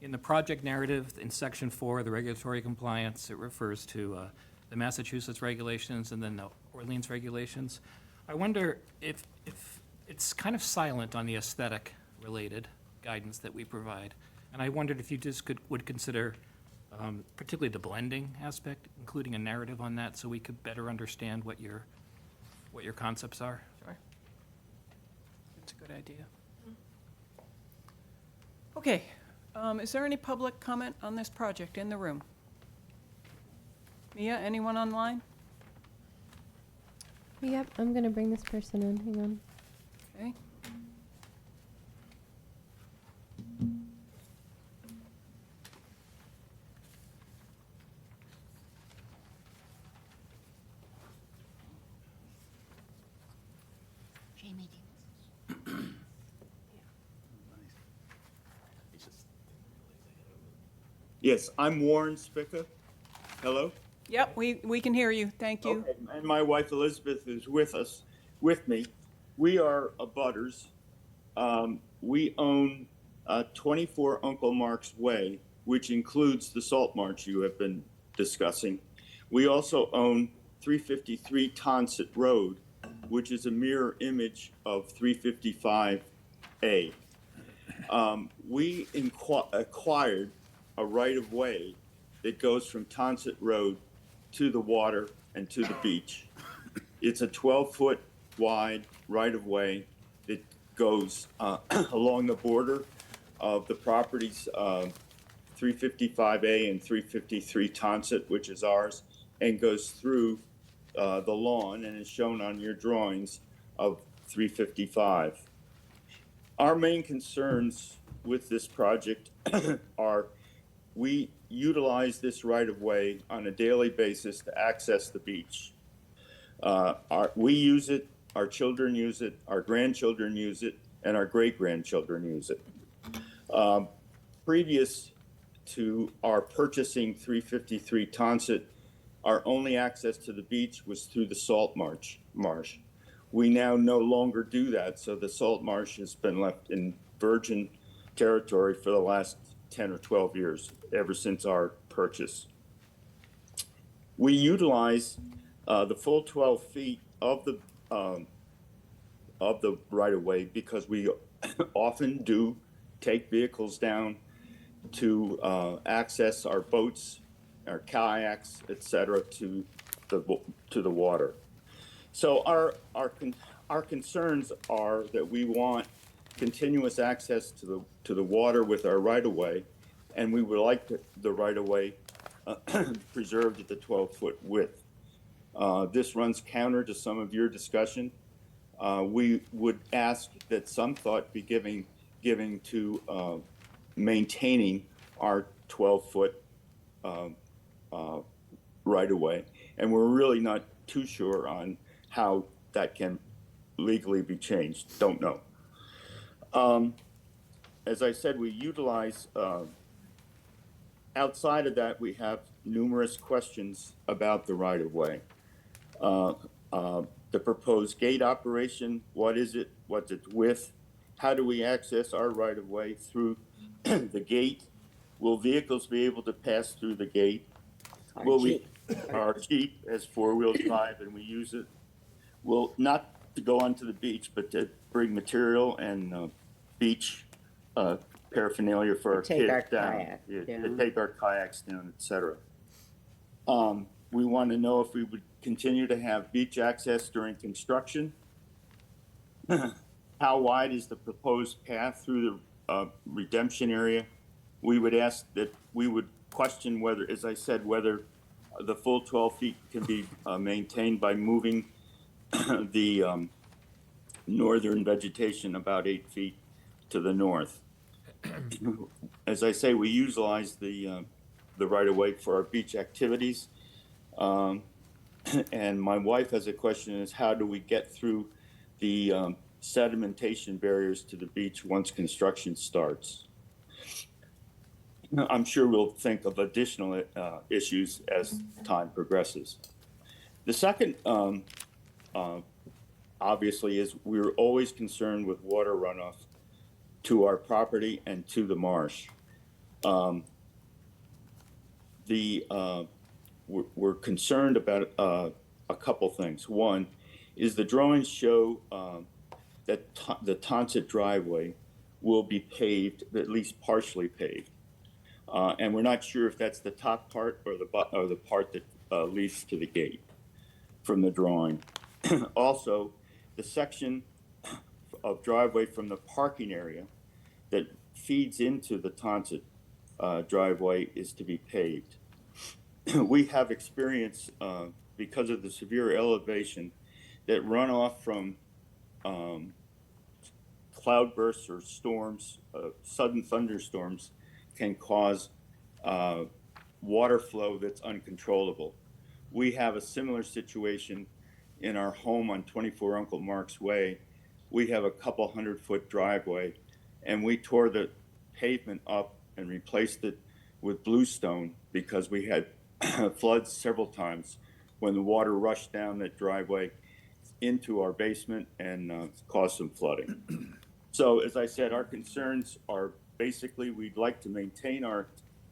in the project narrative, in section 4, the regulatory compliance, it refers to the Massachusetts regulations and then the Orleans regulations. I wonder if it's kind of silent on the aesthetic-related guidance that we provide. And I wondered if you just would consider particularly the blending aspect, including a narrative on that, so we could better understand what your concepts are. Sure. That's a good idea. Okay, is there any public comment on this project in the room? Mia, anyone online? Yep, I'm gonna bring this person in, hang on. Okay. Jamie, Yes, I'm Warren Spica. Hello? Yep, we can hear you, thank you. Okay, and my wife Elizabeth is with me. We are abutters. We own 24 Uncle Mark's Way, which includes the salt marsh you have been discussing. We also own 353 Tonsett Road, which is a mirror image of 355A. We acquired a right-of-way that goes from Tonsett Road to the water and to the beach. It's a 12-foot wide right-of-way that goes along the border of the properties 355A and 353 Tonsett, which is ours, and goes through the lawn and is shown on your drawings of 355. Our main concerns with this project are we utilize this right-of-way on a daily basis to access the beach. We use it, our children use it, our grandchildren use it, and our great-grandchildren use it. Previous to our purchasing 353 Tonsett, our only access to the beach was through the salt marsh. We now no longer do that, so the salt marsh has been left in virgin territory for the last 10 or 12 years, ever since our purchase. We utilize the full 12 feet of the right-of-way because we often do take vehicles down to access our boats, our kayaks, etc., to the water. So our concerns are that we want continuous access to the water with our right-of-way, and we would like the right-of-way preserved at the 12-foot width. This runs counter to some of your discussion. We would ask that some thought be giving to maintaining our 12-foot right-of-way, and we're really not too sure on how that can legally be changed. Don't know. As I said, we utilize, outside of that, we have numerous questions about the right-of-way. The proposed gate operation, what is it? What's its width? How do we access our right-of-way through the gate? Will vehicles be able to pass through the gate? Our Jeep has four-wheel drive and we use it. Will not to go onto the beach, but to bring material and beach paraphernalia for our kids down. To take our kayaks down, etc. We want to know if we would continue to have beach access during construction. How wide is the proposed path through the redemption area we would ask that, we would question whether, as I said, whether the full 12 feet can be maintained by moving the northern vegetation about 8 feet to the north. As I say, we utilize the right-of-way for our beach activities. And my wife has a question, is how do we get through the sedimentation barriers to the beach once construction starts? I'm sure we'll think of additional issues as time progresses. The second, obviously, is we're always concerned with water runoff to our property and to the marsh. We're concerned about a couple things. One is the drawings show that the Tonsett driveway will be paved, at least partially paved. And we're not sure if that's the top part or the part that leads to the gate from the drawing. Also, the section of driveway from the parking area that feeds into the Tonsett driveway is to be paved. We have experience, because of the severe elevation, that runoff from cloudbursts or storms, sudden thunderstorms, can cause water flow that's uncontrollable. We have a similar situation in our home on 24 Uncle Mark's Way. We have a couple 100-foot driveway, and we tore the pavement up and replaced it with bluestone because we had floods several times when the water rushed down that driveway into our basement and caused some flooding. So as I said, our concerns are basically we'd like to maintain our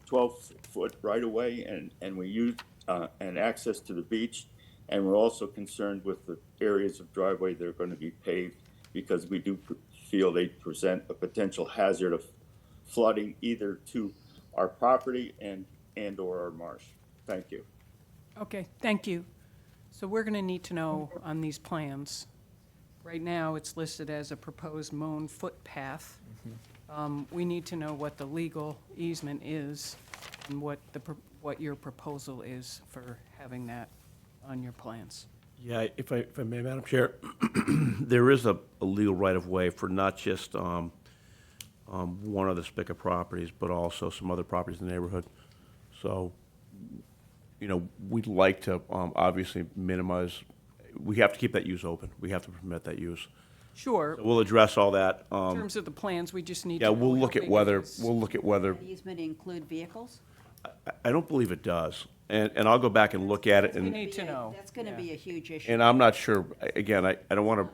12-foot right-of-way and we use and access to the beach. And we're also concerned with the areas of driveway that are going to be paved because we do feel they present a potential hazard of flooding either to our property and or our marsh. Thank you. Okay, thank you. So we're going to need to know on these plans. Right now, it's listed as a proposed mown footpath. We need to know what the legal easement is and what your proposal is for having that on your plans. Yeah, if I may, Madam Chair, there is a legal right-of-way for not just one of the Spica properties, but also some other properties in the neighborhood. So, you know, we'd like to obviously minimize, we have to keep that use open. We have to permit that use. Sure. So we'll address all that. In terms of the plans, we just need to Yeah, know we'll how look at big it whether, is. we'll look at whether, Does easement include vehicles? I don't believe it does. And I'll go back and look at it We and. need to know. That's going to Yeah. be a huge issue. And I'm not sure, again, I don't want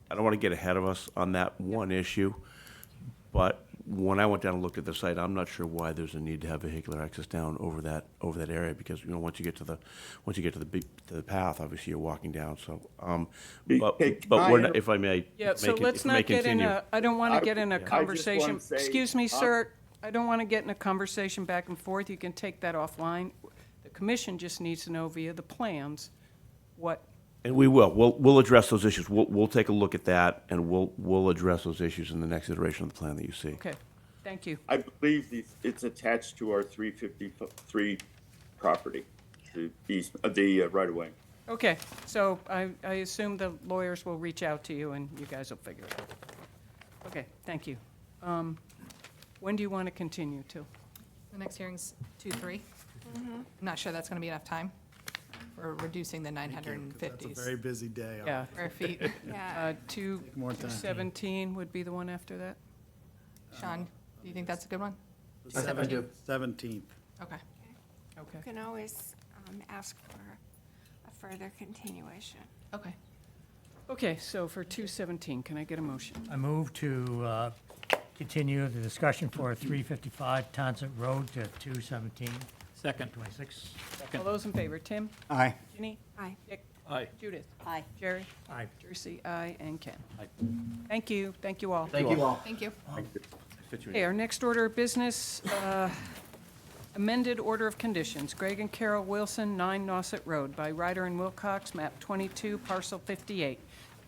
to get ahead of us on that one issue, but when I went down and looked at the site, I'm not sure why there's a need to have vehicular access down over that area, because, you know, once you get to the path, obviously you're walking down, so, but we're not, if I may. Yeah, so make it- let's if I may not get in continue. a, I don't want to get in a just conversation. wanna say- Excuse me, sir, I don't want to get in a conversation back and forth. You can take that offline. The commission just needs to know via the plans what, And we will, we'll address those issues. We'll take a look at that, and we'll address those issues in the next iteration of the plan that you see. okay, thank you. I believe it's attached to our 353 property, the right-of-way. Okay, so I assume the lawyers will reach out to you and you guys will figure it out. Okay, thank you. When do you want to continue to? The next hearing's 2/3. I'm not sure that's going to be enough time for reducing the 950s. That's a very busy day. Yeah. Square feet. Yeah. more time. 217 would be the one after that? Sean, do you think that's a good one? 17th. Okay. You Okay. can always ask for a further continuation. Okay. Okay, so for 217, can I get a motion? I move to continue the discussion for 355 Tonsett Road to 217, Second. 26. All those in favor, Tim? Aye. Ginny? Aye. Dick? Aye. Judith? Aye. Jerry? Aye. Jersey, aye, and Ken. Thank you all. Thank you all. Thank you. Okay, our next order of business, amended order of conditions. Greg and Carol Wilson, 9 Nauset Road, by Ryder and Wilcox, map 22, parcel 58.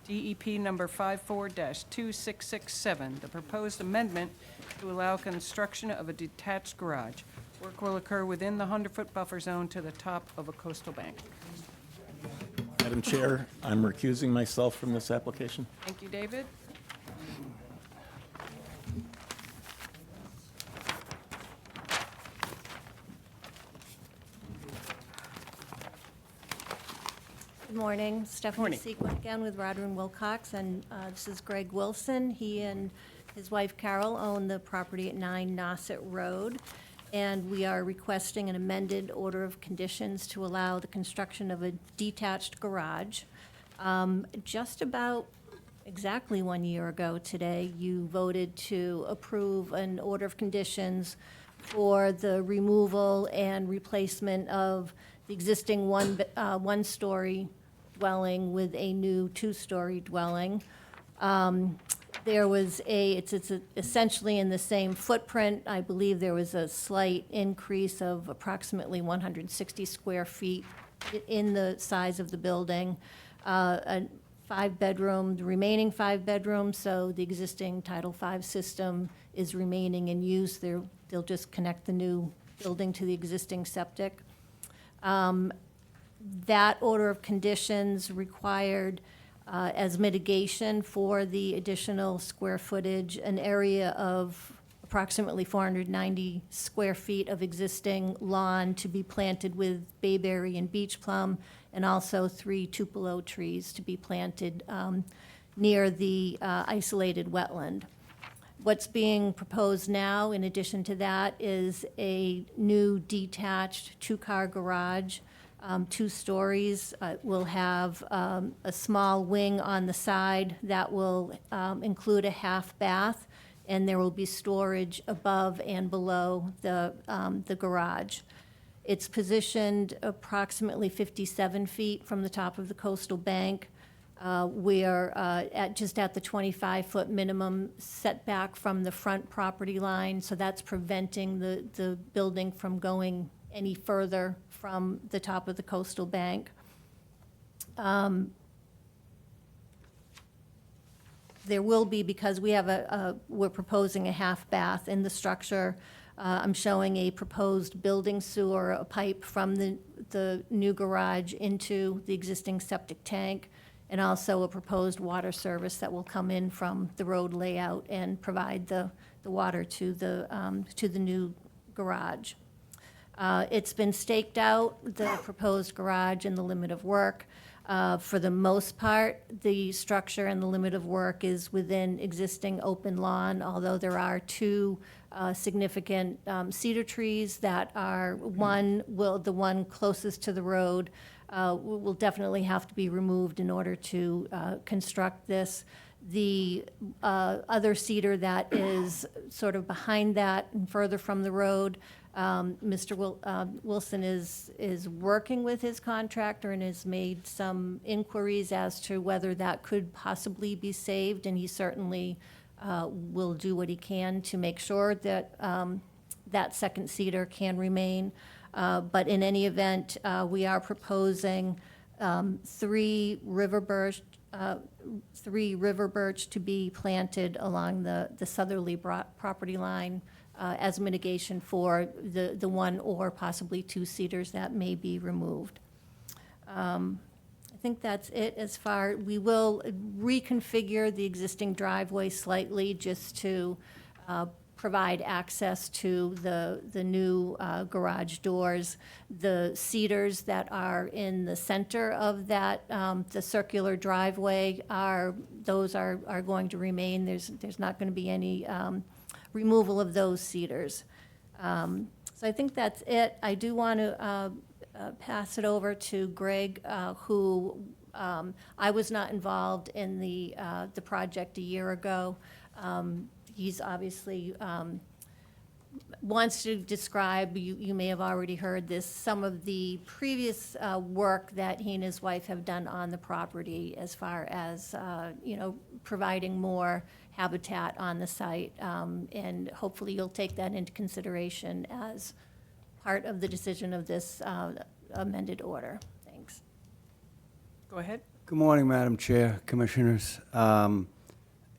DEP number 54-2667, the proposed amendment to allow construction of a detached garage. Work will occur within the 100-foot buffer zone to the top of a coastal bank. Madam Chair, I'm recusing myself from this application. Thank you, David. Good morning. Stephanie Morning. Sequin again with Roder and Wilcox, and this is Greg Wilson. He and his wife Carol own the property at 9 Nauset Road, and we are requesting an amended order of conditions to allow the construction of a detached garage. Just about exactly 1 year ago today, you voted to approve an order of conditions for the removal and replacement of the existing one-story dwelling with a new two-story dwelling. There was it's essentially in the same footprint. I believe there was a slight increase of approximately 160 square feet in the size of the building. A 5-bedroom, the remaining 5 bedrooms, so the existing Title V system is remaining in use. They'll just connect the new building to the existing septic. That order of conditions required, as mitigation for the additional square footage, an area of approximately 490 square feet of existing lawn to be planted with bayberry and beach plum, and also 3 tupelo trees to be planted near the isolated wetland. What's being proposed now, in addition to that, is a new detached 2-car garage, 2 stories. Will have a small wing on the side that will include a half bath, and there will be storage above and below the garage. It's positioned approximately 57 feet from the top of the coastal bank. We are just at the 25-foot minimum setback from the front property line, so that's preventing the building from going any further from the top of the coastal bank. There will be, because we have we're proposing a half bath in the structure. I'm showing a proposed building sewer, a pipe from the new garage into the existing septic tank, and also a proposed water service that will come in from the road layout and provide the water to the new garage. It's been staked out, the proposed garage and the limit of work. For the most part, the structure and the limit of work is within existing open lawn, although there are 2 significant cedar trees that are, the one closest to the road will definitely have to be removed in order to construct this. The other cedar that is sort of behind that and further from the road, Mr. Wilson is working with his contractor and has made some inquiries as to whether that could possibly be saved, and he certainly will do what he can to make sure that that second cedar can remain. But in any event, we are proposing 3 river birch to be planted along the southerly property line as mitigation for the 1 or possibly 2 cedars that may be removed. I think that's it as far. We will reconfigure the existing driveway slightly just to provide access to the new garage doors. The cedars that are in the center of that, the circular driveway, are going to remain. There's not going to be any removal of those cedars. So I think that's it. I do want to pass it over to Greg, who I was not involved in the project a year ago. He's obviously wants to describe, you may have already heard this, some of the previous work that he and his wife have done on the property as far as, providing more habitat on the site. And hopefully you'll take that into consideration as part of the decision of this amended order. Thanks. Go ahead. Good morning, Madam Chair, Commissioners.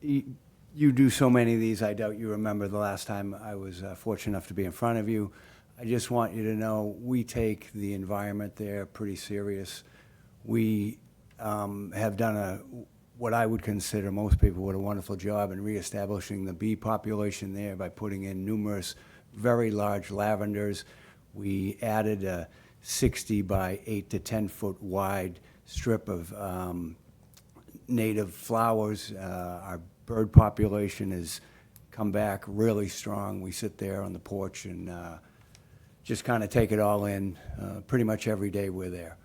You do so many of these, I doubt you remember the last time I was fortunate enough to be in front of you. I just want you to know, we take the environment there pretty serious. We have done what I would consider, most people would, a wonderful job in reestablishing the bee population there by putting in numerous very large lavenders. We added a 60 by 8 to 10 foot wide strip of native flowers. Our bird population has come back really strong. We sit there on the porch and just kind of take it all in. Pretty much every day we're there.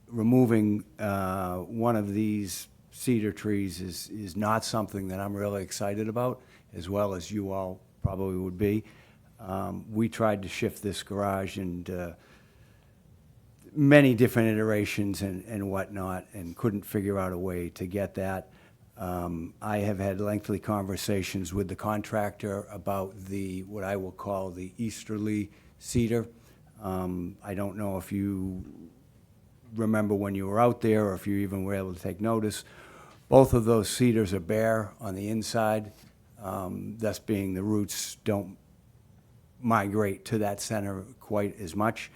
Removing one of these cedar trees is not something that I'm really excited about, as well as you all probably would be. We tried to shift this garage and many different iterations and whatnot, and couldn't figure out a way to get that. I have had lengthy conversations with the contractor about what I will call the easterly cedar. I don't know if you remember when you were out there, or if you even were able to take notice. Both of those cedars are bare on the inside, thus being the roots don't migrate to that center quite as much.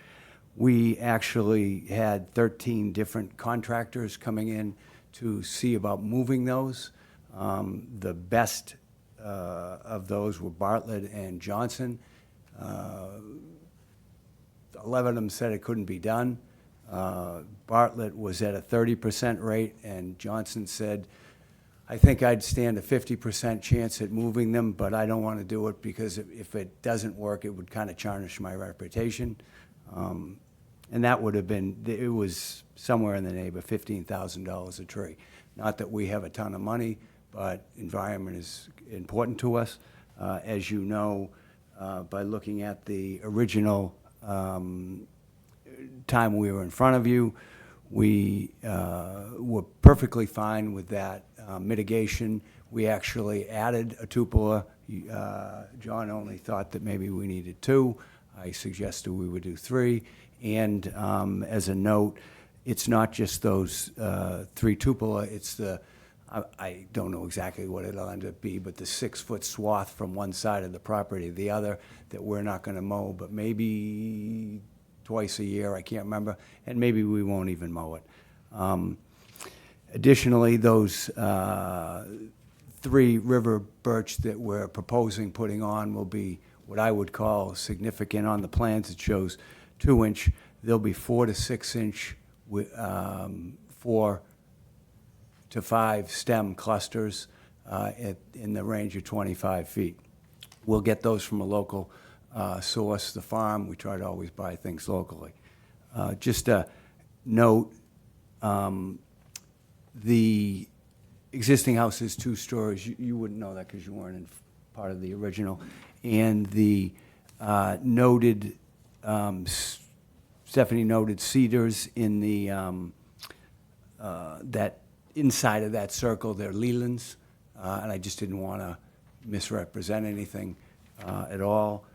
We actually had 13 different contractors coming in to see about moving those. The best of those were Bartlett and Johnson. 11 of them said it couldn't be done. Bartlett was at a 30% rate, and Johnson said, I think I'd stand a 50% chance at moving them, but I don't want to do it because if it doesn't work, it would kind of tarnish my reputation. And that would have been, it was somewhere in the neighborhood of $15,000 a tree. Not that we have a ton of money, but environment is important to us. As you know, by looking at the original time we were in front of you, we were perfectly fine with that mitigation. We actually added a cupola. John only thought that maybe we needed 2. I suggested we would do 3. And as a note, it's not just those 3 cupola, it's I don't know exactly what it'll end up be, but the 6-foot swath from one side of the property, the other that we're not going to mow, but maybe twice a year, I can't remember, and maybe we won't even mow it. Additionally, those 3 river birch that we're proposing putting on will be what I would call significant. On the plans, it shows 2-inch. They'll be 4 to 6 inch with 4 to 5 stem clusters in the range of 25 feet. We'll get those from a local source, the farm. We try to always buy things locally. Just a note, the existing house is 2 stories. You wouldn't know that because you weren't in part of the original. And the noted, Stephanie noted cedars in the, that inside of that circle, they're Lelands. And I just didn't want to misrepresent anything at all.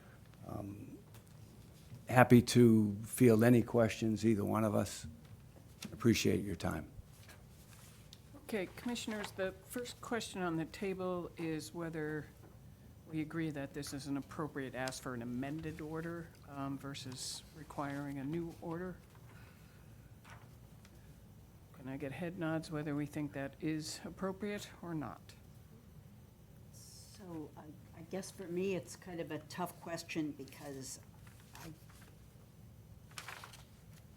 Happy to field any questions, either one of us. Appreciate your time. Okay, Commissioners, the first question on the table is whether we agree that this is an appropriate ask for an amended order versus requiring a new order. Can I get head nods whether we think that is appropriate or not? So I guess for me, it's kind of a tough question because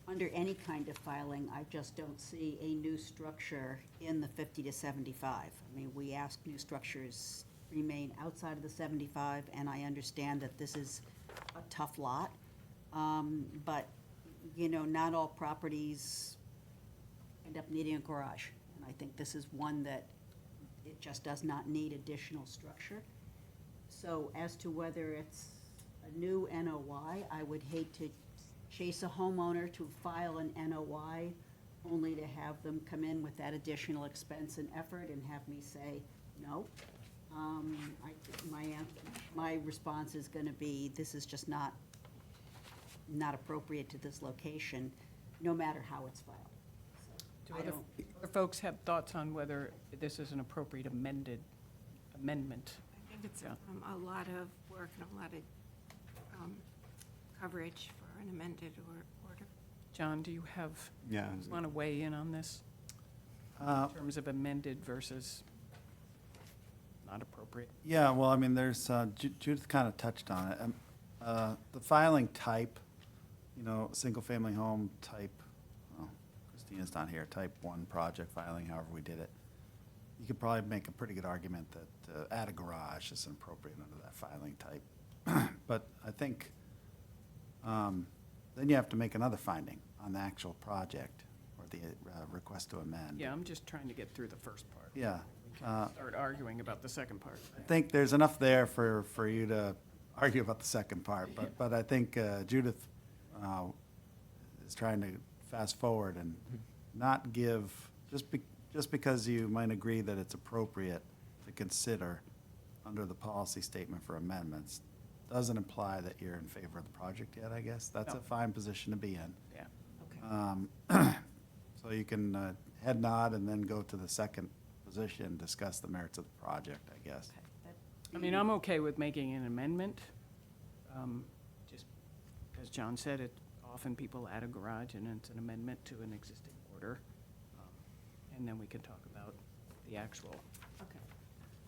under any kind of filing, I just don't see a new structure in the 50 to 75. I mean, we ask new structures remain outside of the 75, and I understand that this is a tough lot. But, you know, not all properties end up needing a garage. And I think this is one that it just does not need additional structure. So as to whether it's a new NOI, I would hate to chase a homeowner to file an NOI only to have them come in with that additional expense and effort and have me say, no. My response is going to be, this is just not appropriate to this location, no matter how it's filed. I don't, Other folks have thoughts on whether this is an appropriate amendment? I think it's a lot of work and a lot of coverage for an amended order. John, do you have, Yeah. want to weigh in on this? In terms of amended versus not appropriate? Yeah, well, I mean, there's, Judith kind of touched on it. The filing type, you know, single-family home type, well, Christina's not here, type 1 project filing, however we did it. You could probably make a pretty good argument that add a garage is appropriate under that filing type. But I think then you have to make another finding on the actual project or the request to amend. Yeah, I'm just trying to get through the first part. Yeah. Start arguing about the second part. I think there's enough there for you to argue about the second part, but I think Judith is trying to fast forward and not give, just because you might agree that it's appropriate to consider under the policy statement for amendments, doesn't imply that you're in favor of the project yet, I guess. That's No. a fine position to be in. Yeah. So you can head nod and then go to the second position, discuss the merits of the project, I guess. I mean, I'm okay with making an amendment. Just, as John said, often people add a garage and it's an amendment to an existing order. And then we can talk about the actual. okay,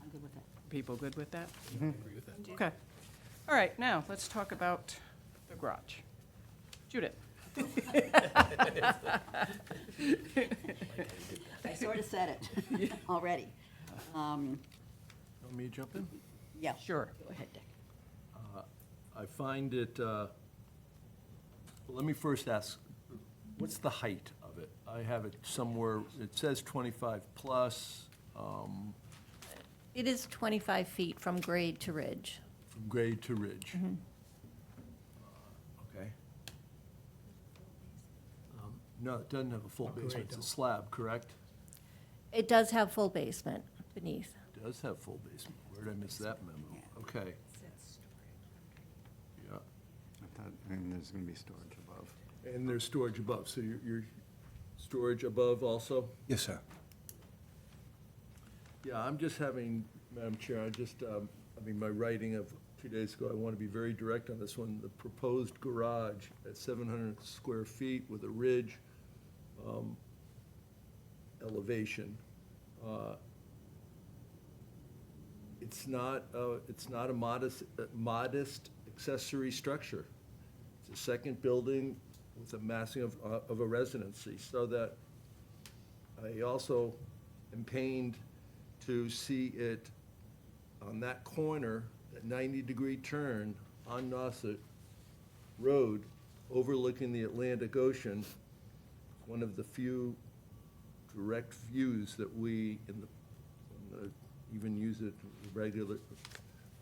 I'm good with that. People good with that? I agree with that. Okay. All right, now, let's talk about the garage. Judith? I sort of said it already. Want me to jump in? Yeah. Sure. Go ahead, Dick. I find it, well, let me first ask, what's the height of it? I have it somewhere, it says 25 plus, It is 25 feet from grade to ridge. from grade to ridge. Okay. No, it doesn't have a full basement, it's a slab, correct? It does have full basement beneath. It does have full basement, where did I miss that memo? Okay. Yeah, I thought, and there's going to be storage above. and there's storage above, so your storage above also? Yes, sir. Yeah, I'm just having, Madam Chair, my writing of 2 days ago, I want to be very direct on this one. The proposed garage at 700 square feet with a ridge elevation. It's not a modest accessory structure. It's a second building with a massing of a residency, so that I also am pained to see it on that corner, that 90-degree turn on Nauset Road, overlooking the Atlantic Ocean, one of the few direct views that we, even use it regular,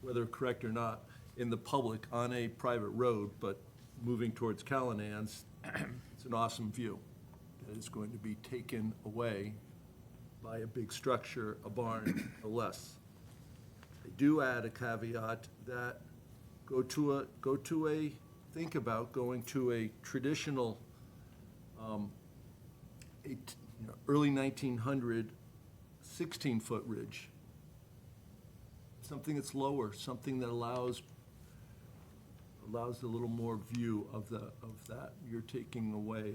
whether correct or not, in the public on a private road, but moving towards Callahan's, it's an awesome view that is going to be taken away by a big structure, a barn, or less. I do add a caveat that think about going to a traditional, early 1900, 16-foot ridge. Something that's lower, something that allows a little more view of that. You're taking away,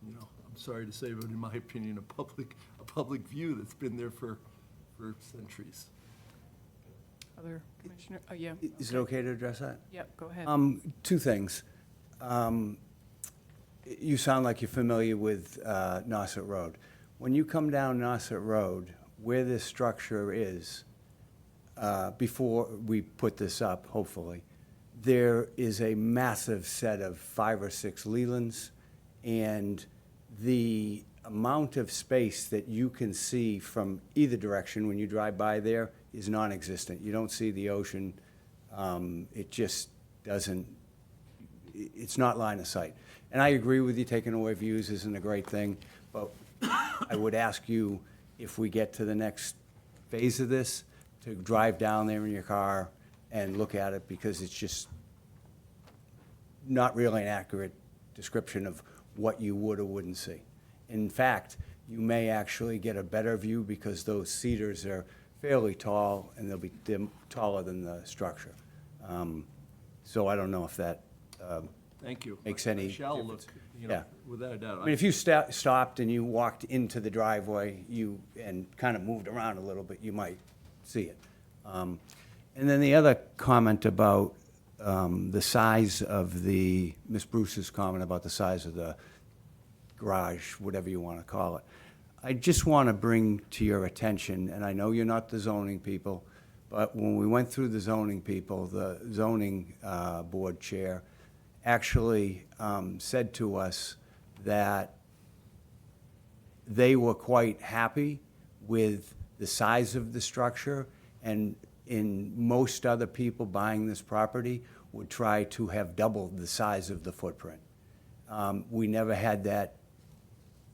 I'm sorry to say, but in my opinion, a public view that's been there for centuries. Other commissioner, oh, yeah. Is it okay to address that? Yep, go ahead. Two things. You sound like you're familiar with Nauset Road. When you come down Nauset Road, where this structure is, before we put this up, hopefully, there is a massive set of 5 or 6 Lelands, and the amount of space that you can see from either direction when you drive by there is non-existent. You don't see the ocean. It just doesn't, it's not line of sight. And I agree with you, taking away views isn't a great thing, but I would ask you, if we get to the next phase of this, to drive down there in your car and look at it, because it's just not really an accurate description of what you would or wouldn't see. In fact, you may actually get a better view because those cedars are fairly tall, and they're taller than the structure. So I don't know if that Thank you. makes I any shall look, difference. you know, Yeah. without a doubt. I mean, if you stopped and you walked into the driveway, and kind of moved around a little bit, you might see it. And then the other comment about the size of Miss Bruce's comment about the size of the garage, whatever you want to call it. I just want to bring to your attention, and I know you're not the zoning people, but when we went through the zoning people, the zoning board chair actually said to us that they were quite happy with the size of the structure, and in most other people buying this property would try to have doubled the size of the footprint. We never had that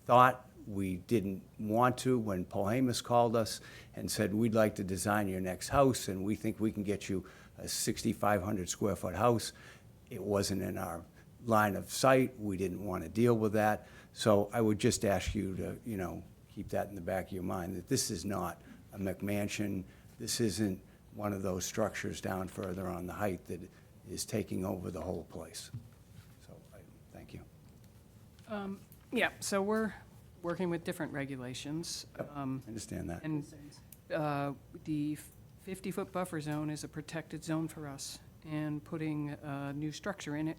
thought. We didn't want to. When Polhamus called us and said, we'd like to design your next house, and we think we can get you a 6,500 square foot house, it wasn't in our line of sight. We didn't want to deal with that. So I would just ask you to, keep that in the back of your mind, that this is not a McMansion. This isn't one of those structures down further on the height that is taking over the whole place. So, thank you. Yeah, so we're working with different regulations. I understand that. And the 50-foot buffer zone is a protected zone for us, and putting a new structure in it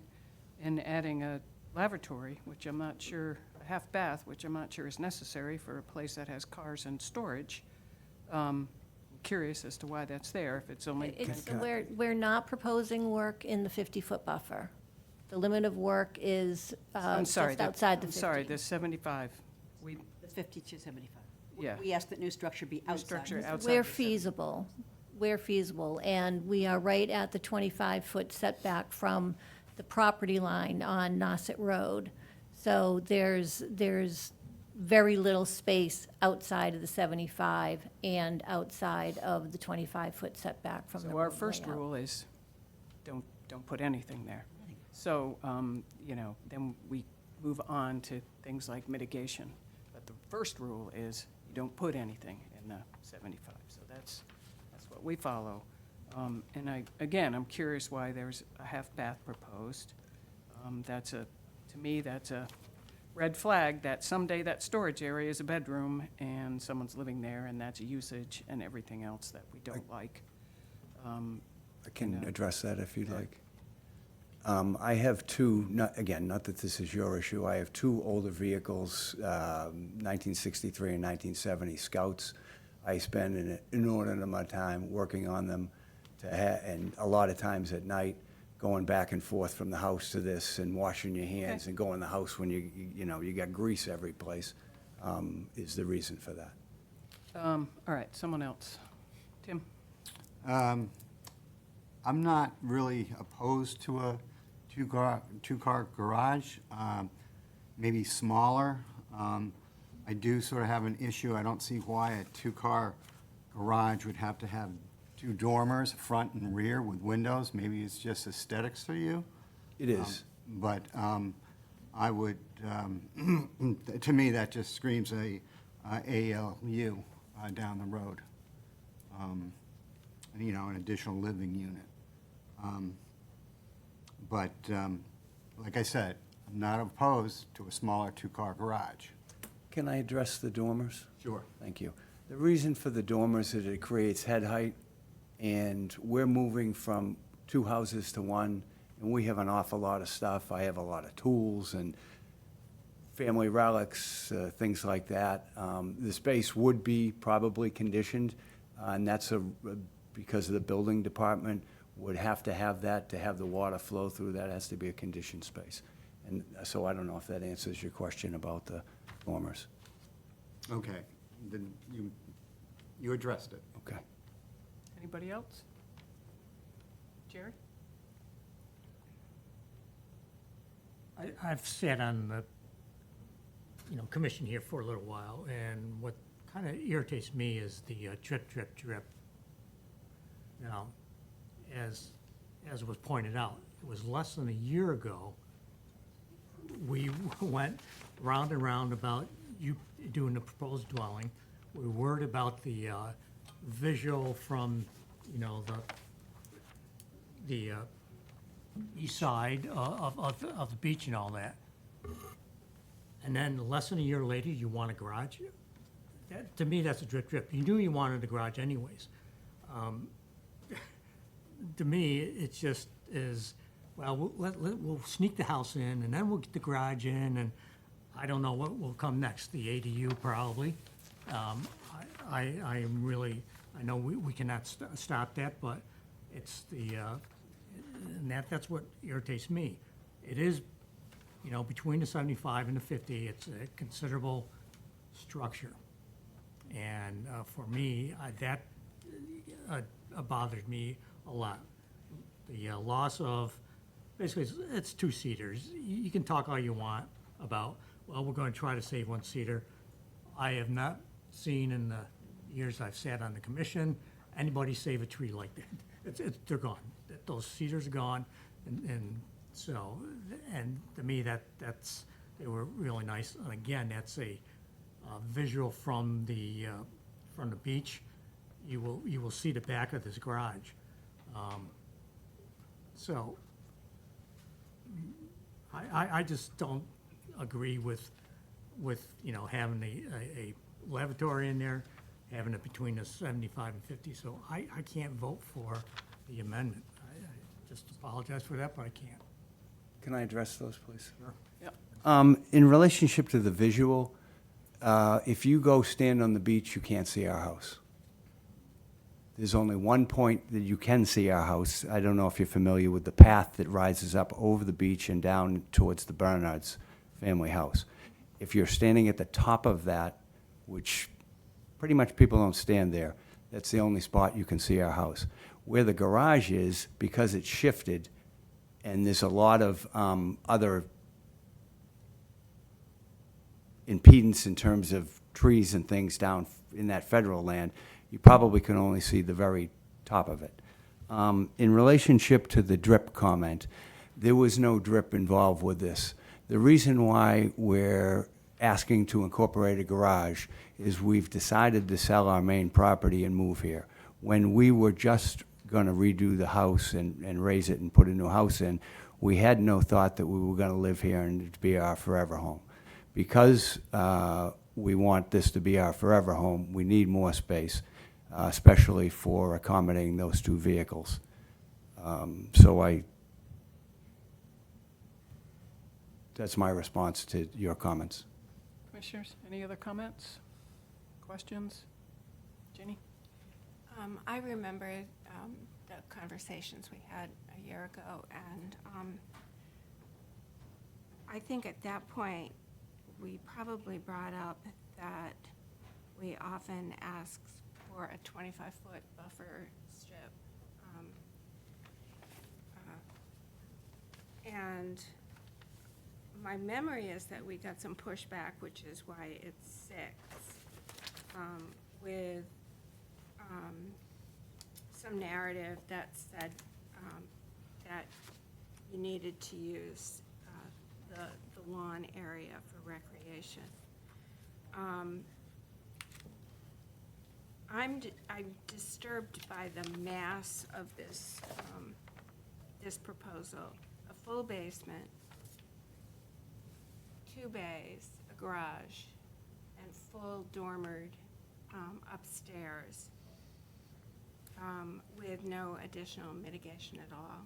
and adding a lavatory, which I'm not sure, a half bath, which I'm not sure is necessary for a place that has cars and storage. Curious as to why that's there, if it's only. We're not proposing work in the 50-foot buffer. The limit of work is I'm sorry, just outside the 50. I'm sorry, the 75. We, The 50 to 75. Yeah. We asked that new structure be outside. structure outside. Where the feasible, and we are right at the 25-foot setback from the property line on Nauset Road. So there's very little space outside of the 75 and outside of the 25-foot setback from the So road our first layout. rule is, don't put anything there. So, then we move on to things like mitigation. But the first rule is, you don't put anything in the 75. So that's what we follow. And again, I'm curious why there's a half bath proposed. To me, that's a red flag that someday that storage area is a bedroom and someone's living there, and that's a usage and everything else that we don't like. I can address that if you'd like. I have two, not that this is your issue, I have two older vehicles, 1963 and 1970 Scouts. I spend an inordinate amount of time working on them, and a lot of times at night, going back and forth from the house to this and washing your hands and going in the house when you got grease every place, is the reason for that. All right, someone else. Tim? I'm not really opposed to a two-car garage, maybe smaller. I do sort of have an issue. I don't see why a two-car garage would have to have two dormers, front and rear, with windows. Maybe it's just aesthetics for you. It is. But I would, to me, that just screams a ALU down the road. An additional living unit. But like I said, I'm not opposed to a smaller two-car garage. Can I address the dormers? Sure. Thank you. The reason for the dormers is it creates head height, and we're moving from two houses to one, and we have an awful lot of stuff. I have a lot of tools and family relics, things like that. The space would be probably conditioned, and that's because of the building department would have to have that to have the water flow through. That has to be a conditioned space. And so I don't know if that answers your question about the dormers. Okay, then you addressed it. Okay. Anybody else? Jerry? I've sat on the, commission here for a little while, and what kind of irritates me is the drip, drip, drip. Now, as was pointed out, it was less than a year ago, we went round and round about you doing the proposed dwelling. We're worried about the visual from, you know, the east side of the beach and all that. And then less than a year later, you want a garage? That, to me, that's a drip. You knew you wanted a garage anyways. To me, it just is, well, we'll sneak the house in, and then we'll get the garage in, and I don't know what will come next, the ADU probably. I am really, I know we cannot stop that, but it's the, and that's what irritates me. It is, you know, between the 75 and the 50, it's a considerable structure. And for me, that bothered me a lot. The loss of, basically, it's two-seaters. You can talk all you want about, well, we're going to try to save one-seater. I have not seen in the years I've sat on the commission anybody save a tree like that. They're gone. Those cedars are gone, and so, and to me, they were really nice. And again, that's a visual from the beach. You will see the back of this garage. So I just don't agree with you know, having a lavatory in there, having it between the 75 and 50. So I can't vote for the amendment. I just apologize for that, but I can't. Can I address those, please? Sure. Yep. In relationship to the visual, if you go stand on the beach, you can't see our house. There's only one point that you can see our house. I don't know if you're familiar with the path that rises up over the beach and down towards the Bernard's family house. If you're standing at the top of that, which pretty much people don't stand there, that's the only spot you can see our house. Where the garage is, because it's shifted, and there's a lot of other impedance in terms of trees and things down in that federal land, you probably can only see the very top of it. In relationship to the drip comment, there was no drip involved with this. The reason why we're asking to incorporate a garage is we've decided to sell our main property and move here. When we were just going to redo the house and raise it and put a new house in, we had no thought that we were going to live here and it'd be our forever home. Because we want this to be our forever home, we need more space, especially for accommodating those two vehicles. That's my response to your comments. Commissioners, any other comments, questions? Jenny? I remember the conversations we had a year ago, and I think at that point, we probably brought up that we often ask for a 25-foot buffer strip. And my memory is that we got some pushback, which is why it's 6, with some narrative that said that you needed to use the lawn area for recreation. I'm disturbed by the mass of this this proposal. A full basement, 2 bays, a garage, and full dormered upstairs with no additional mitigation at all.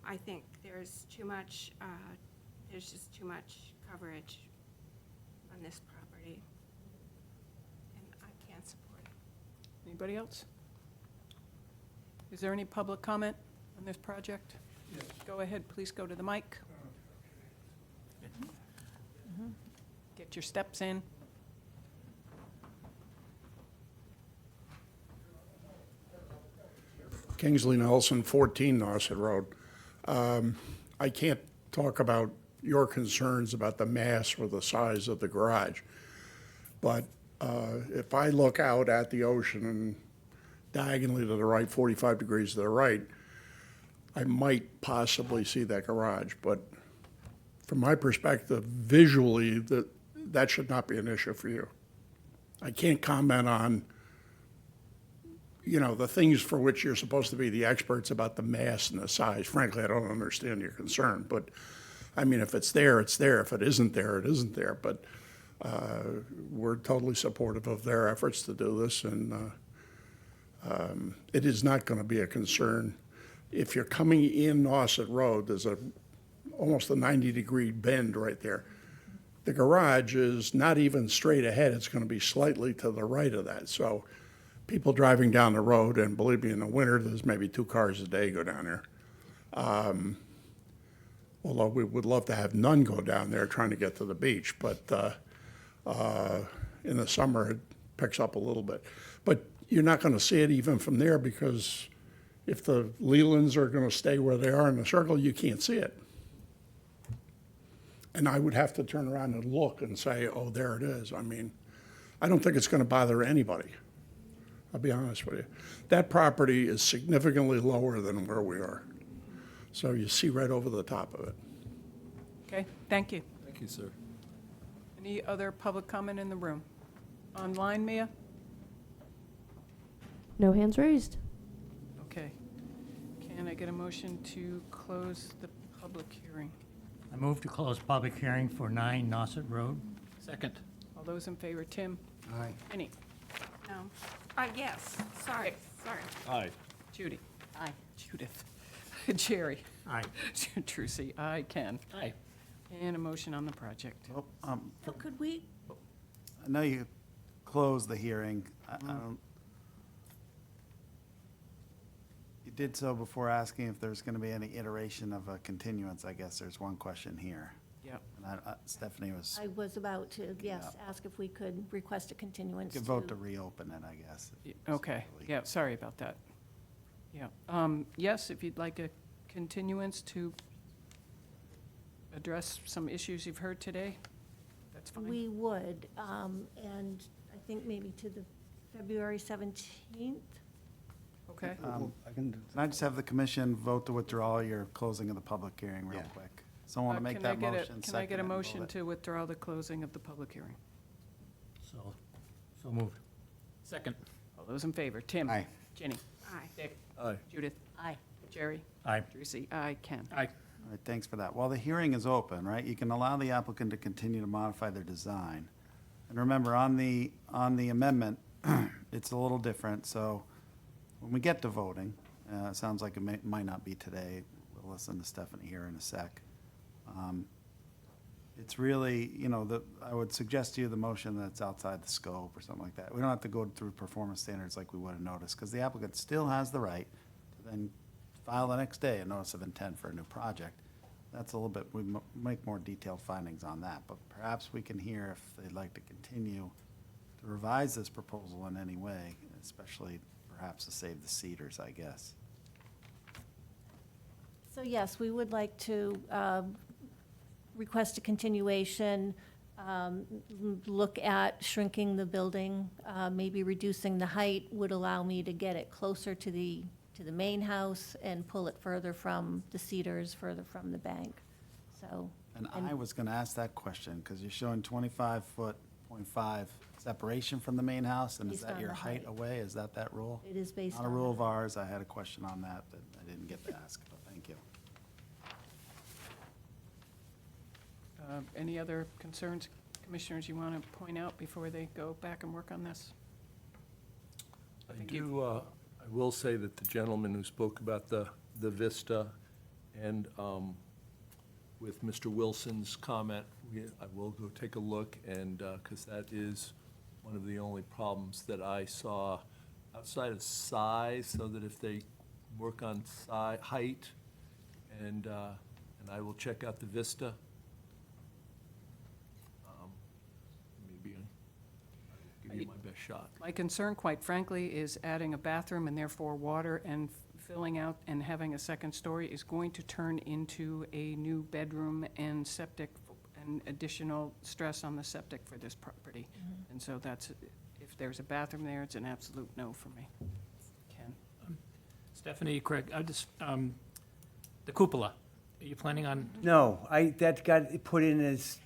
I think there's too much, there's just too much coverage on this property, and I can't support it. Anybody else? Is there any public comment on this project? Yes. Go ahead, please go to the mic. Get your steps in. Kingsley Nelson, 14 Nauset Road. I can't talk about your concerns about the mass or the size of the garage, but if I look out at the ocean and diagonally to the right, 45 degrees to the right, I might possibly see that garage. But from my perspective, visually, that should not be an issue for you. I can't comment on, the things for which you're supposed to be the experts about the mass and the size. Frankly, I don't understand your concern, but, I mean, if it's there, it's there. If it isn't there, it isn't there. But we're totally supportive of their efforts to do this, and it is not going to be a concern. If you're coming in Nauset Road, there's almost a 90-degree bend right there. The garage is not even straight ahead. It's going to be slightly to the right of that. So people driving down the road, and believe me, in the winter, there's maybe 2 cars a day go down there. Although we would love to have none go down there trying to get to the beach, but in the summer, it picks up a little bit. But you're not going to see it even from there, because if the Lelands are going to stay where they are in the circle, you can't see it. And I would have to turn around and look and say, oh, there it is. I mean, I don't think it's going to bother anybody. I'll be honest with you. That property is significantly lower than where we are. So you see right over the top of it. Okay, thank you. Thank you, sir. Any other public comment in the room? Online, Mia? No hands raised. Okay. Can I get a motion to close the public hearing? I move to close public hearing for 9 Nauset Road. Second. All those in favor, Tim? Aye. Any? No. Yes, sorry. Aye. Judy? Aye. Judith? Jerry? Aye. Trucy? Aye. Ken? Aye. And a motion on the project. Well, So could we, I know you closed the hearing. I don't, you did so before asking if there's going to be any iteration of a continuance. I guess there's one question here. Yep. And Stephanie was, I was about to, yes, ask if we could request a you continuance could vote to reopen it, I guess. Okay, yeah, sorry about that. Yeah, yes, if you'd like a continuance to address some issues you've heard today, that's fine. We would, and I think maybe to the February 17th. Okay, Can I just have the commission vote to withdraw your closing of the public hearing real quick? Someone want to make that motion? Can I get a second it, and motion vote it? to withdraw the closing of the public hearing? So moved. Second. All those in favor, Tim? Aye. Jenny? Aye. Dick? Aye. Judith? Aye. Jerry? Aye. Trucy? Aye. Ken? Aye. All right, thanks for that. While the hearing is open, right, you can allow the applicant to continue to modify their design. And remember, on the amendment, it's a little different, so when we get to voting, it sounds like it might not be today. We'll listen to Stephanie here in a sec. It's really, I would suggest to you the motion that's outside the scope or something like that. We don't have to go through performance standards like we would have noticed, because the applicant still has the right to then file the next day a notice of intent for a new project. That's a little bit, we make more detailed findings on that, but perhaps we can hear if they'd like to continue to revise this proposal in any way, especially perhaps to save the cedars, I guess. So yes, we would like to request a continuation, look at shrinking the building, maybe reducing the height would allow me to get it closer to the main house and pull it further from the cedars, further from the bank, so. And I was gonna ask that question, because you're showing 25.5 separation from the main house, and is Based that on your the height height. away? Is that rule? It is based Not a on rule the of ours. I had a question on that I didn't get to ask, but thank you. Any other concerns, commissioners, you want to point out before they go back and work on this? I will say that the gentleman who spoke about the vista and with Mr. Wilson's comment, I will go take a look, and, because that is one of the only problems that I saw outside of size, so that if they work on height, and I will check out the vista. Maybe I'll give you my best shot. My concern, quite frankly, is adding a bathroom and therefore water and filling out and having a second story is going to turn into a new bedroom and septic and additional stress on the septic for this property. And so that's, if there's a bathroom there, it's an absolute no for me. Ken? Stephanie, Craig, the cupola, are you planning on? No, that got put in as,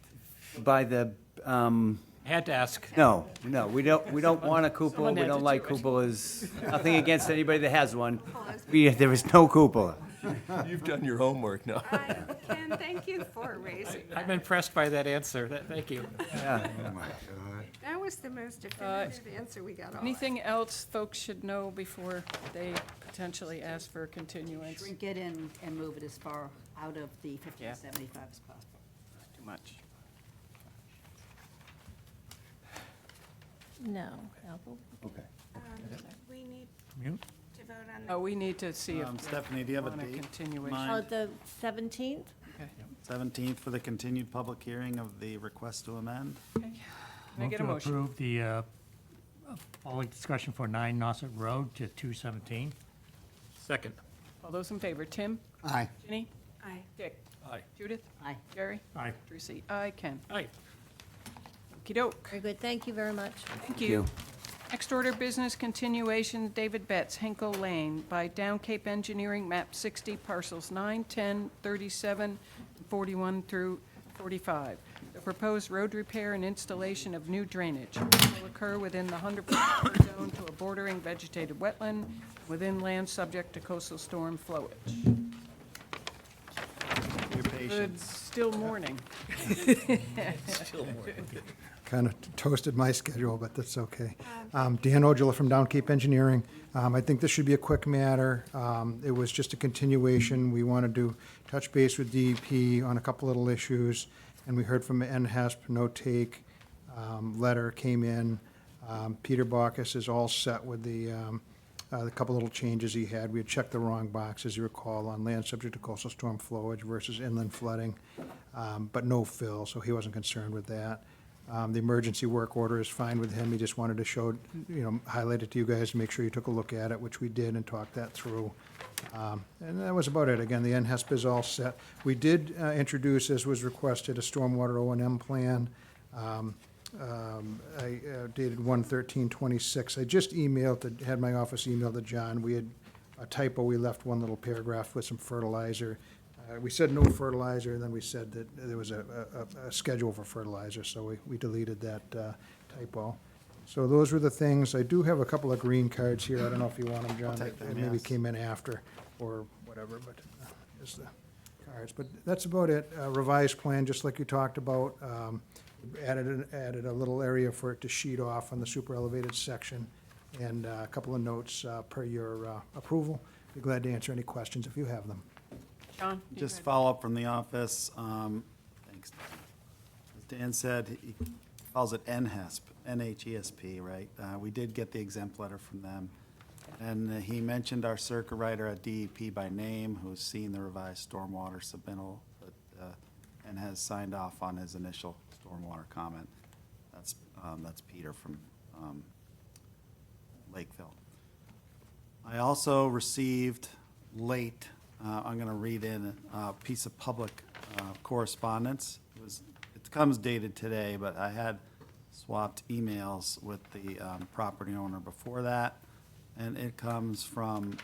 by the um, I had to ask. no, we don't want a cupola, Someone we had don't to like do it. cupolas. Nothing against anybody that has one. There is no cupola. You've done your homework now. Ken, thank you for raising I'm that. impressed by that answer. Thank you. Yeah. That was the most definitive answer we got all. Anything else folks should know before they potentially ask for a continuance? Shrink it and move it as far out of the 1575 as possible. Too much. No. Apple? Okay. We need Mute. to vote on Oh, we need to see if Stephanie, do you have a want a date? continuation. Oh, the 17th? 17th for the continued public hearing of the request to amend? Can I get a Move to motion? approve the following discussion for 9 Nauset Road to 217. Second. All those in favor, Tim? Aye. Ginny? Aye. Dick? Aye. Judith? Aye. Gary? Aye. Tracy? Aye. Ken? Aye. Okey-doke. Very good, thank you very much. Thank you. Next order of business, continuation, David Betts, Hinkle Lane, by Down Cape Engineering, map 60, parcels 9, 10, 37, 41 through 45. The proposed road repair and installation of new drainage will occur within the 100% buffer zone to a bordering vegetated wetland within land subject to coastal storm flowage. Your Good, patience. still morning. Kind of toasted my schedule, but that's okay. Dan Odula from Down Cape Engineering. I think this should be a quick matter. It was just a continuation. We wanted to touch base with DEP on a couple little issues, and we heard from NHESP, no take. Letter came in. Peter Baucus is all set with the couple little changes he had. We had checked the wrong box, as you recall, on land subject to coastal storm flowage versus inland flooding, but no fill, so he wasn't concerned with that. The emergency work order is fine with him. He just wanted to show, highlight it to you guys to make sure you took a look at it, which we did, and talked that through. And that was about it. Again, the NHESP is all set. We did introduce, as was requested, a stormwater O&M plan. I dated 1/13/26. I just had my office email to John. We had a typo. We left one little paragraph with some fertilizer. We said no fertilizer, and then we said that there was a schedule for fertilizer, so we deleted that typo. So those were the things. I do have a couple of green cards here. I don't know if you want them, John. take them, They maybe yes. came in after or whatever, but here's the cards. But that's about it. Revised plan, just like you talked about. Added a little area for it to sheet off on the super elevated section, and a couple of notes per your approval. Be glad to answer any questions if you have them. John? you Just had- follow up from the office. Thanks. As Dan said, he calls it NHESP, NHESP, right? We did get the exempt letter from them. And he mentioned our circuit writer at DEP by name, who's seen the revised stormwater submittal, and has signed off on his initial stormwater comment. That's Peter from Lakeville. I also received late, I'm going to read in a piece of public correspondence. It comes dated today, but I had swapped emails with the property owner before that. And it comes from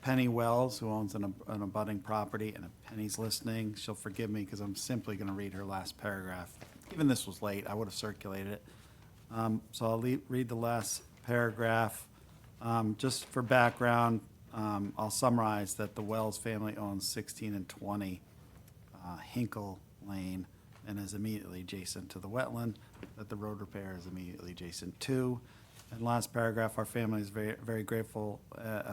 Penny Wells, who owns an abutting property, and if Penny's listening, she'll forgive me because I'm simply going to read her last paragraph. Even this was late, I would have circulated it. So I'll read the last paragraph. Just for background, I'll summarize that the Wells family owns 16 and 20 Hinkle Lane and is immediately adjacent to the wetland that the road repair is immediately adjacent to. And last paragraph, our family is very, very grateful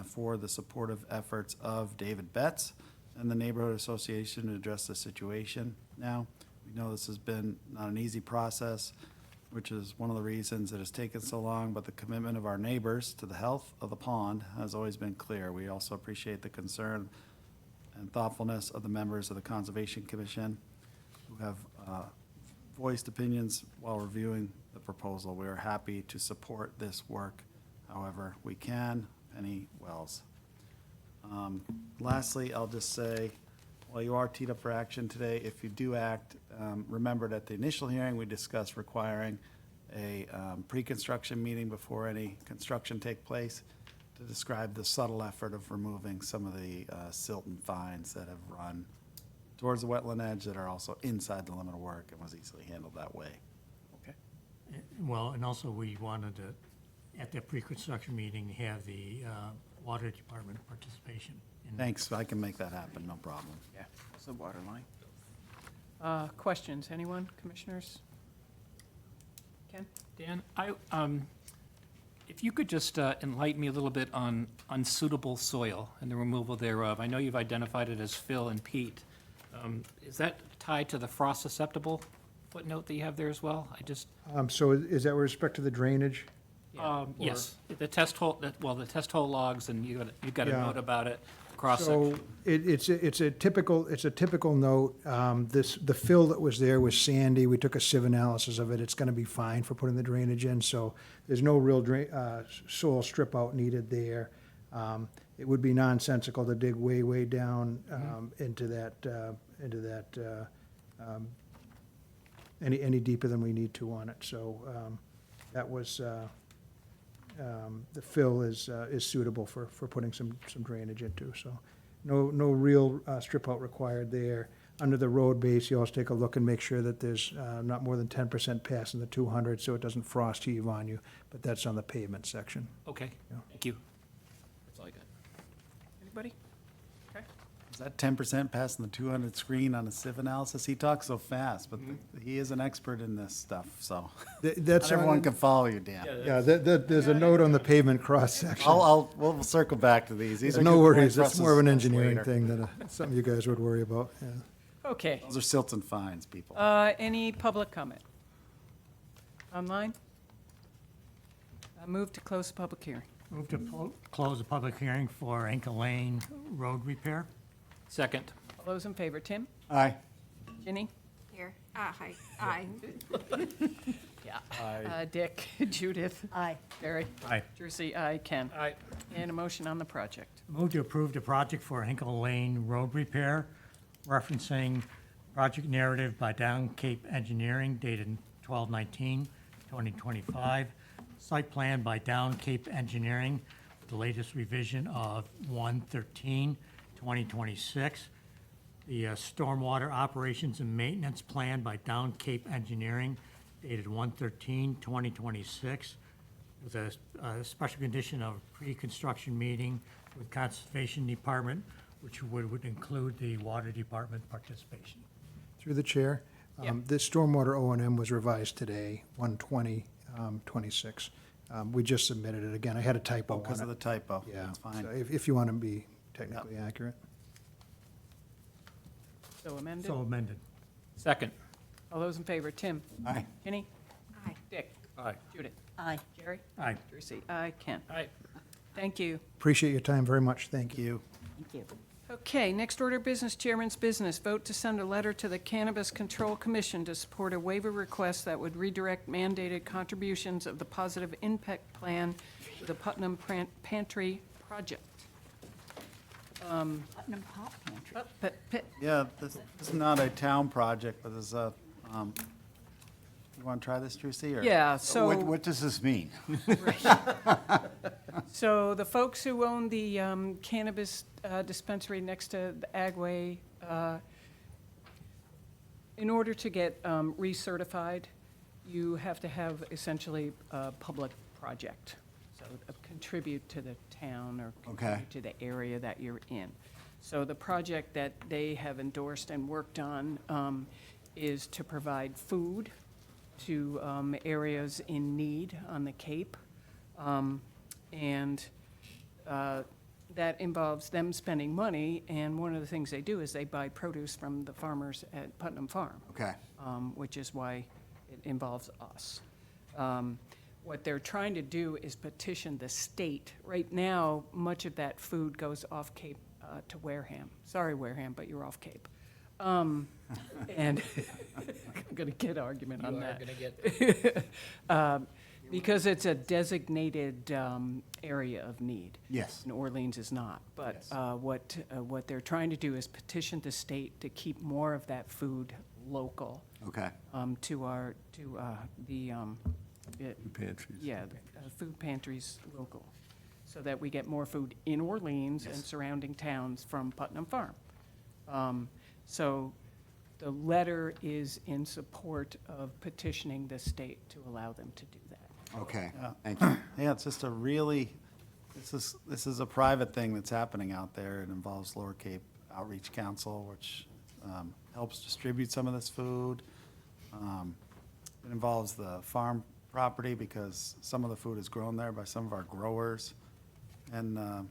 for the supportive efforts of David Betts and the Neighborhood Association to address the situation now. We know this has been not an easy process, which is one of the reasons it has taken so long, but the commitment of our neighbors to the health of the pond has always been clear. We also appreciate the concern and thoughtfulness of the members of the Conservation Commission who have voiced opinions while reviewing the proposal. We are happy to support this work however we can. Penny Wells. Lastly, I'll just say, while you are teed up for action today, if you do act, remember that at the initial hearing, we discussed requiring a pre-construction meeting before any construction take place to describe the subtle effort of removing some of the silt and fines that have run towards the wetland edge that are also inside the limit of work and was easily handled that way. Okay. Well, and also we wanted to, at the pre-construction meeting, have the water department participation. in- Thanks, I can make that happen, no problem. Yeah, it's the water line. Questions, anyone, commissioners? Ken? Dan, if you could just enlighten me a little bit on unsuitable soil and the removal thereof. I know you've identified it as fill and peat. Is that tied to the frost susceptible footnote that you have there as well? So is that with respect to the drainage? Yes, the test hole, the test hole logs, and you got a Yeah. note about it, cross So section. it's a typical note. The fill that was there was sandy. We took a sieve analysis of it. It's going to be fine for putting the drainage in, so there's no real soil strip out needed there. It would be nonsensical to dig way down into that any deeper than we need to on it. So that was, the fill is suitable for putting some drainage into, so no real strip out required there. Under the road base, you also take a look and make sure that there's not more than 10% passing the 200, so it doesn't frost heave on you, but that's on the pavement section. Okay, Yeah. thank you. That's all I got. Anybody? Okay. Is that 10% passing the 200 screen on a sieve analysis? He talks so fast, but he is an expert in this stuff, so. That's Not everyone on- can follow you, Dan. Yeah, there's a note on the pavement cross-section. We'll circle back to these. These are No good worries, points for us that's to more of an discuss engineering later. thing than something you guys would worry about, yeah. Okay. Those are silts and fines, people. Any public comment? Online? Move to close the public hearing. Move to close the public hearing for Anchor Lane Road repair. Second. All those in favor, Tim? Aye. Ginny? Here. Hi. Aye. Yeah. Dick? Judith? Aye. Gary? Aye. Jersey? Aye. Ken? Aye. And a motion on the project. Move to approve the project for Hinkle Lane Road repair, referencing project narrative by Down Cape Engineering dated 12/19/2025. Site plan by Down Cape Engineering, the latest revision of 1/13/2026. The stormwater operations and maintenance plan by Down Cape Engineering dated 1/13/2026, with a special condition of pre-construction meeting with Conservation Department, which would include the Water Department participation. Through the chair, the stormwater O&M was revised today, 1/20/26. We just submitted it again. I had a typo on it. Because of the typo. Yeah, That's fine. so if you want to be technically accurate. So amended? So amended. Second. All those in favor, Tim? Aye. Ginny? Aye. Dick? Aye. Judith? Aye. Jerry? Aye. Jersey? Aye. Ken? Aye. Thank you. Appreciate your time very much. Thank you. Thank you. Okay, next order of business, Chairman's business. Vote to send a letter to the Cannabis Control Commission to support a waiver request that would redirect mandated contributions of the Positive Impact Plan to the Putnam Pantry Project. Putnam Pot Pantry. Yeah, this is not a town project, but there's a, you want to try this, Trucy? or- Yeah, so. What does this mean? So the folks who own the cannabis dispensary next to the Agway, in order to get recertified, you have to have essentially a public project. So contribute to the town or contribute to the area that you're in. So the project that they have endorsed and worked on is to provide food to areas in need on the Cape. And that involves them spending money, and one of the things they do is they buy produce from the farmers at Putnam Farm. Okay. Which is why it involves us. What they're trying to do is petition the state. Right now, much of that food goes off Cape to Wareham. Sorry, Wareham, but you're off Cape. And I'm going to get argument on that. You are going to get. Because it's a designated area of need. Yes. And Orleans is not. But what they're trying to do is petition the state to keep more of that food local. Okay. To the Pantries. yeah, the food pantries local, so that we get more food in Orleans and surrounding towns from Putnam Farm. So the letter is in support of petitioning the state to allow them to do that. Okay, Yeah. thank you. Yeah, it's just a really, this is a private thing that's happening out there. It involves Lower Cape Outreach Council, which helps distribute some of this food. It involves the farm property because some of the food is grown there by some of our growers. And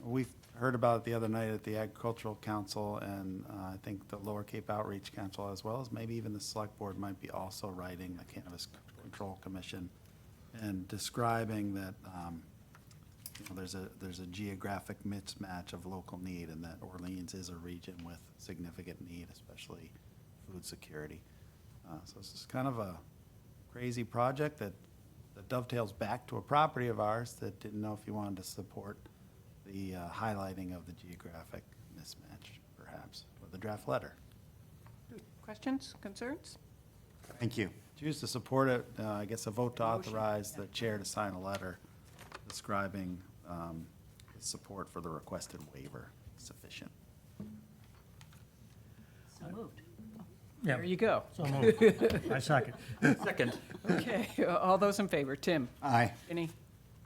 we heard about it the other night at the Agricultural Council, and I think the Lower Cape Outreach Council, as well as maybe even the Select Board, might be also writing the Cannabis Control Commission and describing that there's a geographic mismatch of local need, and that Orleans is a region with significant need, especially food security. So this is kind of a crazy project that dovetails back to a property of ours that didn't know if you wanted to support the highlighting of the geographic mismatch, perhaps, with the draft letter. Questions, concerns? Thank you. Choose to support it, I guess a vote to authorize the chair to sign a letter describing his support for the requested waiver sufficient. So moved. Yeah. There you go. So moved. I second. Second. Okay, all those in favor, Tim? Aye. Ginny?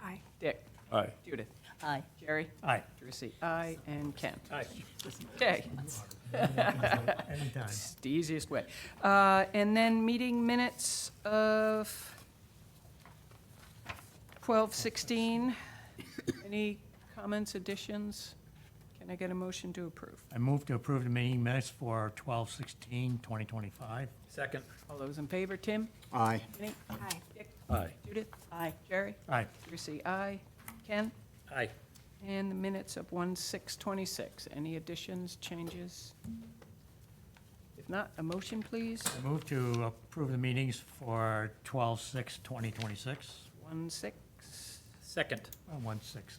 Aye. Dick? Aye. Judith? Aye. Jerry? Aye. Tracy? Aye, and Ken? Aye. Okay. Anytime. It's the easiest way. And then meeting minutes of 12:16. Any comments, additions? Can I get a motion to approve? I move to approve the meeting minutes for 12/16/2025. Second. All those in favor, Tim? Aye. Ginny? Aye. Dick? Aye. Judith? Aye. Jerry? Aye. Tracy? Aye. Ken? Aye. And the minutes of 1/6/26. Any additions, changes? If not, a motion, please. I move to approve the meetings for 12/6/2026. 1/6. Second. 1/6.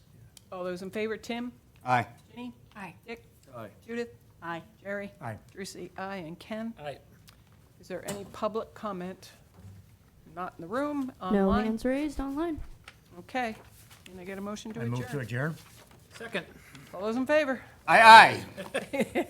All those in favor, Tim? Aye. Ginny? Aye. Dick? Aye. Judith? Aye. Jerry? Aye. Tracy? Aye. And Ken? Aye. Is there any public comment? Not in the room, No online? hands raised online. Okay. Can I get a motion to I move to adjourn? adjourn. Second. All those in favor? Aye, aye.